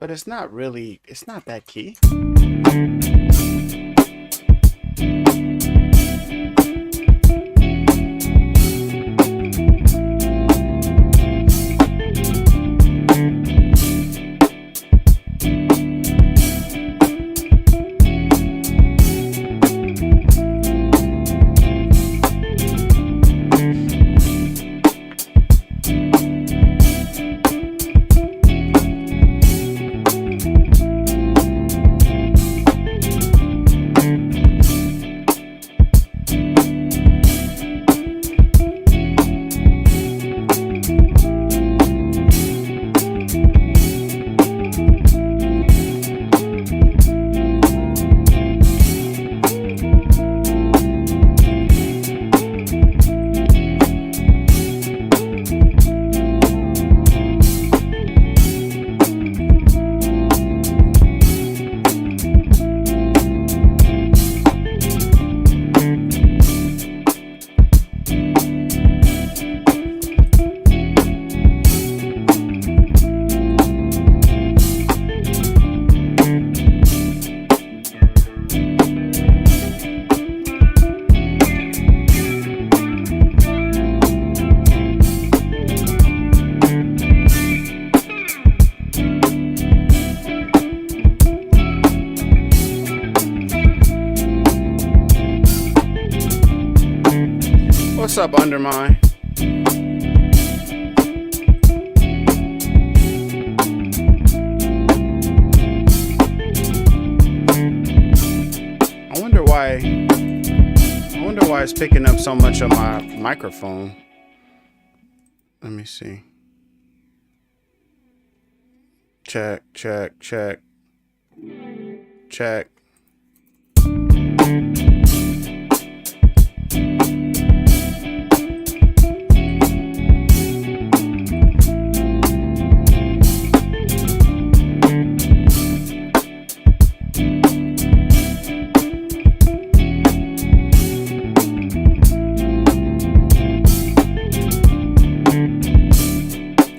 but it's not really, it's not that key. What's up, Undermine? I wonder why it's picking up so much of my microphone. Let me see. Check, check, check. Check.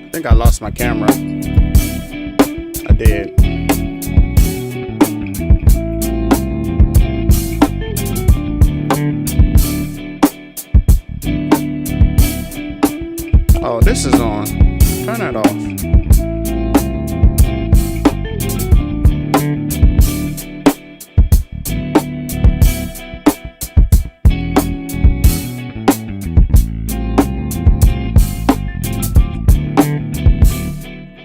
I think I lost my camera. I did. Oh, this is on. Turn that off.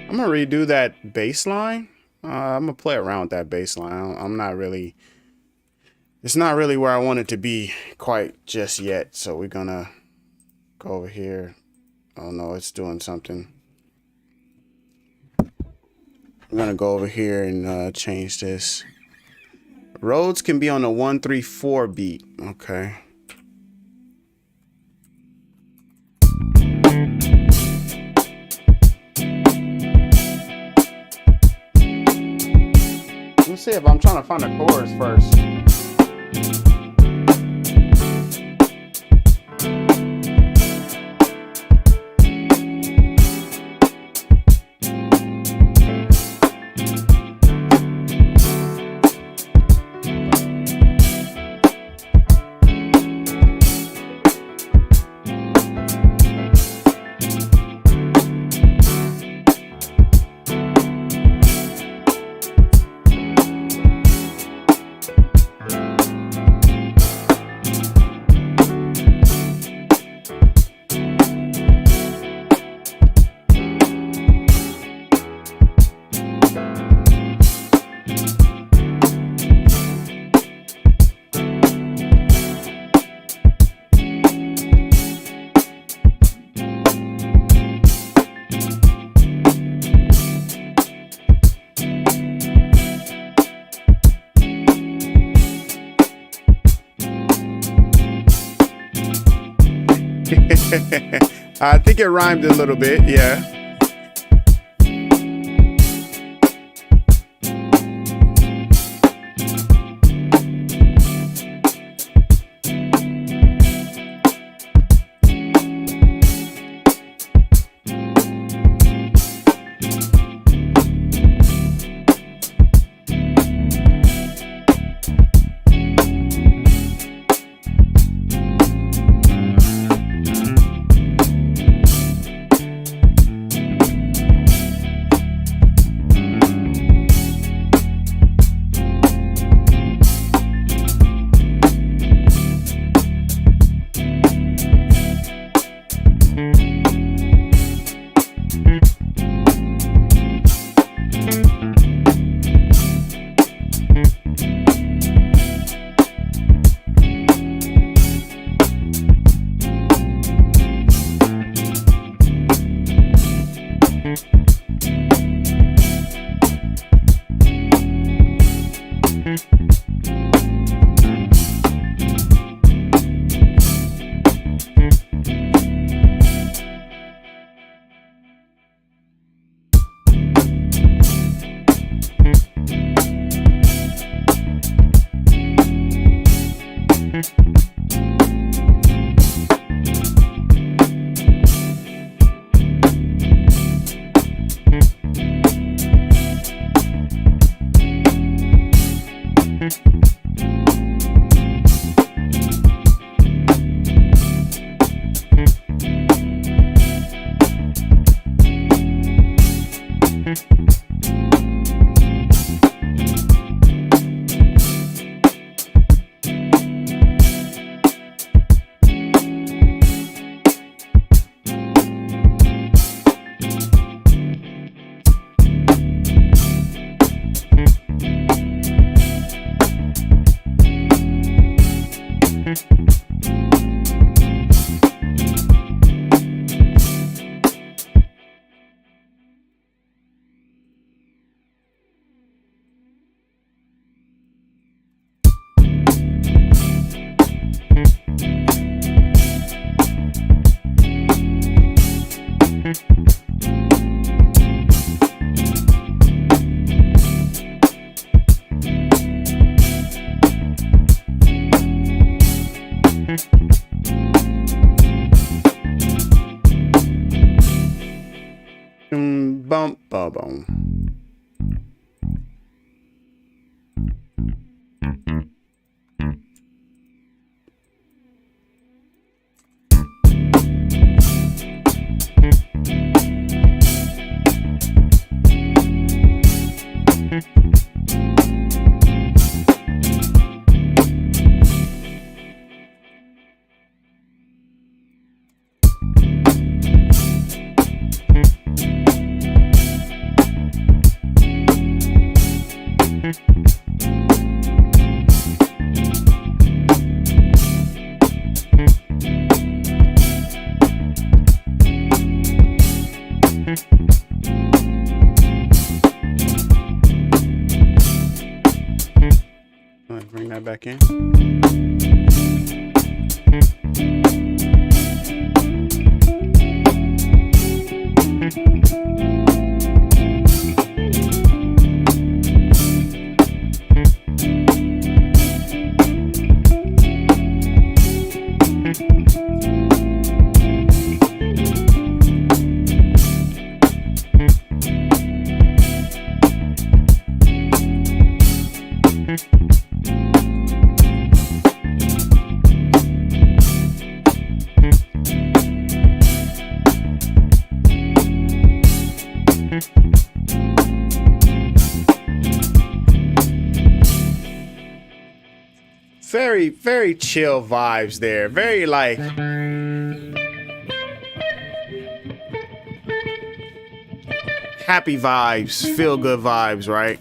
I'm gonna redo that bass line. I'm gonna play around with that bass line. I'm not really, it's not really where I want it to be quite just yet. So we're gonna go over here. Oh no, it's doing something. I'm gonna go over here and change this. Rhodes can be on a 1-3-4 beat. Okay. Let's see if I'm trying to find the chorus first. I think it rhymed a little bit, yeah. Bum, ba, bum. Bring that back in. Very, very chill vibes there. Very like happy vibes, feel good vibes, right?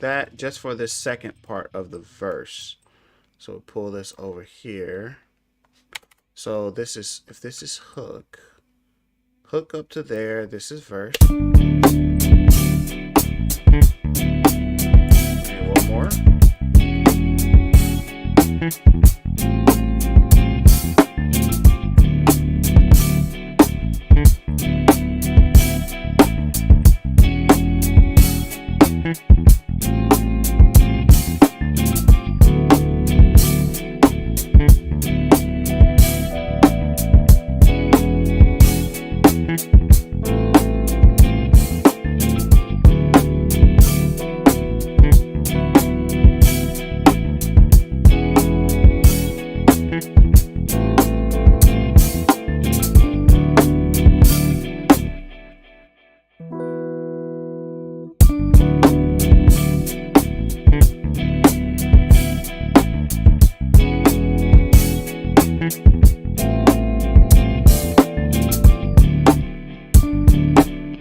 that, just for this second part of the verse. So we'll pull this over here. So this is, if this is hook up to there, this is verse. And one more.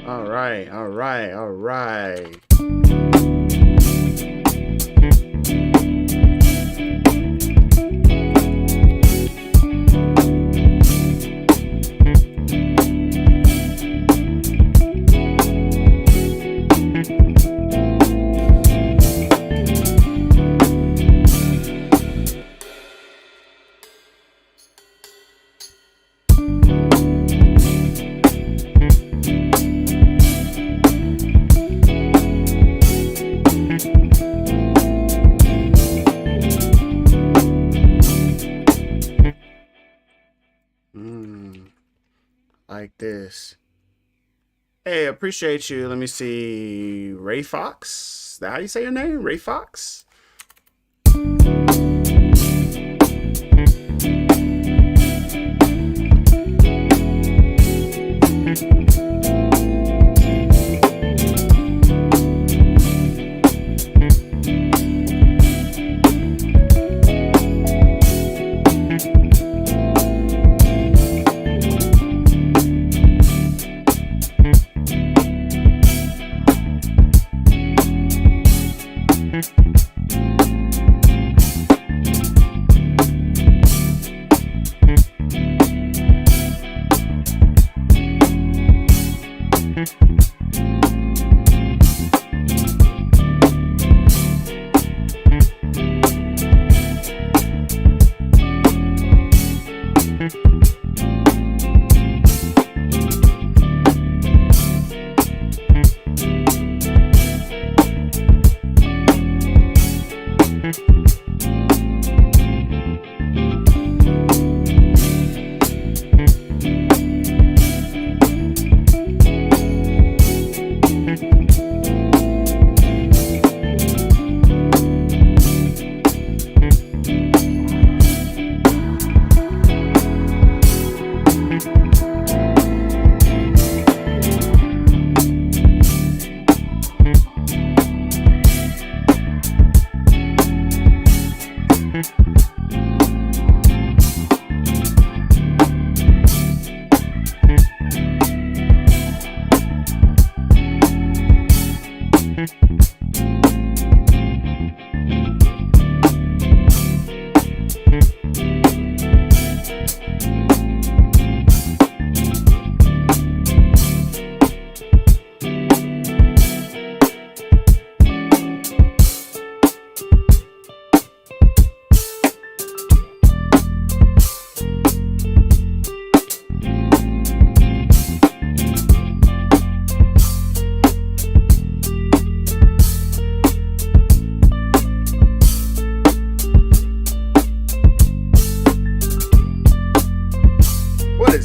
All right. Like this. Hey, appreciate you. Let me see. Ray Fox. Is that how you say your name? Ray Fox?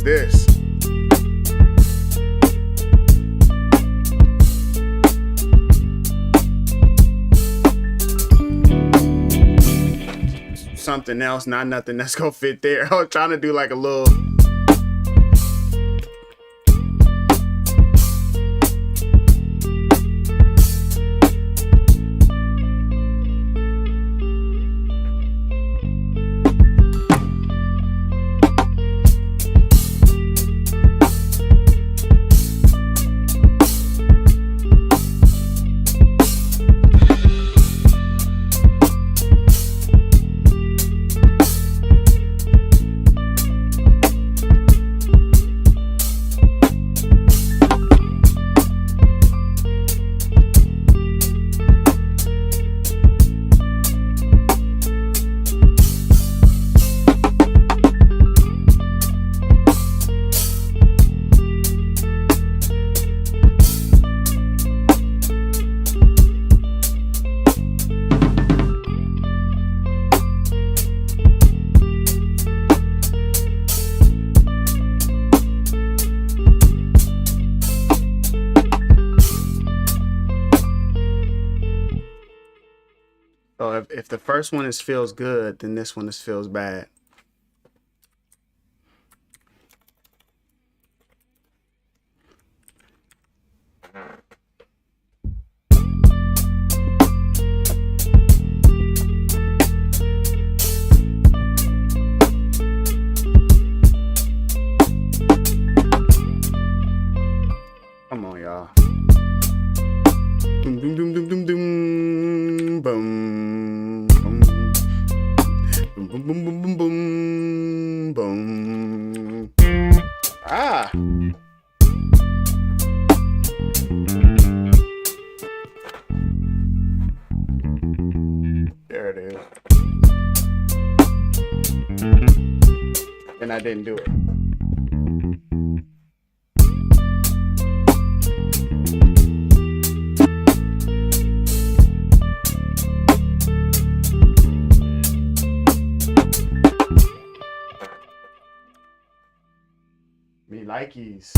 This something else, not nothing that's gonna fit there. I was trying to do like a little if the first one feels good, then this one feels bad. Come on, y'all. Boom, boom, boom, boom, boom, boom, boom, boom, boom, boom, boom, boom, boom, boom. Ah. There it is. And I didn't do it. Me likeys.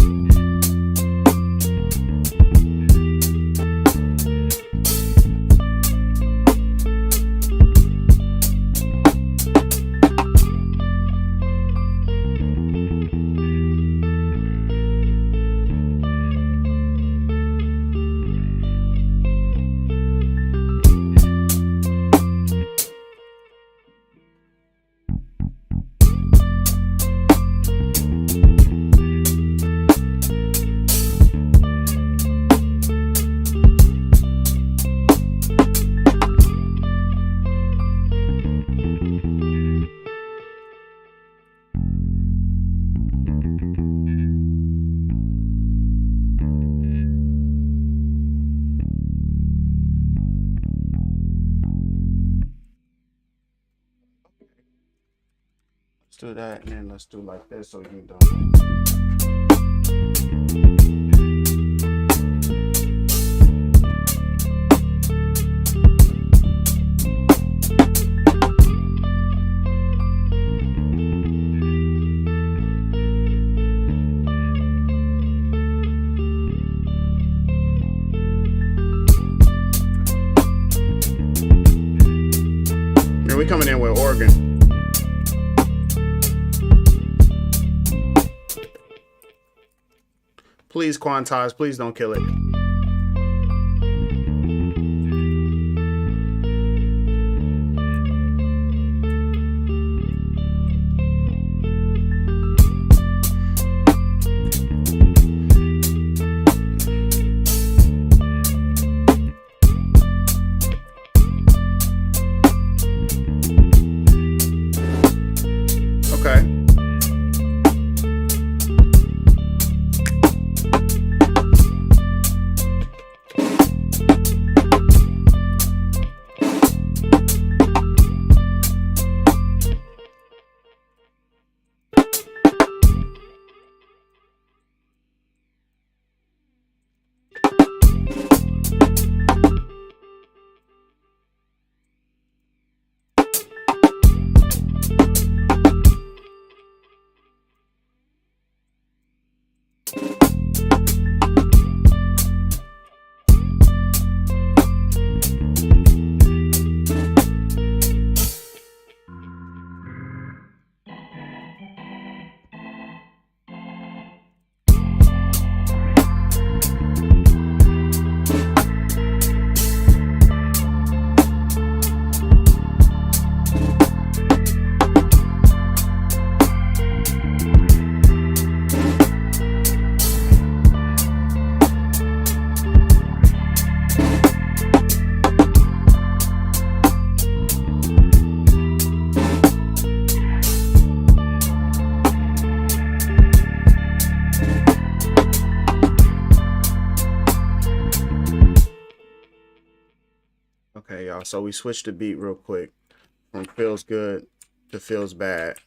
Let's do that, and then let's do like this so you don't. Here we coming in with organ. Please, Quantize, please don't kill it. Okay. Okay, y'all, so we switched the beat real quick from feels good to feels bad.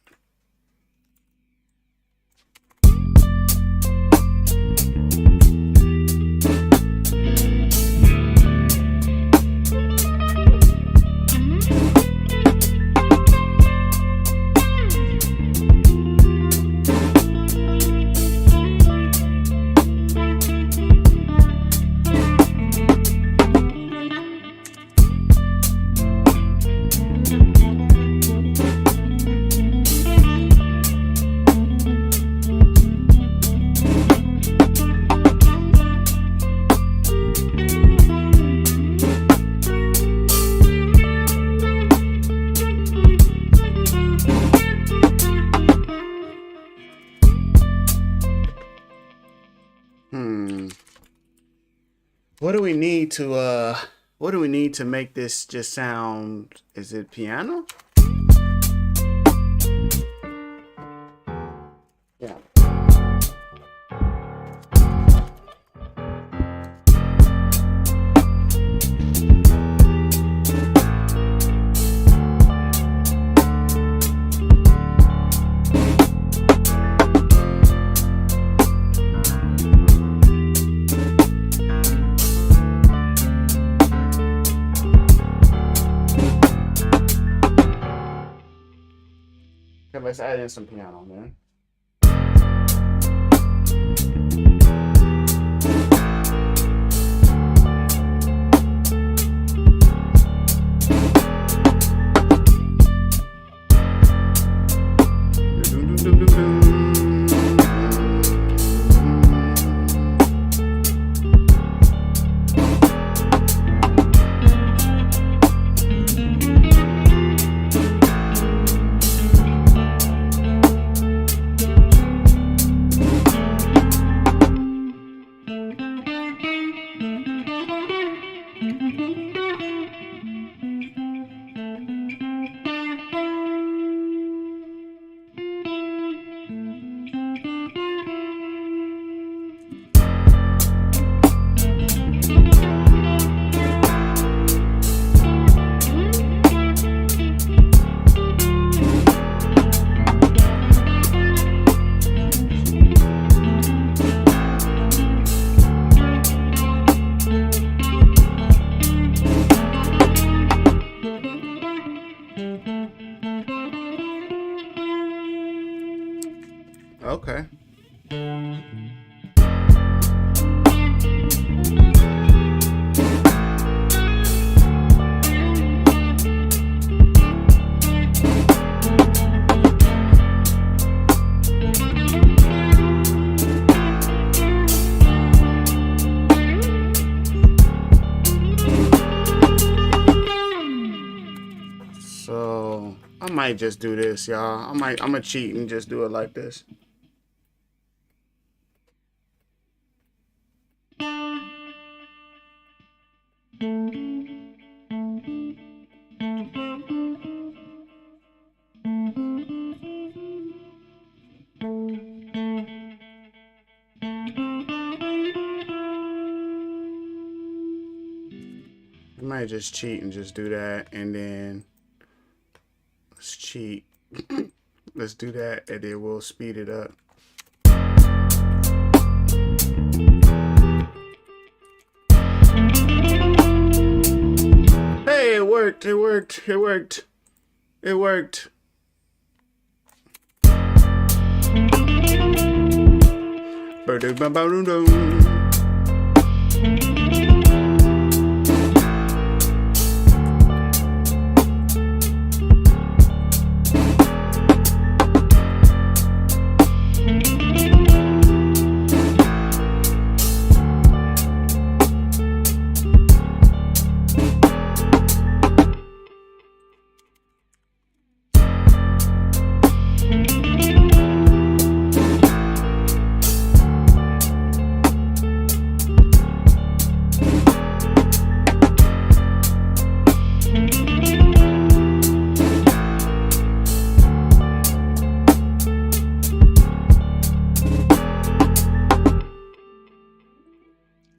What do we need to make this just sound, is it piano? Yeah. Okay, let's add in some piano, man. Okay. So I might just do this, y'all. I'm gonna cheat and just do it like this. I might just cheat and just do that, and then let's cheat. Let's do that, and then we'll speed it up. Hey, it worked. It worked. It worked. It worked.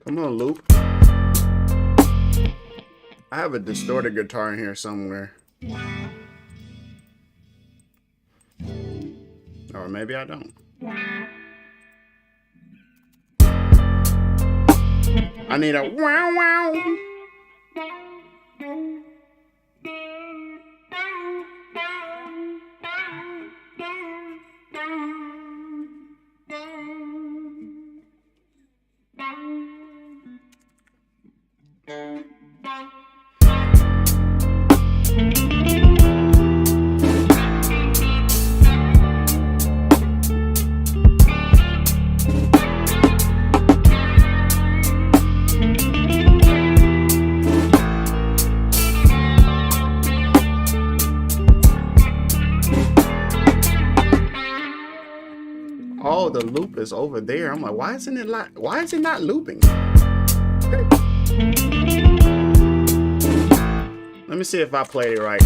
Come on, loop. I have a distorted guitar in here somewhere. Or maybe I don't. I need a wow wow. loop is over there. I'm like, why is it not looping? Let me see if I played it right.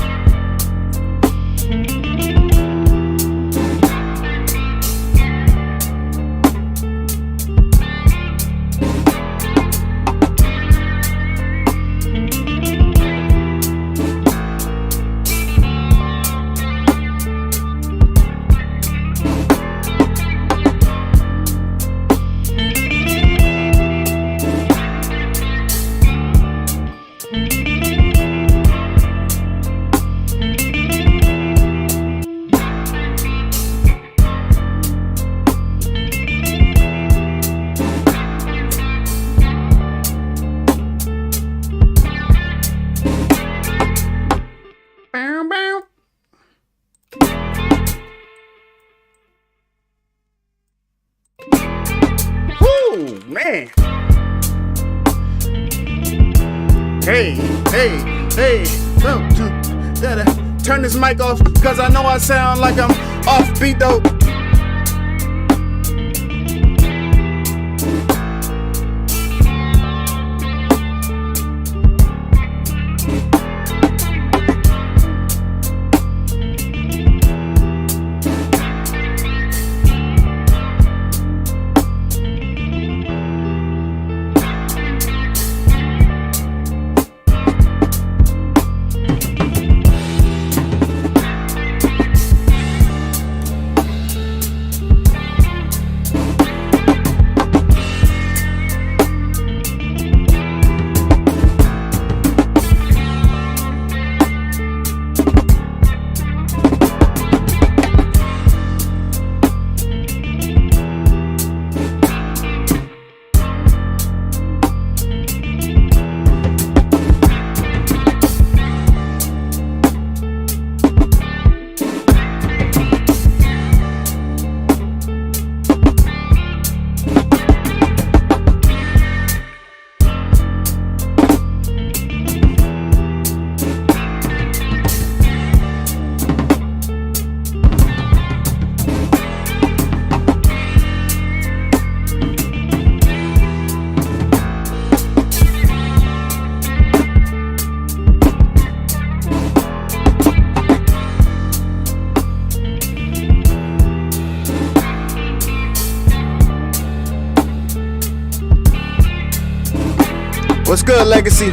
Man. Hey. Turn this mic off, cause I know I sound like I'm off beat though. What's good, Legacy?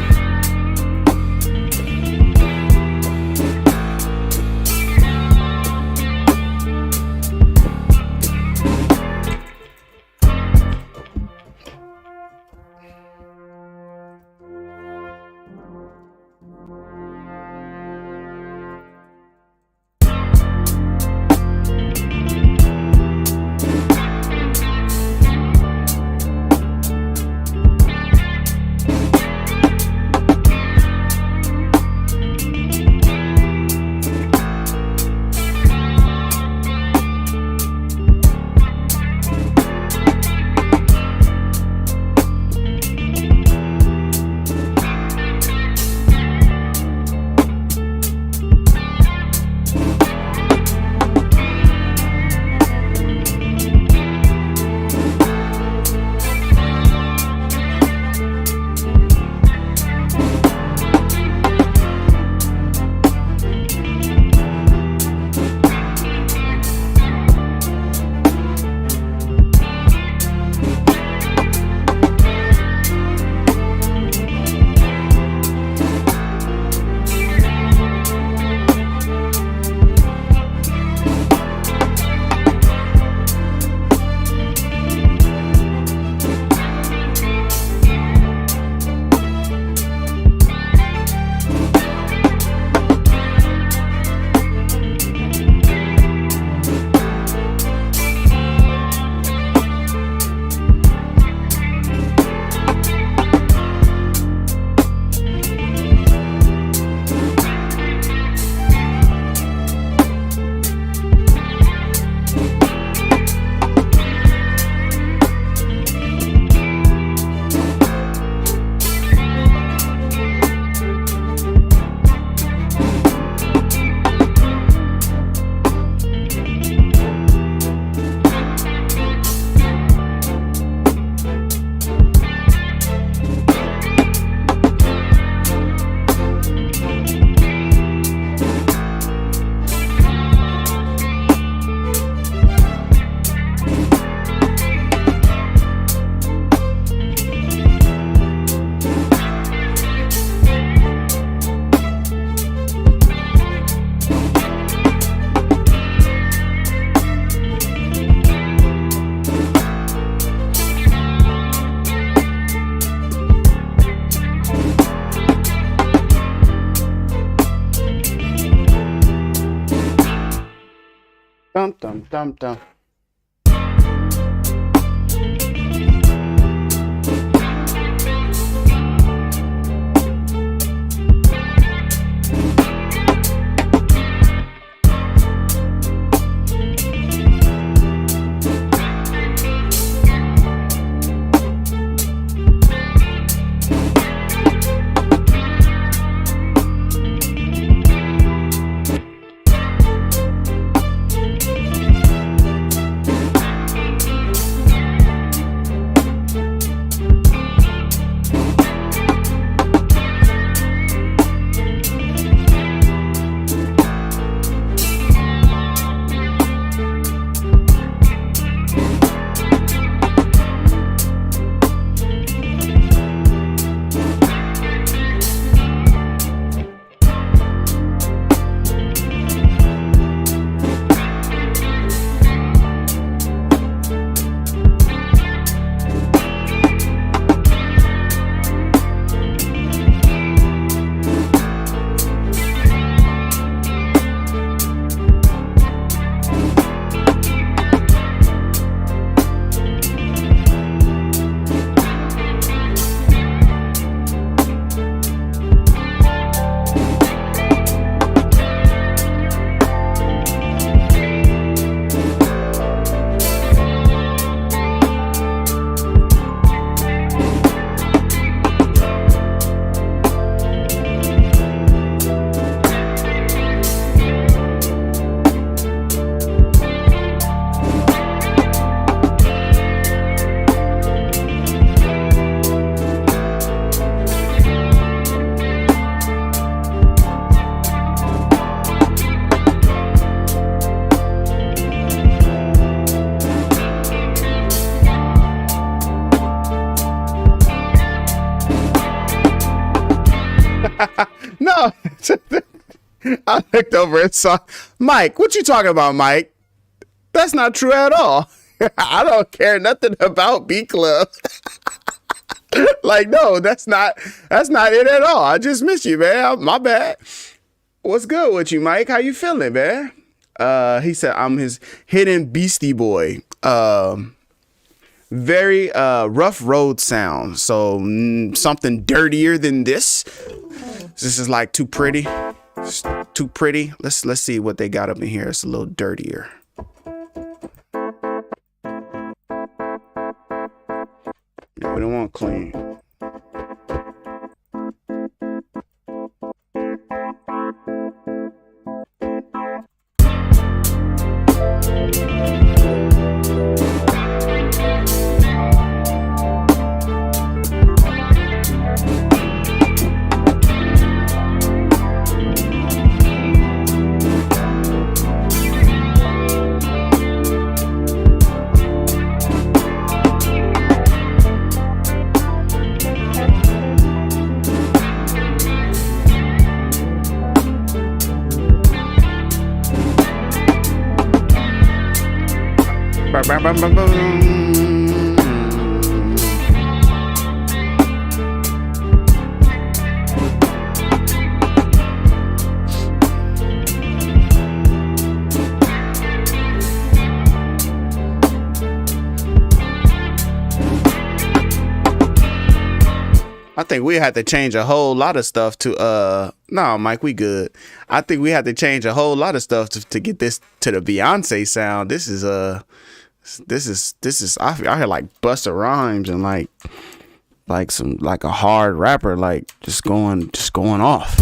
dum dum dum. No, I looked over and saw Mike. What you talking about, Mike? That's not true at all. I don't care nothing about B Club. Like, no, that's not it at all. I just miss you, man. My bad. What's good with you, Mike? How you feeling, man? He said I'm his hidden beastie boy. Very rough road sound. So something dirtier than this. This is like too pretty. It's too pretty. Let's see what they got up in here. It's a little dirtier. Yeah, we don't want clean. I think we had to change a whole lot of stuff to no, Mike, we good. I think we had to change a whole lot of stuff to get this to the Beyonce sound. This is I hear like Busta Rhymes and like a hard rapper like just going off.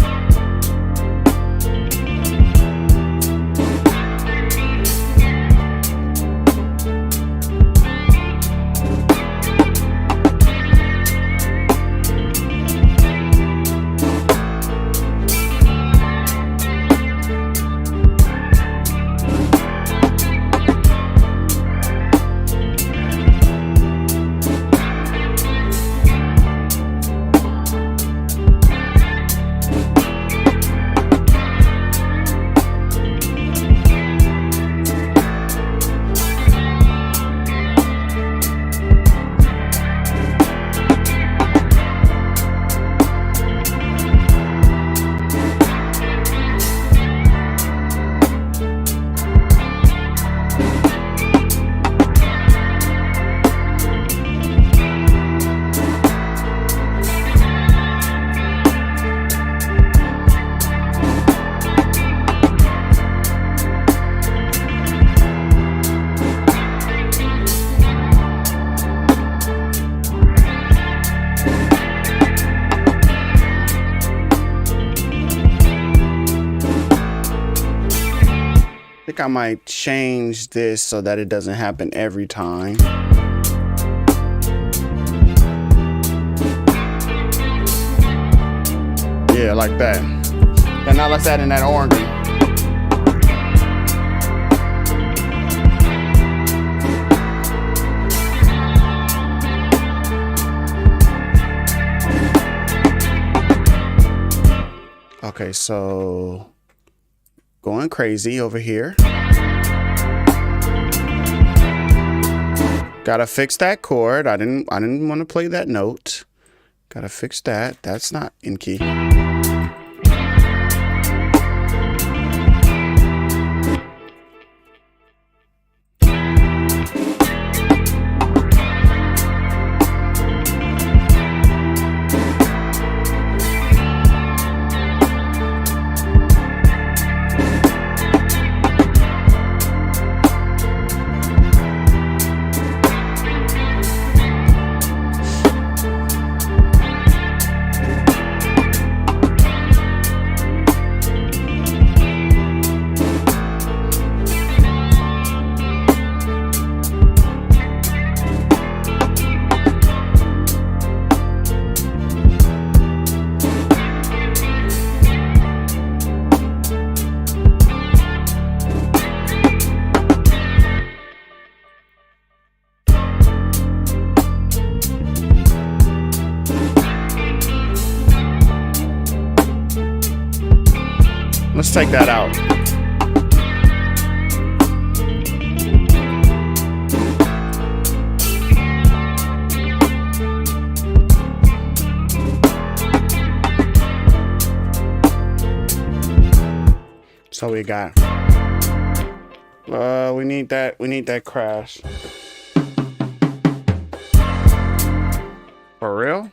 think I might change this so that it doesn't happen every time. Yeah, like that. And now let's add in that organ. Okay, so going crazy over here. Gotta fix that chord. I didn't want to play that note. Gotta fix that. That's not in key. Let's take that out. So we got we need that crash. For real?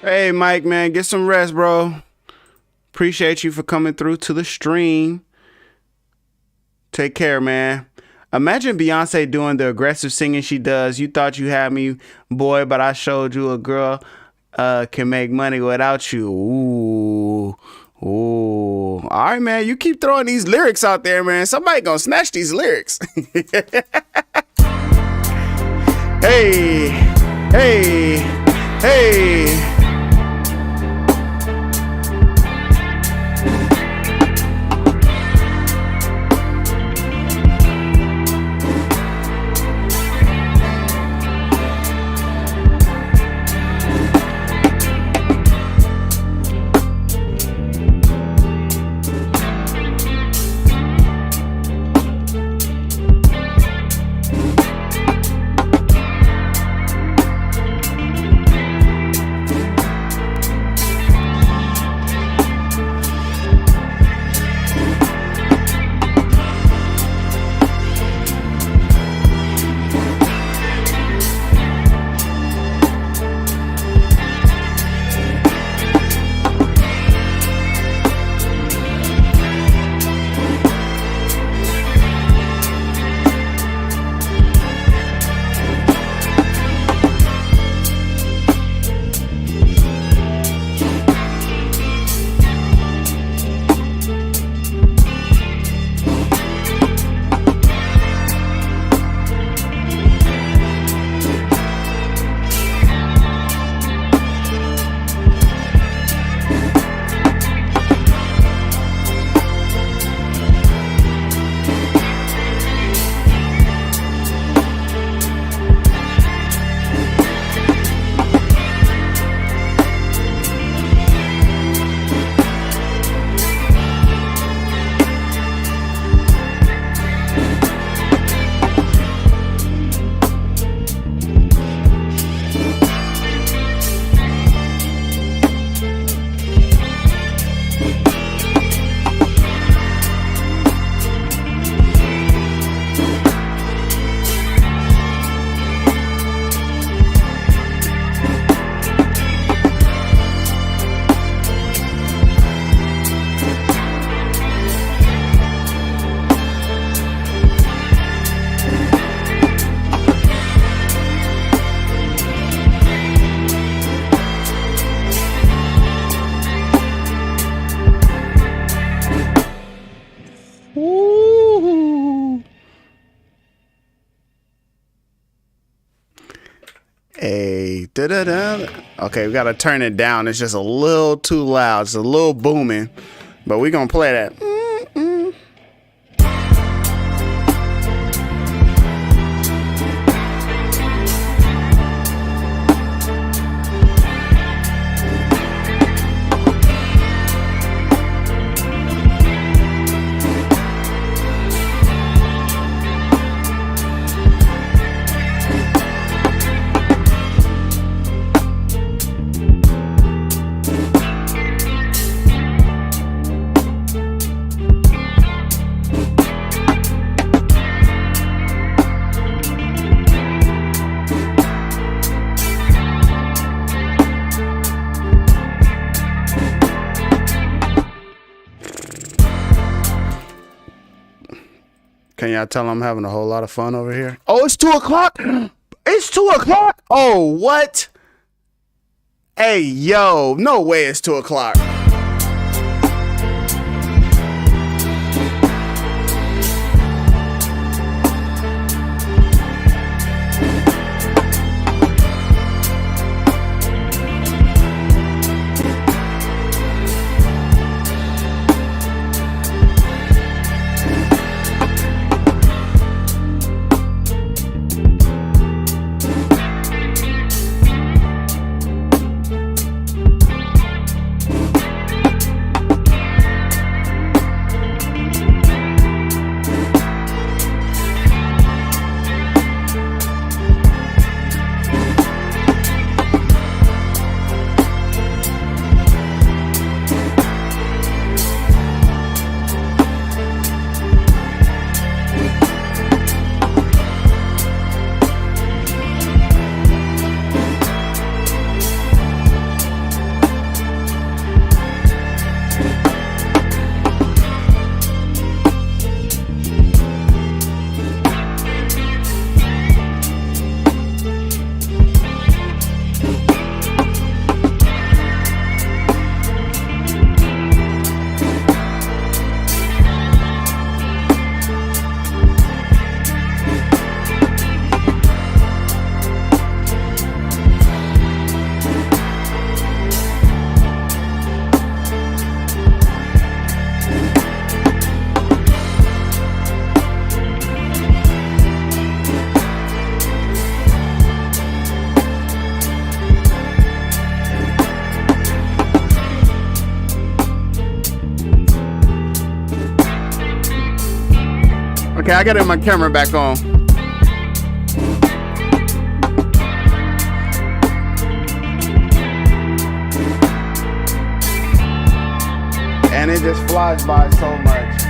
Hey, Mike, man, get some rest, bro. Appreciate you for coming through to the stream. Take care, man. Imagine Beyonce doing the aggressive singing she does. You thought you had me, boy, but I showed you a girl can make money without you. Ooh. Ooh. All right, man. You keep throwing these lyrics out there, man. Somebody gonna snatch these lyrics. Hey, hey, hey. Da-da-da. Okay, we gotta turn it down. It's just a little too loud. It's a little booming, but we're gonna play that. Can y'all tell I'm having a whole lot of fun over here? Oh, it's 2 o'clock? It's 2 o'clock? Oh, what? Hey, yo, no way it's 2 o'clock. Okay, I gotta get my camera back on. And it just flies by so much.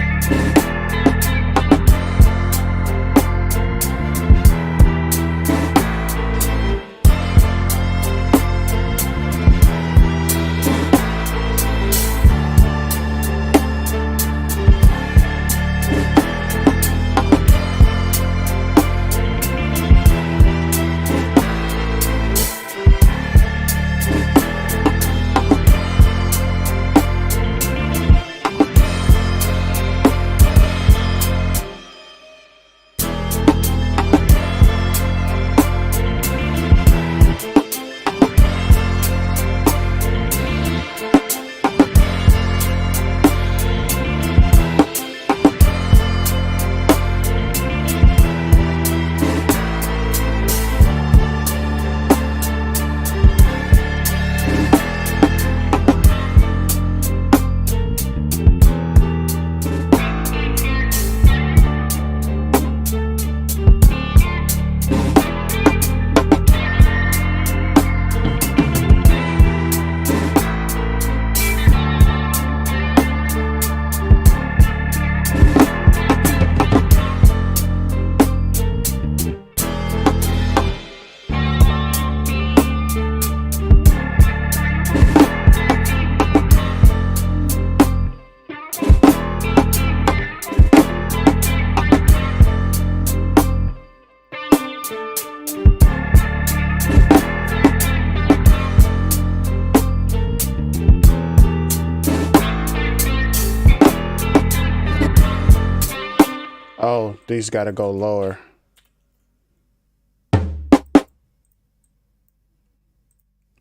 Oh, these gotta go lower.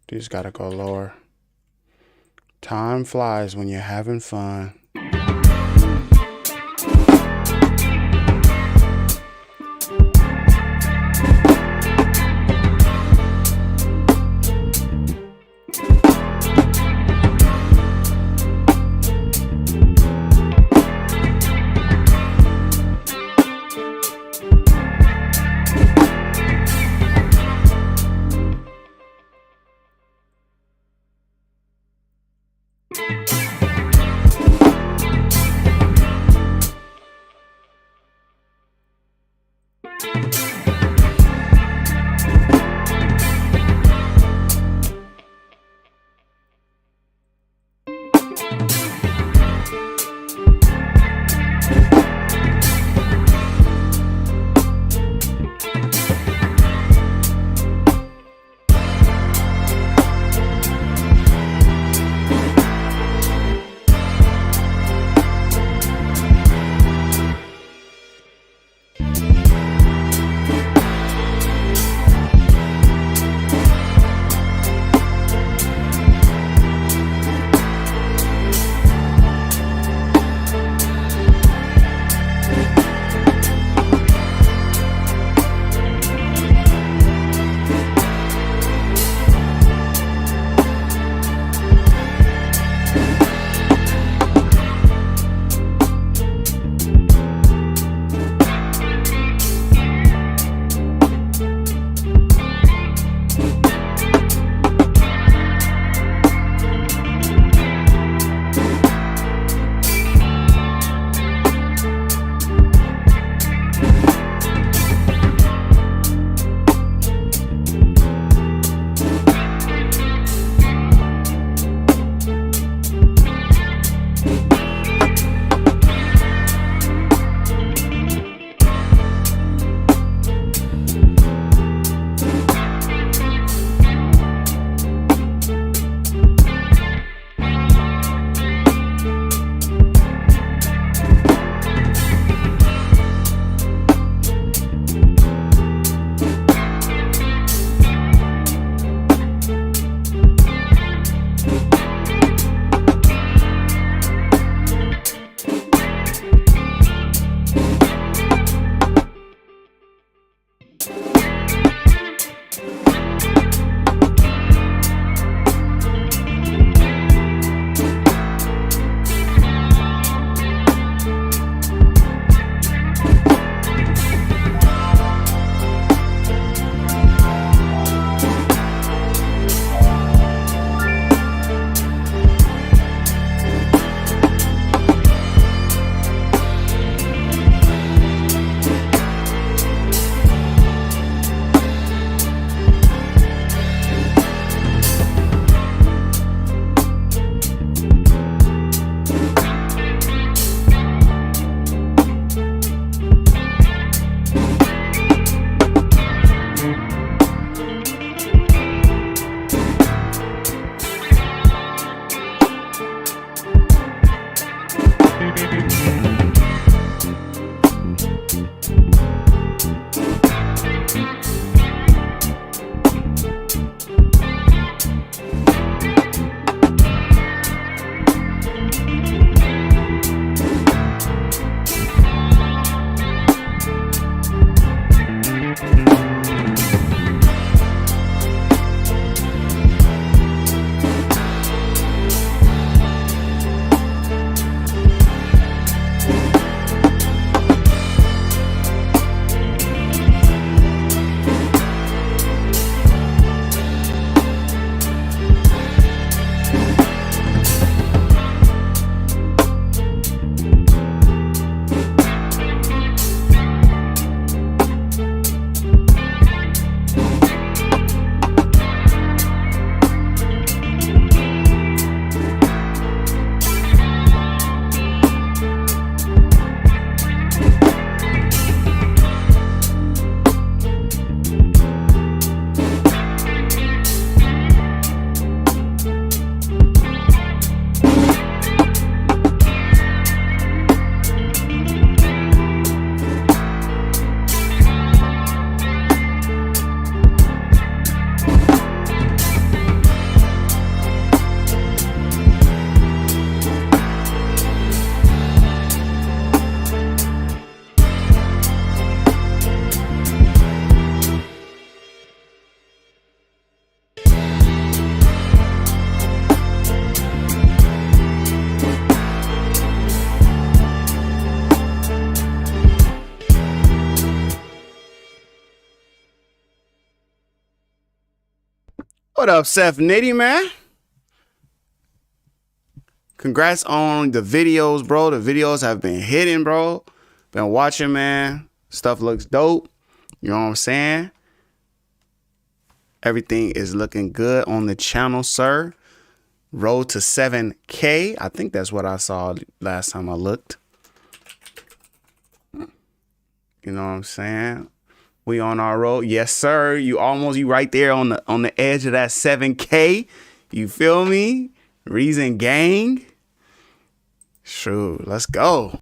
These gotta go lower. Time flies when you're having fun. What up, Seth Nitty, man? Congrats on the videos, bro. The videos have been hitting, bro. Been watching, man. Stuff looks dope. You know what I'm saying? Everything is looking good on the channel, sir. Road to 7K. I think that's what I saw last time I looked. You know what I'm saying? We on our road. Yes, sir. You right there on the edge of that 7K. You feel me? Reason gang. Sure, let's go.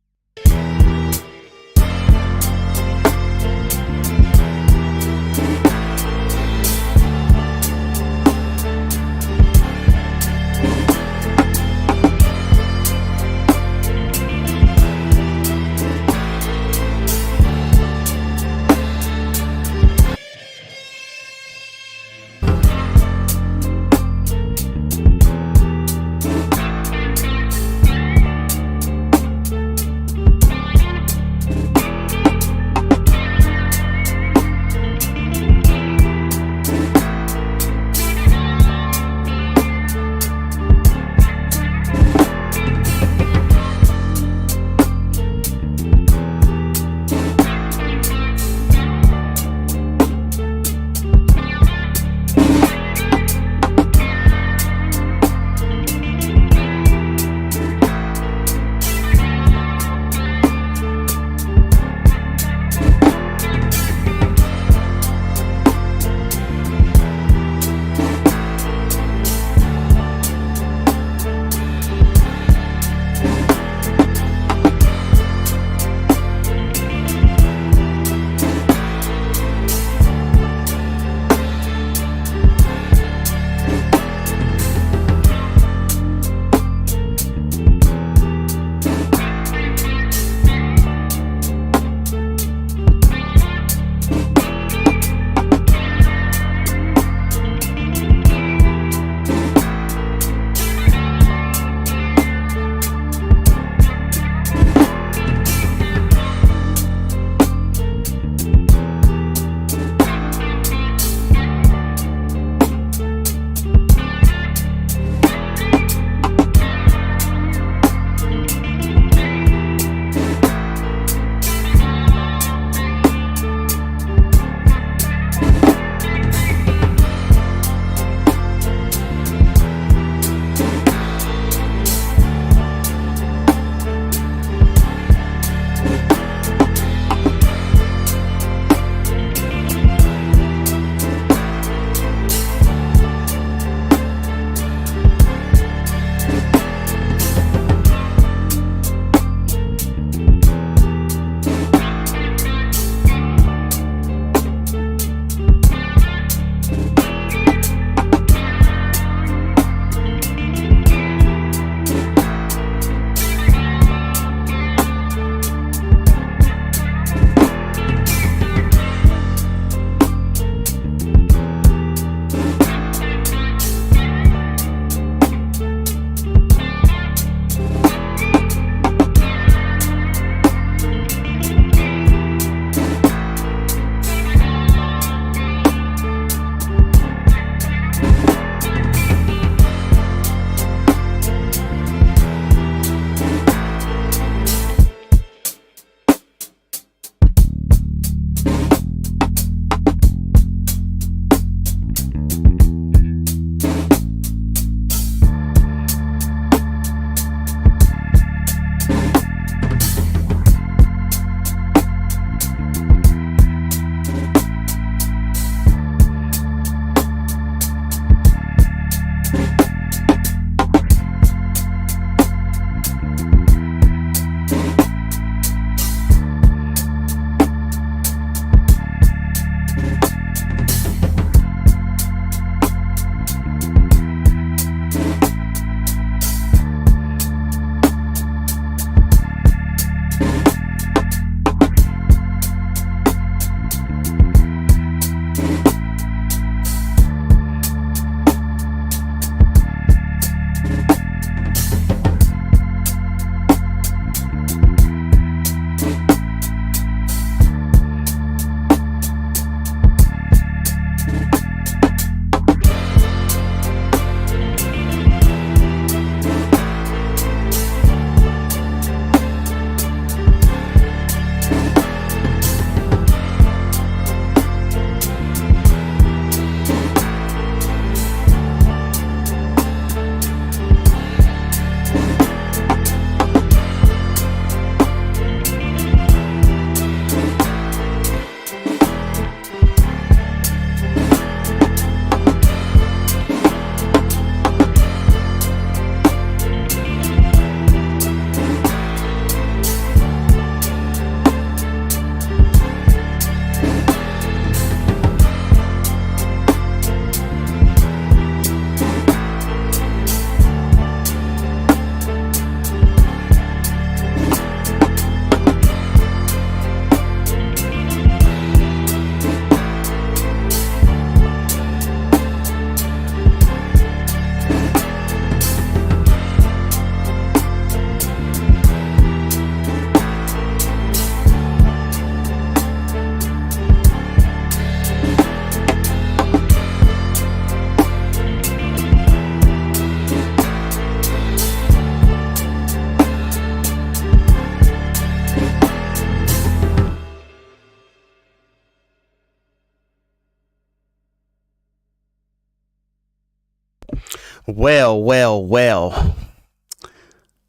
Well.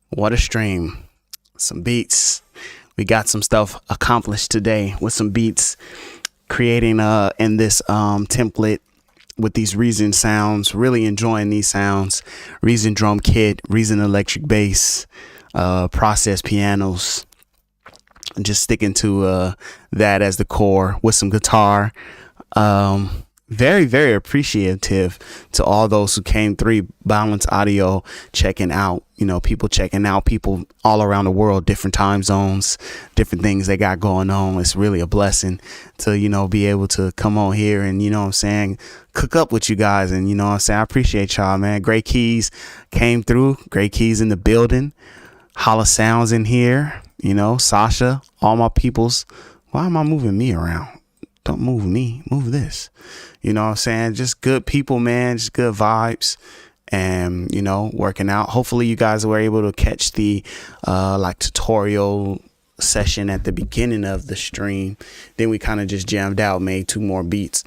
What a stream. Some beats. We got some stuff accomplished today with some beats, creating in this template with these Reason sounds. Really enjoying these sounds. Reason drum kit, Reason electric bass, process pianos. Just sticking to that as the core with some guitar. Very, very appreciative to all those who came through Balance Audio, checking out, people checking out, people all around the world, different time zones, different things they got going on. It's really a blessing to, be able to come on here and, cook up with you guys. And, I appreciate y'all, man. Great Keys came through. Great Keys in the building. Holla Sounds in here, Sasha, all my peoples. Why am I moving me around? Don't move me, move this. Just good people, man. Just good vibes and, working out. Hopefully you guys were able to catch the tutorial session at the beginning of the stream. Then we kind of just jammed out, made 2 more beats.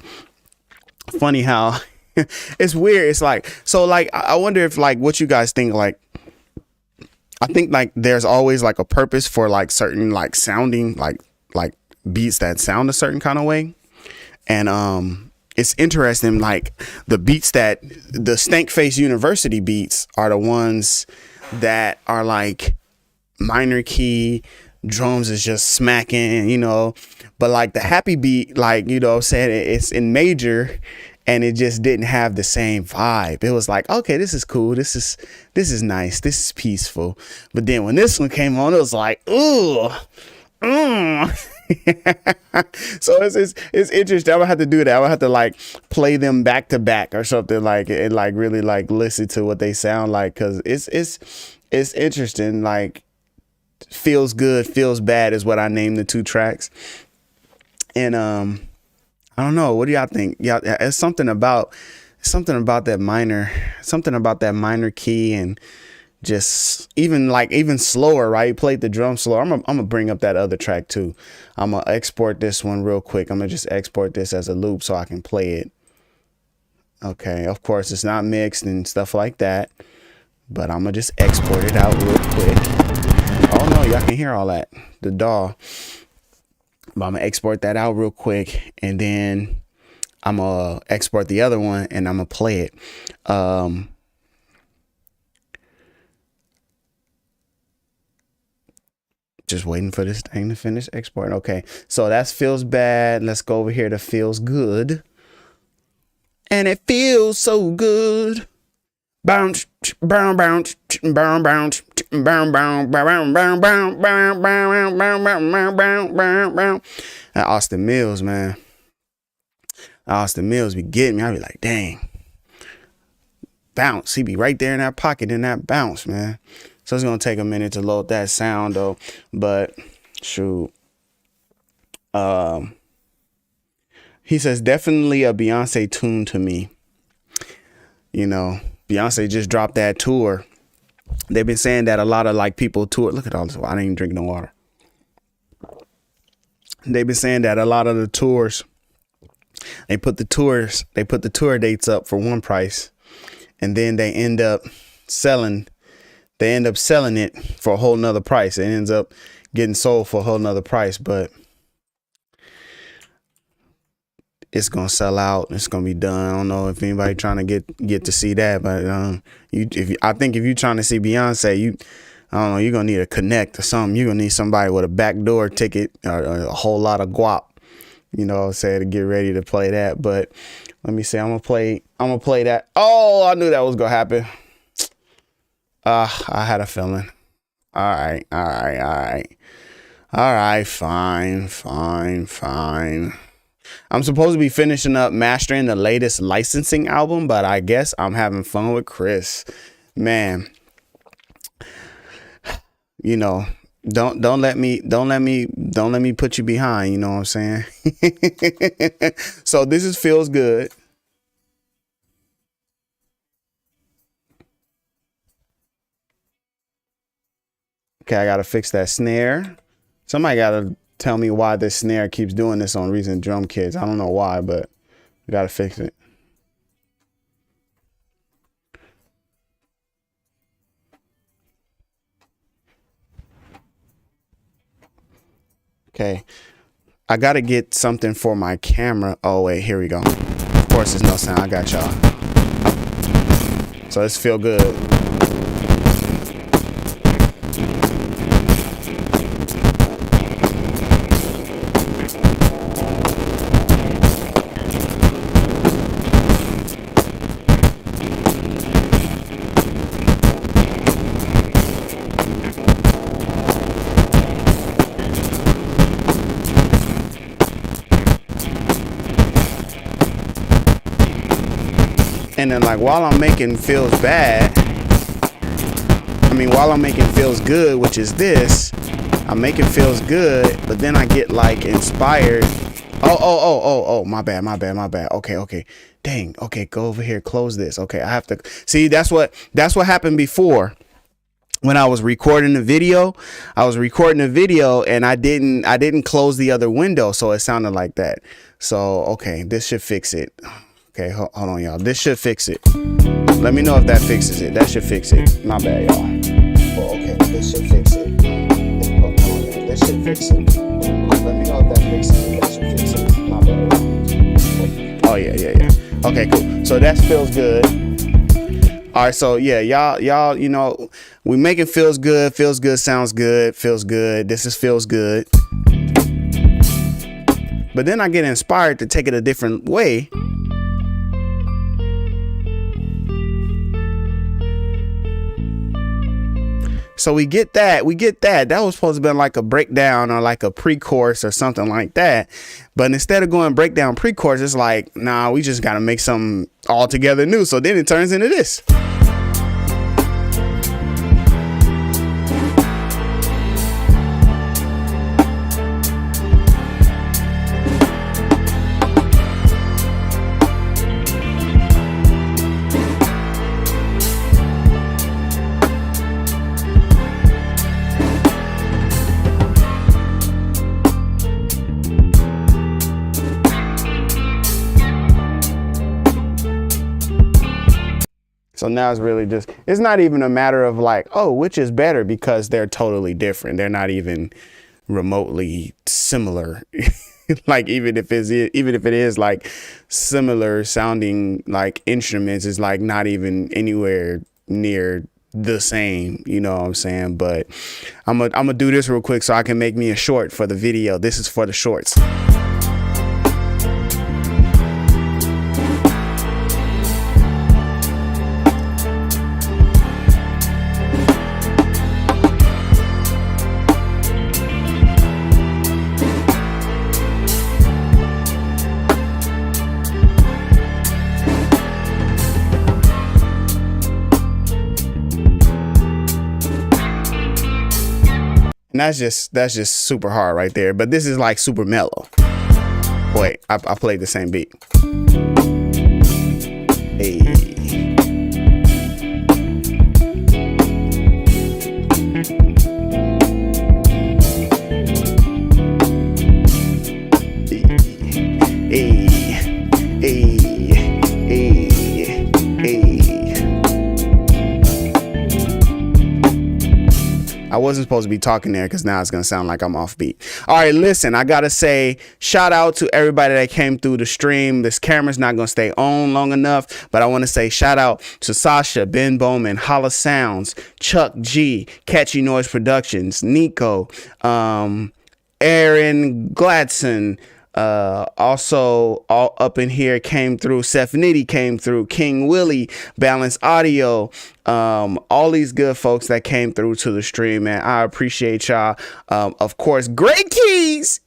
Funny how it's weird. It's I wonder if what you guys think, I think there's always a purpose for certain sounding like beats that sound a certain kind of way. And it's interesting, the beats that the Stank Face University beats are the ones that are minor key, drums is just smacking, but the happy beat, saying it's in major and it just didn't have the same vibe. It was okay, this is cool, this is nice, this is peaceful. But then when this one came on, it was ooh. So it's interesting. I'm gonna have to do that. I'm gonna have to play them back to back or something and really listen to what they sound like, because it's interesting. Feels good, feels bad is what I named the 2 tracks. And I don't know, what do y'all think? Yeah, it's something about that minor key, and just even slower, right? Played the drum slower. I'm gonna bring up that other track too. I'm gonna export this one real quick. I'm gonna just export this as a loop so I can play it. Okay, of course it's not mixed and stuff like that, but I'm gonna just export it out real quick. Oh no, y'all can hear all that, the DAW. But I'm gonna export that out real quick, and then I'm gonna export the other one and I'm gonna play it. Just waiting for this thing to finish exporting. Okay, so that's Feels Bad. Let's go over here to Feels Good. And it feels so good. Bounce, bounce, bounce, bounce, bounce, bounce, bounce, bounce, bounce, bounce. Austin Mills, man. Austin Mills be getting me. I be like, dang. Bounce. He be right there in that pocket in that bounce, man. So it's going to take a minute to load that sound, though. But, shoot. He says, definitely a Beyonce tune to me. Beyonce just dropped that tour. They've been saying that a lot of people tour. Look at all this. I didn't even drink no water. They've been saying that a lot of the tours, they put the tour dates up for one price. And then they end up selling it for a whole nother price. It ends up getting sold for a whole nother price, but it's gonna sell out. It's gonna be done. I don't know if anybody trying to get to see that, but I think if you're trying to see Beyonce, I don't know, you're gonna need a Connect or something. You're gonna need somebody with a backdoor ticket or a whole lot of guap, to get ready to play that. But let me see. I'm gonna play that. Oh, I knew that was gonna happen. I had a feeling. All right, fine. I'm supposed to be finishing up mastering the latest licensing album, but I guess I'm having fun with Chris. Man, don't let me put you behind, you know what I'm saying? So this feels good. Okay, I gotta fix that snare. Somebody gotta tell me why this snare keeps doing this on Reason drum kits. I don't know why, but we gotta fix it. Okay. I gotta get something for my camera. Oh wait, here we go. Of course there's no sound. I got y'all. So let's feel good. And then like while I'm making feels bad, while I'm making feels good, which is this, I'm making feels good, but then I get like inspired. Oh, my bad. Okay. Dang. Okay, go over here, close this. Okay, I have to see, that's what happened before. When I was recording the video, and I didn't close the other window, so it sounded like that. So okay, this should fix it. Okay, hold on, y'all. This should fix it. Let me know if that fixes it. That should fix it. My bad, y'all. Well, okay, this should fix it. This should fix it. Let me know if that fixes it. That should fix it. My bad. Oh yeah. Okay, cool. So that feels good. All right, so yeah, y'all, you know, we make it feels good, sounds good, feels good. This is feels good. But then I get inspired to take it a different way. So we get that. That was supposed to be like a breakdown or like a pre-chorus or something like that. But instead of going breakdown pre-chorus, it's like, nah, we just got to make something altogether new. So then it turns into this. So now it's really just, it's not even a matter of like, oh, which is better, because they're totally different. They're not even remotely similar. Like even if it is like similar sounding like instruments, it's like not even anywhere near the same, you know what I'm saying? But I'm gonna do this real quick so I can make me a short for the video. This is for the shorts. And that's just super hard right there. But this is like super mellow. Wait, I played the same beat. Hey. I wasn't supposed to be talking there because now it's going to sound like I'm off beat. All right, listen, I got to say shout out to everybody that came through the stream. This camera's not going to stay on long enough, but I want to say shout out to Sasha, Ben Bowman, Holla Sounds, Chuck G, Catchy Noise Productions, Nico, Aaron Gladson. Also all up in here came through, Seth Nitty came through, King Willie, Balance Audio, all these good folks that came through to the stream, man. I appreciate y'all. Of course, Great Keys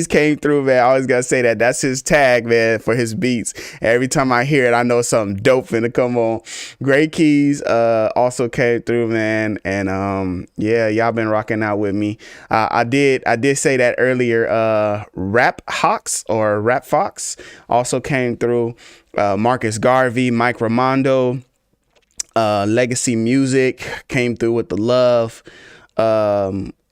came through, man. I always gotta say that. That's his tag, man, for his beats. Every time I hear it, I know something dope finna come on. Great Keys also came through, man. And yeah, y'all been rocking out with me. I did say that earlier. Rap Fox also came through. Marcus Garvey, Mike Ramondo, Legacy Music came through with the love.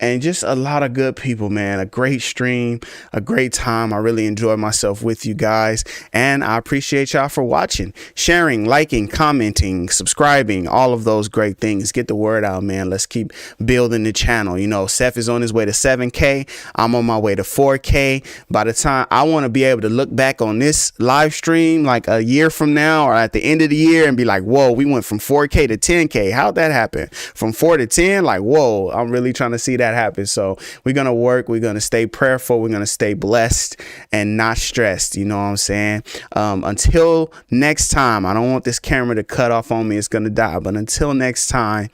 and just a lot of good people, man. A great stream, a great time. I really enjoyed myself with you guys, and I appreciate y'all for watching, sharing, liking, commenting, subscribing, all of those great things. Get the word out, man. Let's keep building the channel. You know, Seth is on his way to 7K. I'm on my way to 4K. By the time I want to be able to look back on this live stream like a year from now or at the end of the year and be like, whoa, we went from 4K to 10K. How'd that happen? From 4 to 10? Like, whoa, I'm really trying to see that happen. So we're going to work. We're going to stay prayerful. We're going to stay blessed and not stressed. You know what I'm saying? Until next time, I don't want this camera to cut off on me. It's going to die. But until next time,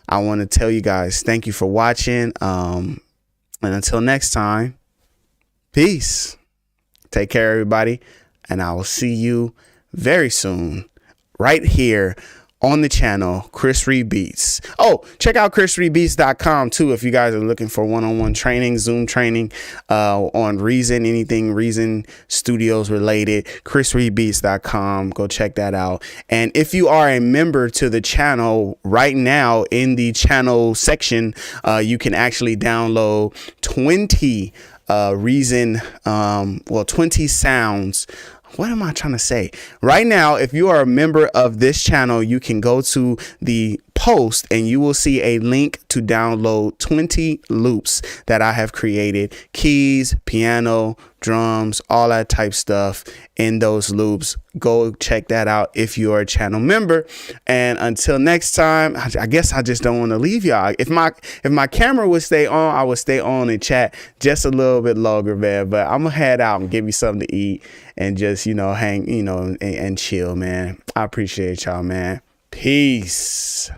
I want to tell you guys, thank you for watching. And until next time, peace. Take care, everybody. And I will see you very soon right here on the channel, Chris Reed Beats. Oh, check out chrisreedbeats.com too if you guys are looking for one-on-one training, Zoom training on Reason, anything Reason Studios related. chrisreedbeats.com. Go check that out. And if you are a member to the channel right now, in the channel section, you can actually download 20 Reason, 20 sounds. What am I trying to say? Right now, if you are a member of this channel, you can go to the post and you will see a link to download 20 loops that I have created. Keys, piano, drums, all that type stuff in those loops. Go check that out if you're a channel member. And until next time, I guess I just don't want to leave y'all. If my camera would stay on, I would stay on and chat just a little bit longer, man. But I'm gonna head out and give you something to eat and just, you know, hang, you know, and chill, man. I appreciate y'all, man. Peace.